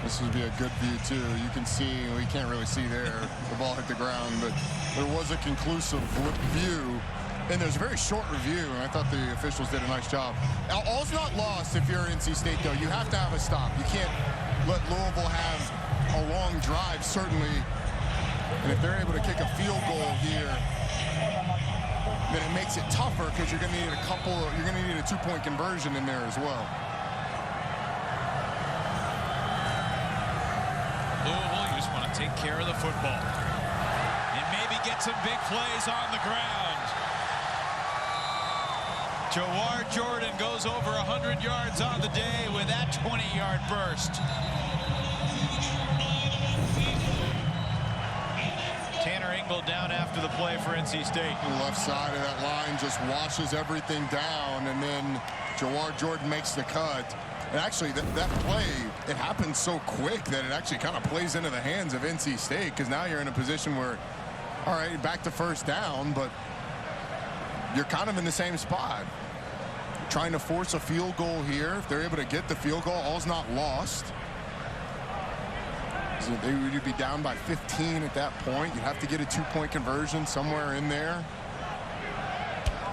This would be a good view, too. You can see, well, you can't really see there. The ball hit the ground, but there was a conclusive view And there's a very short review, and I thought the officials did a nice job. All's not lost if you're NC State, though. You have to have a stop. You can't let Louisville have a long drive, certainly. And if they're able to kick a field goal here, then it makes it tougher because you're going to need a 2-point conversion in there as well. Louisville, you just want to take care of the football and maybe get some big plays on the ground. Jawhar Jordan goes over 100 yards on the day with that 20-yard burst. Tanner Engel down after the play for NC State. The left side of that line just washes everything down, and then Jawhar Jordan makes the cut. And actually, that play, it happens so quick that it actually kind of plays into the hands of NC State, because now you're in a position where, all right, back to first down, but you're kind of in the same spot. Trying to force a field goal here. If they're able to get the field goal, all's not lost. So they would be down by 15 at that point. You'd have to get a 2-point conversion somewhere in there.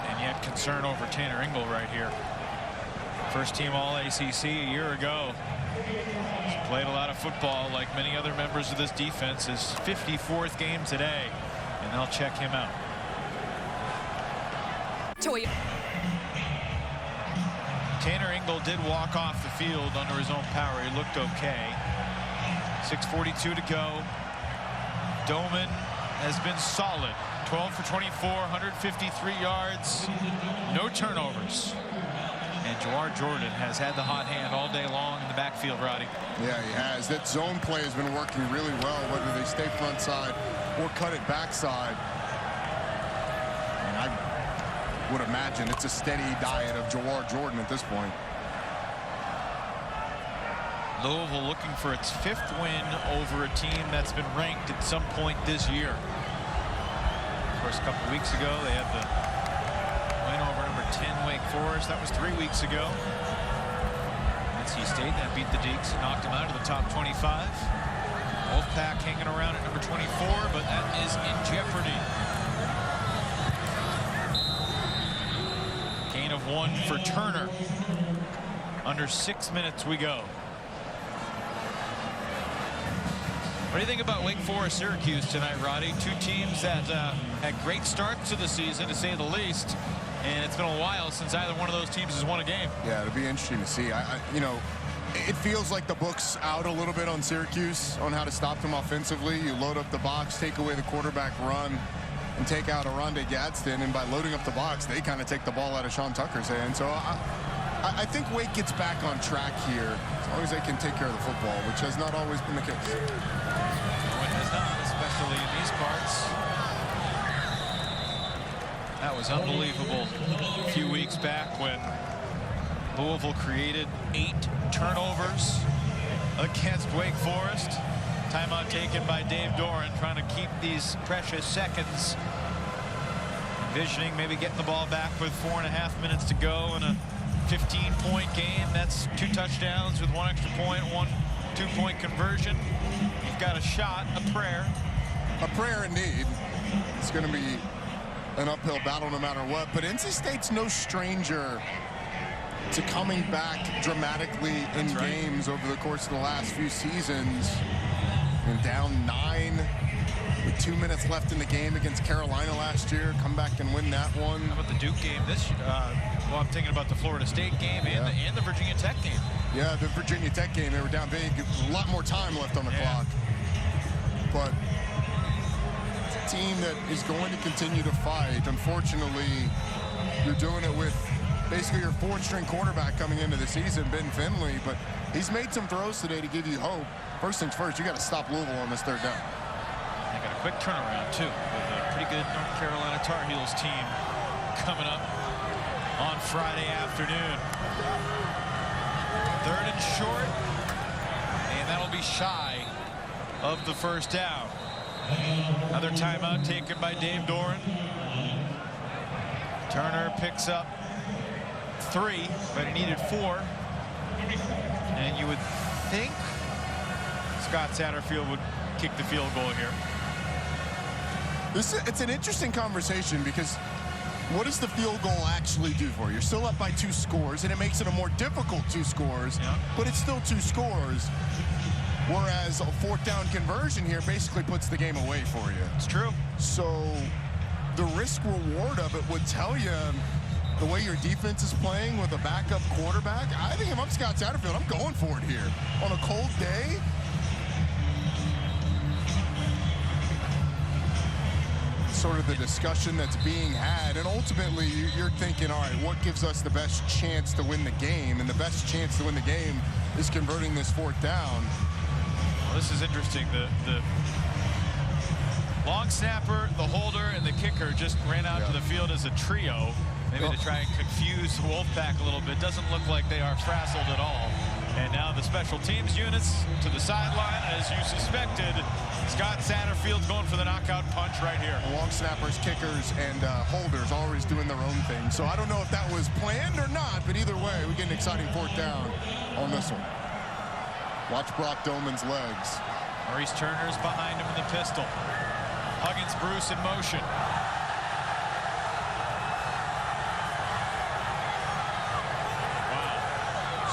And yet concern over Tanner Engel right here. First team All-ACC a year ago. He's played a lot of football like many other members of this defense. His 54th game today, and they'll check him out. Tanner Engel did walk off the field under his own power. He looked okay. 6:42 to go. Doman has been solid. 12 for 24, 153 yards, no turnovers. And Jawhar Jordan has had the hot hand all day long in the backfield, Roddy. Yeah, he has. That zone play has been working really well, whether they stay front side or cut it backside. And I would imagine it's a steady diet of Jawhar Jordan at this point. Louisville looking for its 5th win over a team that's been ranked at some point this year. Of course, a couple weeks ago, they had the win over number 10 Wake Forest. That was 3 weeks ago. NC State that beat the Deacs and knocked them out of the top 25. Wolfpack hanging around at number 24, but that is in jeopardy. Gain of 1 for Turner. Under 6 minutes we go. What do you think about Wake Forest Syracuse tonight, Roddy? Two teams that had great starts to the season, to say the least, and it's been a while since either one of those teams has won a game. Yeah, it'll be interesting to see. You know, it feels like the book's out a little bit on Syracuse on how to stop them offensively. You load up the box, take away the quarterback run, and take out Aronde Gadsden, and by loading up the box, they kind of take the ball out of Sean Tucker's hand. So I think Wake gets back on track here as long as they can take care of the football, which has not always been the case. No, it has not, especially in these parts. That was unbelievable a few weeks back when Louisville created 8 turnovers against Wake Forest. Timeout taken by Dave Doran, trying to keep these precious seconds. Envisioning maybe getting the ball back with 4.5 minutes to go in a 15-point game. That's 2 touchdowns with 1 extra point, 1 2-point conversion. You've got a shot, a prayer. A prayer indeed. It's going to be an uphill battle no matter what. But NC State's no stranger to coming back dramatically in games over the course of the last few seasons. And down 9 with 2 minutes left in the game against Carolina last year. Come back and win that one. How about the Duke game this year? Well, I'm thinking about the Florida State game and the Virginia Tech game. Yeah, the Virginia Tech game, they were down big. A lot more time left on the clock. But it's a team that is going to continue to fight. Unfortunately, you're doing it with basically your 4th-string quarterback coming into the season, Ben Finley. But he's made some throws today to give you hope. First things first, you got to stop Louisville on this 3rd down. They got a quick turnaround, too, with a pretty good North Carolina Tar Heels team coming up on Friday afternoon. 3rd and short, and that'll be shy of the 1st down. Another timeout taken by Dave Doran. Turner picks up 3, but he needed 4. And you would think Scott Satterfield would kick the field goal here. It's an interesting conversation because what does the field goal actually do for you? You're still up by 2 scores, and it makes it a more difficult 2 scores, but it's still 2 scores. Whereas a 4th down conversion here basically puts the game away for you. It's true. So the risk reward of it would tell you the way your defense is playing with a backup quarterback. I think if I'm Scott Satterfield, I'm going for it here. On a cold day, sort of the discussion that's being had, and ultimately you're thinking, all right, what gives us the best chance to win the game? And the best chance to win the game is converting this 4th down. Well, this is interesting. The long snapper, the holder, and the kicker just ran out to the field as a trio, maybe to try and confuse the Wolfpack a little bit. Doesn't look like they are frazzled at all. And now the special teams units to the sideline, as you suspected. Scott Satterfield's going for the knockout punch right here. Long snappers, kickers, and holders always doing their own thing. So I don't know if that was planned or not, but either way, we get an exciting 4th down on this one. Watch Brock Doman's legs. Maurice Turner's behind him in the pistol. Huggins Bruce in motion.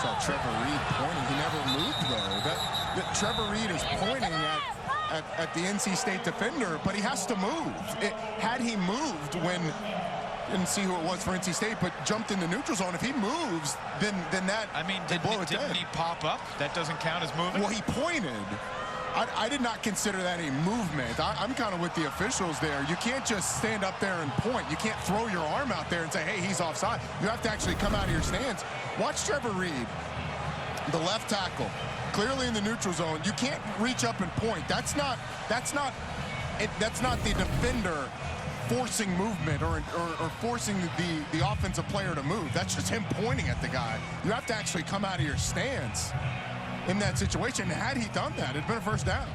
Saw Trevor Reed pointing. He never moved, though. That Trevor Reed is pointing at the NC State defender, but he has to move. Had he moved when, didn't see who it was for NC State, but jumped in the neutral zone, if he moves, then that, I mean, didn't he pop up? That doesn't count as moving? Well, he pointed. I did not consider that a movement. I'm kind of with the officials there. You can't just stand up there and point. You can't throw your arm out there and say, hey, he's offside. You have to actually come out of your stance. Watch Trevor Reed, the left tackle, clearly in the neutral zone. You can't reach up and point. That's not the defender forcing movement or forcing the offensive player to move. That's just him pointing at the guy. You have to actually come out of your stance in that situation. Had he done that, it'd been a 1st down.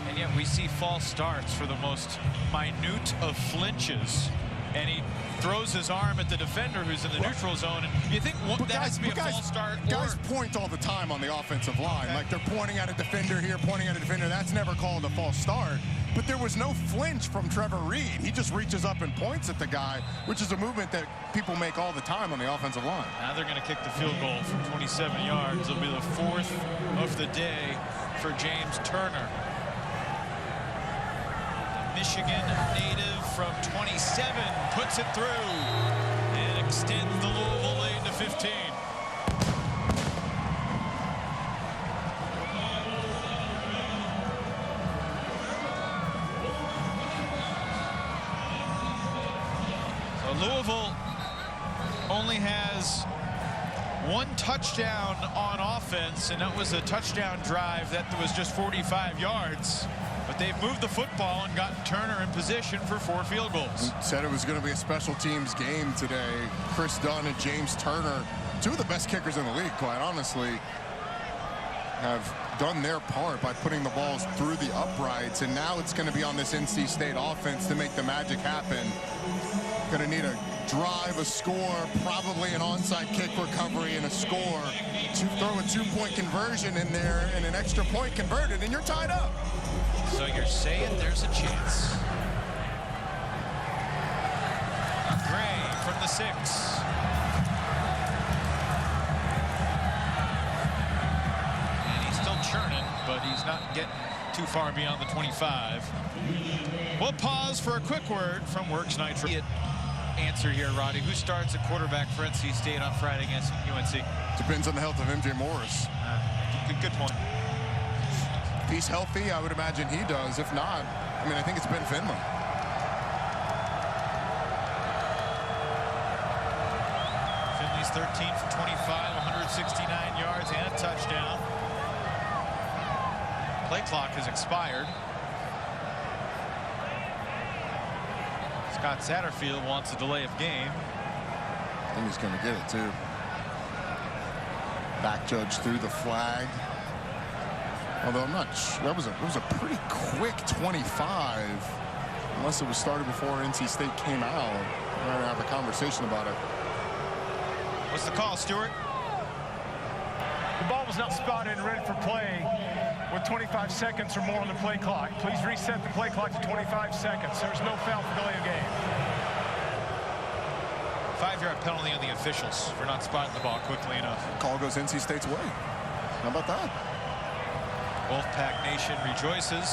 And yet we see false starts for the most minute of flinches. And he throws his arm at the defender who's in the neutral zone. And you think that has to be a false start? Guys point all the time on the offensive line. Okay. Like they're pointing at a defender here, pointing at a defender. That's never called a false start. But there was no flinch from Trevor Reed. He just reaches up and points at the guy, which is a movement that people make all the time on the offensive line. Now they're going to kick the field goal from 27 yards. It'll be the 4th of the day for James Turner. Michigan native from 27 puts it through and extends the Louisville lead to 15. So Louisville only has 1 touchdown on offense, and that was a touchdown drive that was just 45 yards. But they've moved the football and gotten Turner in position for 4 field goals. Said it was going to be a special teams game today. Chris Dunn and James Turner, 2 of the best kickers in the league, quite honestly, have done their part by putting the balls through the uprights. And now it's going to be on this NC State offense to make the magic happen. Going to need a drive, a score, probably an onside kick recovery and a score. Throw a 2-point conversion in there and an extra point converted, and you're tied up. So you're saying there's a chance. Gray from the 6. And he's still churning, but he's not getting too far beyond the 25. We'll pause for a quick word from Works Nitro. Answer here, Roddy. Who starts at quarterback for NC State on Friday against UNC? Depends on the health of MJ Morris. Good point. If he's healthy, I would imagine he does. If not, I mean, I think it's Ben Finley. Finley's 13 for 25, 169 yards and a touchdown. Play clock has expired. Scott Satterfield wants a delay of game. I think he's going to get it, too. Back judge threw the flag. Although I'm not sure. It was a pretty quick 25. Unless it was started before NC State came out. We're going to have a conversation about it. What's the call, Stewart? The ball was not spotted and ready for play with 25 seconds or more on the play clock. Please reset the play clock to 25 seconds. There's no foul for delay of game. 5-yard penalty on the officials for not spotting the ball quickly enough. Call goes NC State's way. How about that? Wolfpack Nation rejoices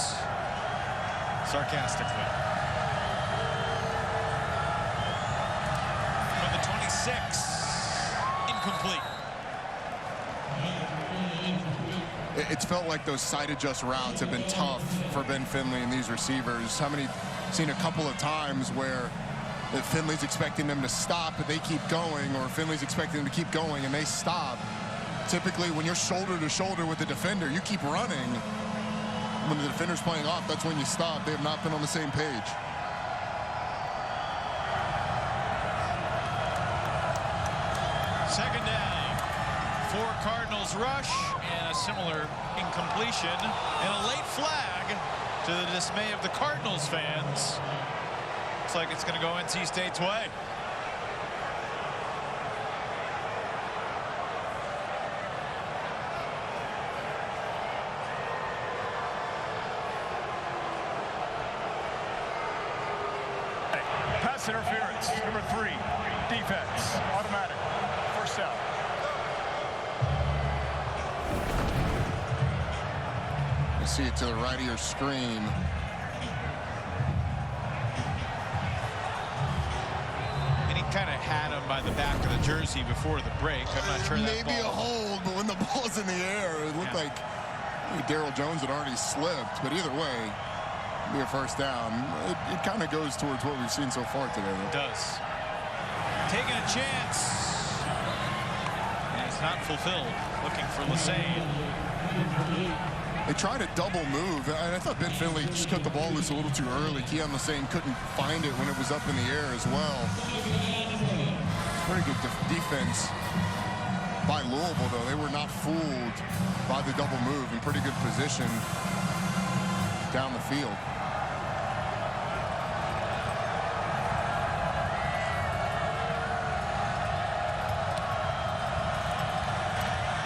sarcastically. From the 26, incomplete. It's felt like those side adjust routes have been tough for Ben Finley and these receivers. Seen a couple of times where Finley's expecting them to stop, but they keep going, or Finley's expecting them to keep going and they stop. Typically, when you're shoulder to shoulder with the defender, you keep running. When the defender's playing off, that's when you stop. They have not been on the same page. Second down. 4 Cardinals rush and a similar incompletion and a late flag to the dismay of the Cardinals fans. Looks like it's going to go NC State's way. Pass interference, number 3, defense, automatic, first down. You see it to the right of your screen. And he kind of had him by the back of the jersey before the break. I'm not sure that maybe a hold, but when the ball's in the air, it looked like Daryl Jones had already slipped. But either way, be a first down. It kind of goes towards what we've seen so far today. It does. Taking a chance. And it's not fulfilled. Looking for Lassane. They tried a double move, and I thought Ben Finley just cut the ball loose a little too early. Keon Lassane couldn't find it when it was up in the air as well. Pretty good defense by Louisville, though. They were not fooled by the double move. In pretty good position down the field.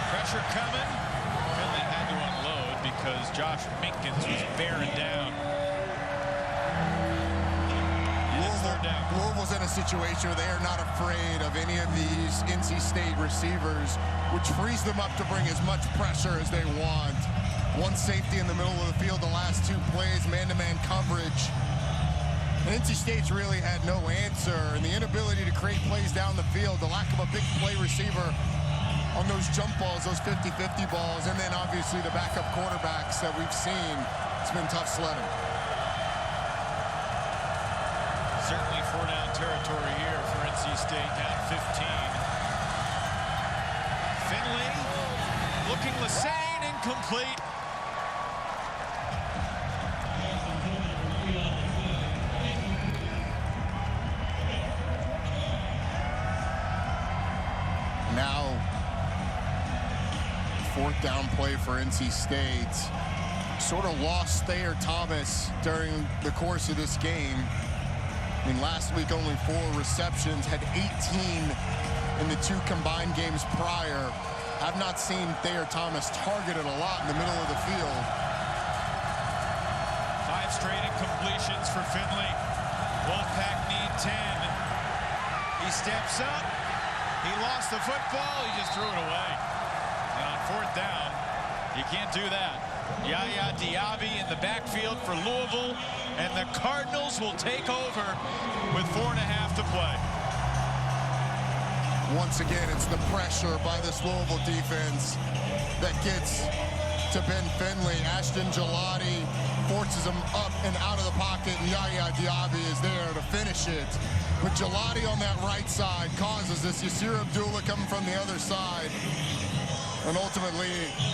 Pressure coming. Finley had to unload because Josh Minkins was bearing down. Louisville's in a situation where they are not afraid of any of these NC State receivers, which frees them up to bring as much pressure as they want. One safety in the middle of the field the last 2 plays, man-to-man coverage. And NC State's really had no answer, and the inability to create plays down the field, the lack of a big play receiver on those jump balls, those 50-50 balls, and then obviously the backup quarterbacks that we've seen. It's been tough sledding. Certainly 4-down territory here for NC State, down 15. Finley looking Lassane, incomplete. Now, 4th down play for NC State. Sort of lost Thayer Thomas during the course of this game. I mean, last week only 4 receptions, had 18 in the 2 combined games prior. I've not seen Thayer Thomas targeted a lot in the middle of the field. 5 straight incompletions for Finley. Wolfpack need 10. He steps up. He lost the football. He just threw it away. And on 4th down, you can't do that. Yaya Diaby in the backfield for Louisville, and the Cardinals will take over with 4.5 to play. Once again, it's the pressure by this Louisville defense that gets to Ben Finley. Ashton Gelati forces him up and out of the pocket, and Yaya Diaby is there to finish it. But Gelati on that right side causes this. Yasir Abdullah coming from the other side. And ultimately,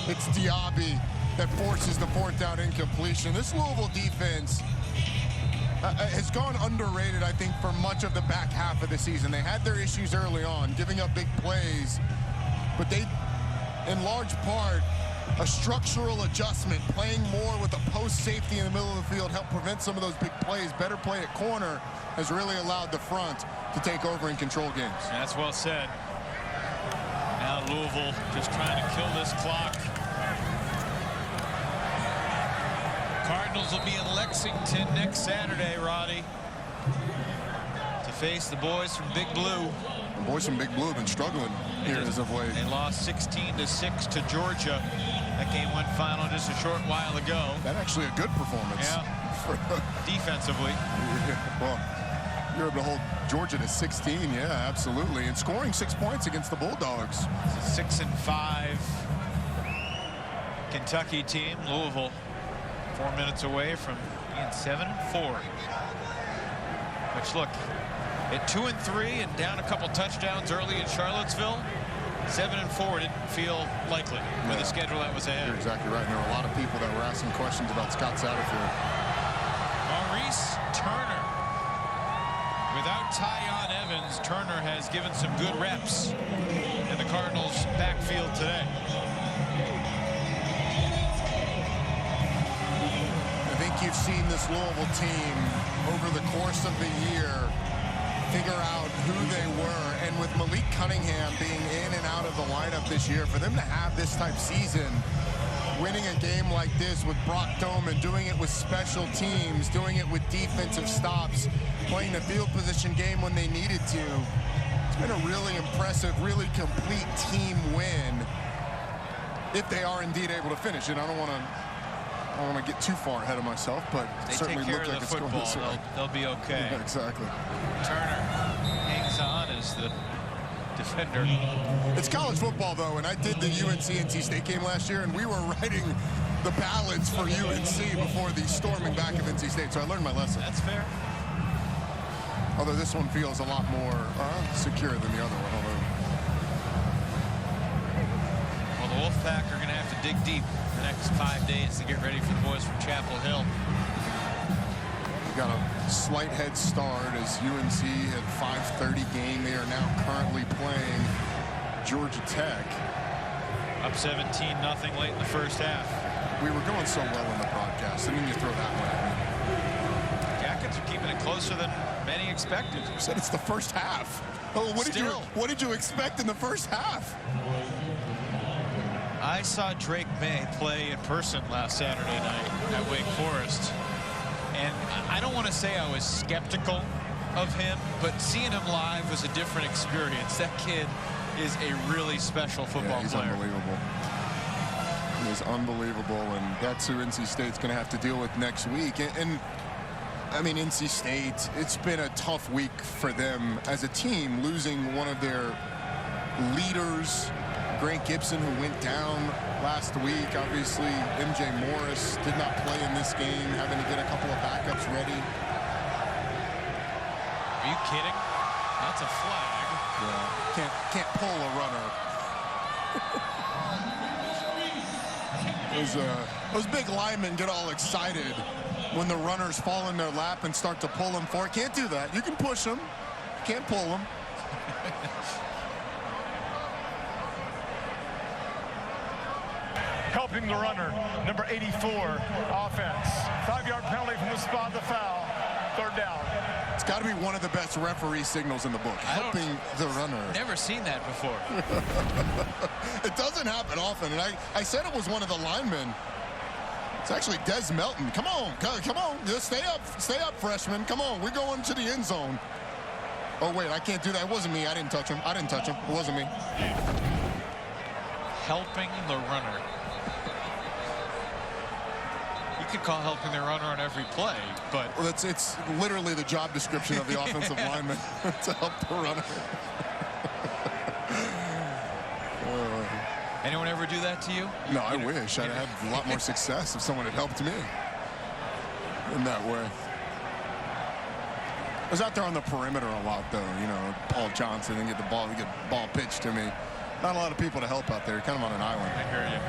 it's Diaby that forces the 4th down incompletion. This Louisville defense has gone underrated, I think, for much of the back half of the season. They had their issues early on, giving up big plays, but they, in large part, a structural adjustment, playing more with a post safety in the middle of the field, helped prevent some of those big plays. Better play at corner has really allowed the front to take over and control games. That's well said. Now Louisville just trying to kill this clock. Cardinals will be in Lexington next Saturday, Roddy, to face the boys from Big Blue. And boy, some Big Blue have been struggling here as of late. They lost 16-6 to Georgia. That game went final just a short while ago. That actually a good performance. Yeah. Defensively. Well, you're able to hold Georgia to 16. Yeah, absolutely. And scoring 6 points against the Bulldogs. 6-5 Kentucky team. Louisville 4 minutes away from being 7-4. Which, look, at 2-3 and down a couple touchdowns early in Charlottesville, 7-4 didn't feel likely with the schedule that was ahead. You're exactly right. And there were a lot of people that were asking questions about Scott Satterfield. Maurice Turner. Without Tyon Evans, Turner has given some good reps in the Cardinals' backfield today. I think you've seen this Louisville team over the course of the year figure out who they were, and with Malik Cunningham being in and out of the lineup this year, for them to have this type season, winning a game like this with Brock Doman, doing it with special teams, doing it with defensive stops, playing the field position game when they needed to. It's been a really impressive, really complete team win, if they are indeed able to finish it. I don't want to get too far ahead of myself, but they certainly take care look of like the it's going football. this way. They'll be okay. Yeah, exactly. Turner hangs on as the defender. It's college football, though, and I did the UNC-NC State game last year, and we were writing the ballads for UNC before the storming back of NC State, so I learned my lesson. That's fair. Although this one feels a lot more secure than the other one. Well, the Wolfpack are going to have to dig deep the next 5 days to get ready for the boys from Chapel Hill. We've got a slight head start as UNC had 5:30 game. They are now currently playing Georgia Tech. Up 17-0 late in the first half. We were going so well in the broadcast. I mean, you throw that one at me. Jackets are keeping it closer than many expected. You said it's the first half. Oh, what did you expect in the first half? I saw Drake May play in person last Saturday night at Wake Forest. And I don't want to say I was skeptical of him, but seeing him live was a different experience. That kid is a really special football he's player. Unbelievable. He is unbelievable, and that's who NC State's going to have to deal with next week. And I mean, NC State, it's been a tough week for them as a team, losing one of their leaders, Grant Gibson, who went down last week. Obviously, MJ Morris did not play in this game, having to get a couple of backups ready. Are you kidding? That's a flag. Yeah. Can't pull a runner. Those big linemen get all excited when the runners fall in their lap and start to pull them forward. Can't do that. You can push them. You can't pull them. Helping the runner, number 84, offense. 5-yard penalty from the spot of the foul. Third down. It's got to be one of the best referee signals in the book. Helping the runner. Never seen that before. It doesn't happen often, and I said it was one of the linemen. It's actually Des Melton. Come on, just stay up, freshman. Come on, we're going to the end zone. Oh wait, I can't do that. It wasn't me. I didn't touch him. It wasn't me. Helping the runner. You could call helping the runner on every play, but well, it's literally the job description of the offensive lineman to help the runner. Anyone ever do that to you? No, I wish. I'd had a lot more success if someone had helped me in that way. I was out there on the perimeter a lot, though. You know, Paul Johnson and get the ball pitched to me. Not a lot of people to help out there. Kind of on an island. I hear you.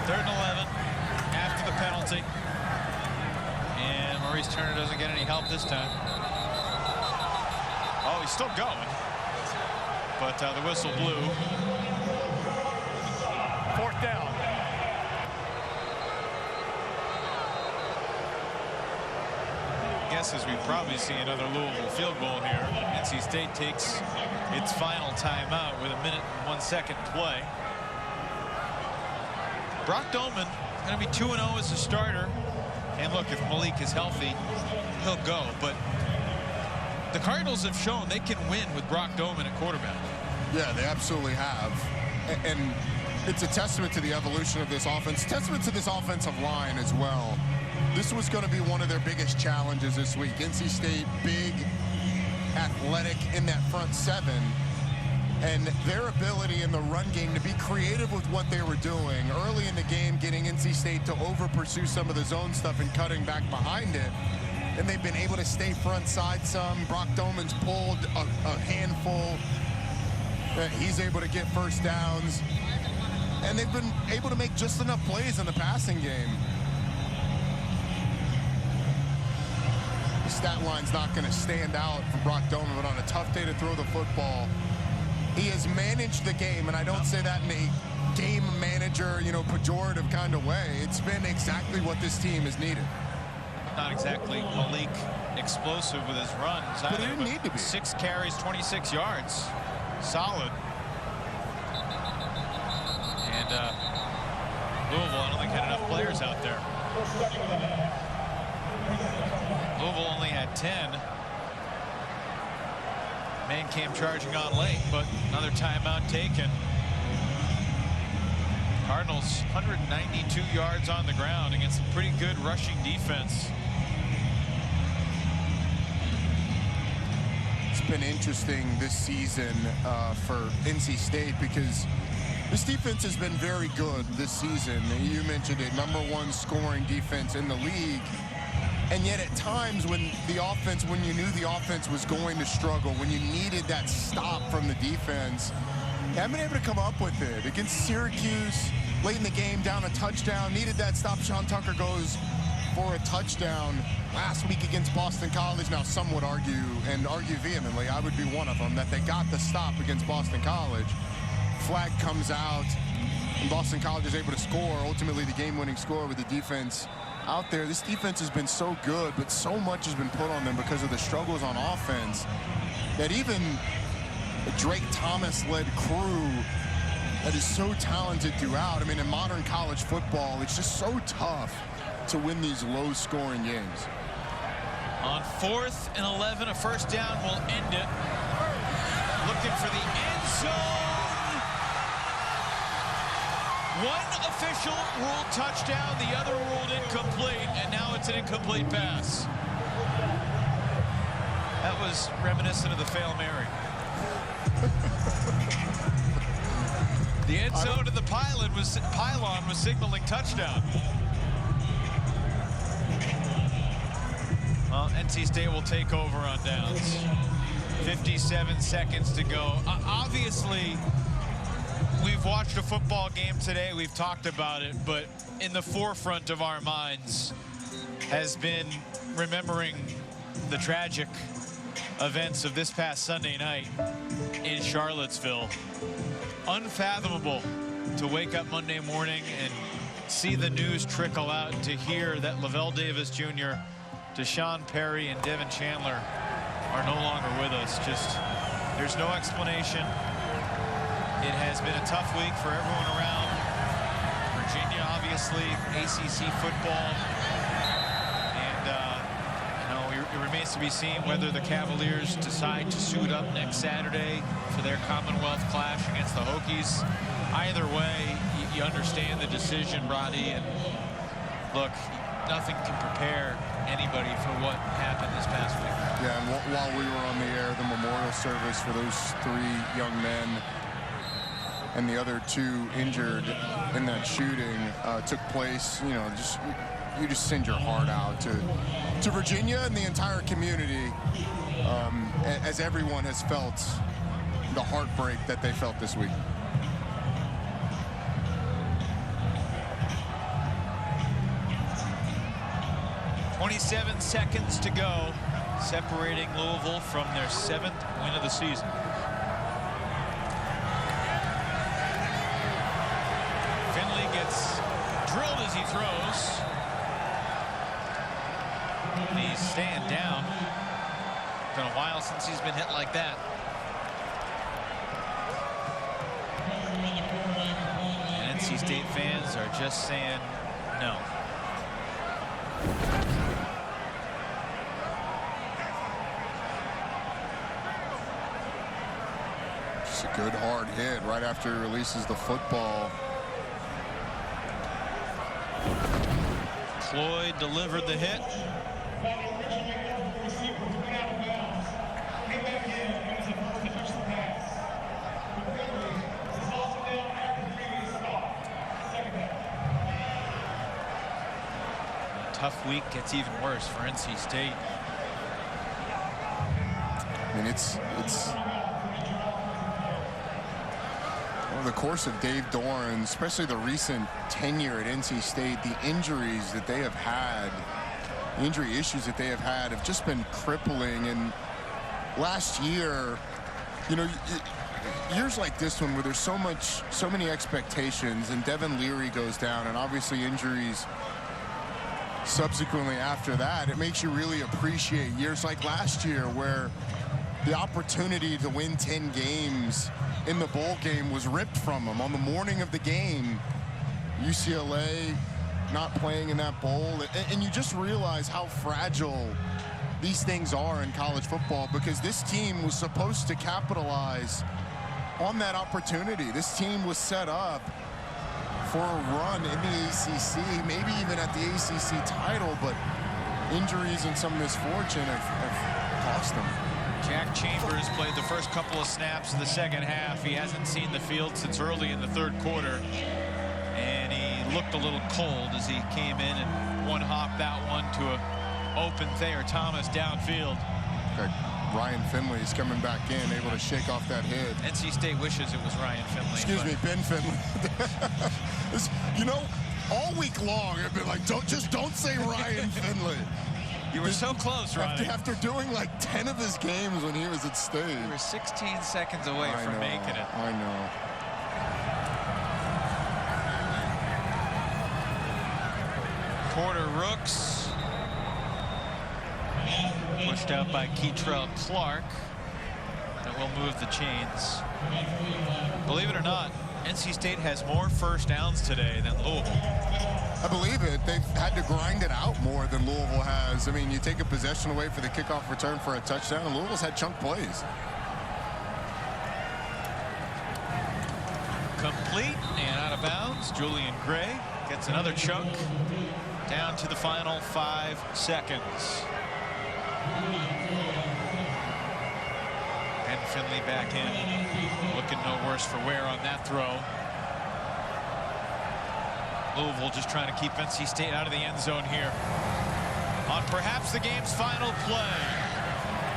3rd and 11 after the penalty. And Maurice Turner doesn't get any help this time. Oh, he's still going. But the whistle blew. 4th down. Guesses we probably see another Louisville field goal here. NC State takes its final timeout with 1 minute and 1 second to play. Brock Doman going to be 2-0 as a starter. And look, if Malik is healthy, he'll go. But the Cardinals have shown they can win with Brock Doman at quarterback. Yeah, they absolutely have. And it's a testament to the evolution of this offense, testament to this offensive line as well. This was going to be one of their biggest challenges this week. NC State, big, athletic in that front seven. And their ability in the run game to be creative with what they were doing early in the game, getting NC State to over-pursue some of the zone stuff and cutting back behind it. And they've been able to stay front side some. Brock Doman's pulled a handful. He's able to get first downs. And they've been able to make just enough plays in the passing game. The stat line's not going to stand out for Brock Doman, but on a tough day to throw the football, he has managed the game, and I don't say that in a game manager, pejorative kind of way. It's been exactly what this team has needed. Not exactly Malik explosive with his runs. But he didn't need to be. 6 carries, 26 yards. Solid. And Louisville, I don't think had enough players out there. Louisville only had 10. Man came charging on late, but another timeout taken. Cardinals 192 yards on the ground against a pretty good rushing defense. It's been interesting this season for NC State because this defense has been very good this season. You mentioned it, #1 scoring defense in the league. And yet at times when you knew the offense was going to struggle, when you needed that stop from the defense, they haven't been able to come up with it. Against Syracuse, late in the game, down a touchdown, needed that stop. Sean Tucker goes for a touchdown. Last week against Boston College, now some would argue, and argue vehemently, I would be one of them, that they got the stop against Boston College. Flag comes out, and Boston College is able to score, ultimately the game-winning score with the defense out there. This defense has been so good, but so much has been put on them because of the struggles on offense that even the Drake Thomas-led crew that is so talented throughout. I mean, in modern college football, it's just so tough to win these low-scoring games. On 4th and 11, a first down will end it. Looking for the end zone. One official ruled touchdown, the other ruled incomplete, and now it's an incomplete pass. That was reminiscent of the Fail Mary. The end zone to the pylon was signaling touchdown. Well, NC State will take over on downs. 57 seconds to go. Obviously, we've watched a football game today. We've talked about it, but in the forefront of our minds has been remembering the tragic events of this past Sunday night in Charlottesville. Unfathomable to wake up Monday morning and see the news trickle out, and to hear that Lavelle Davis Jr., Deshaun Perry, and Devin Chandler are no longer with us. Just, there's no explanation. It has been a tough week for everyone around. Virginia, obviously, ACC football. And, it remains to be seen whether the Cavaliers decide to suit up next Saturday for their Commonwealth clash against the Hokies. Either way, you understand the decision, Roddy. And look, nothing can prepare anybody for what happened this past week. Yeah, and while we were on the air, the memorial service for those 3 young men and the other 2 injured in that shooting took place. You just send your heart out to Virginia and the entire community, as everyone has felt the heartbreak that they felt this week. .27 seconds to go, separating Louisville from their 7th win of the season. Finley gets drilled as he throws. And he's staying down. It's been a while since he's been hit like that. And NC State fans are just saying no. It's a good hard hit right after he releases the football. Floyd delivered the hit. A tough week gets even worse for NC State. I mean, it's over the course of Dave Doran, especially the recent tenure at NC State, the injuries that they have had, the injury issues that they have just been crippling. And last year, you know, years like this one where there's so many expectations, and Devin Leary goes down, and obviously injuries subsequently after that, it makes you really appreciate years like last year where the opportunity to win 10 games in the bowl game was ripped from them on the morning of the game. UCLA not playing in that bowl, and you just realize how fragile these things are in college football, because this team was supposed to capitalize on that opportunity. This team was set up for a run in the ACC, maybe even at the ACC title, but injuries and some misfortune have cost them. Jack Chambers played the first couple of snaps of the second half. He hasn't seen the field since early in the third quarter, and he looked a little cold as he came in and one-hopped that one to a open Thayer Thomas downfield. Okay. Ryan Finley is coming back in, able to shake off that hit. NC State wishes it was Ryan Finley. Excuse me, Ben Finley. You know, all week long I've been like, don't say Ryan Finley. You were so close, Ronnie. After doing like 10 of his games when he was at State. You were 16 seconds away from making it. I know. Porter Rooks. Pushed out by Keitrell Clark. That will move the chains. Believe it or not, NC State has more first downs today than Louisville. I believe it. They've had to grind it out more than Louisville has. I mean, you take a possession away for the kickoff return for a touchdown, and Louisville's had chunk plays. Complete and out of bounds. Julian Gray gets another chunk down to the final 5 seconds. Ben Finley back in, looking no worse for wear on that throw. Louisville just trying to keep NC State out of the end zone here on perhaps the game's final play.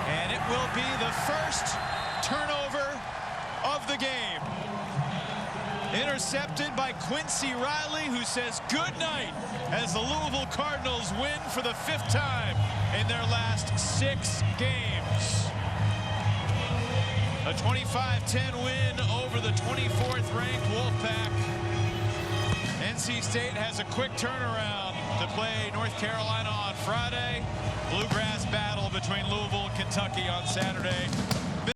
And it will be the first turnover of the game. Intercepted by Quincy Riley, who says good night as the Louisville Cardinals win for the 5th time in their last 6 games. A 25-10 win over the 24th ranked Wolfpack. NC State has a quick turnaround to play North Carolina on Friday. Bluegrass battle between Louisville and Kentucky on Saturday.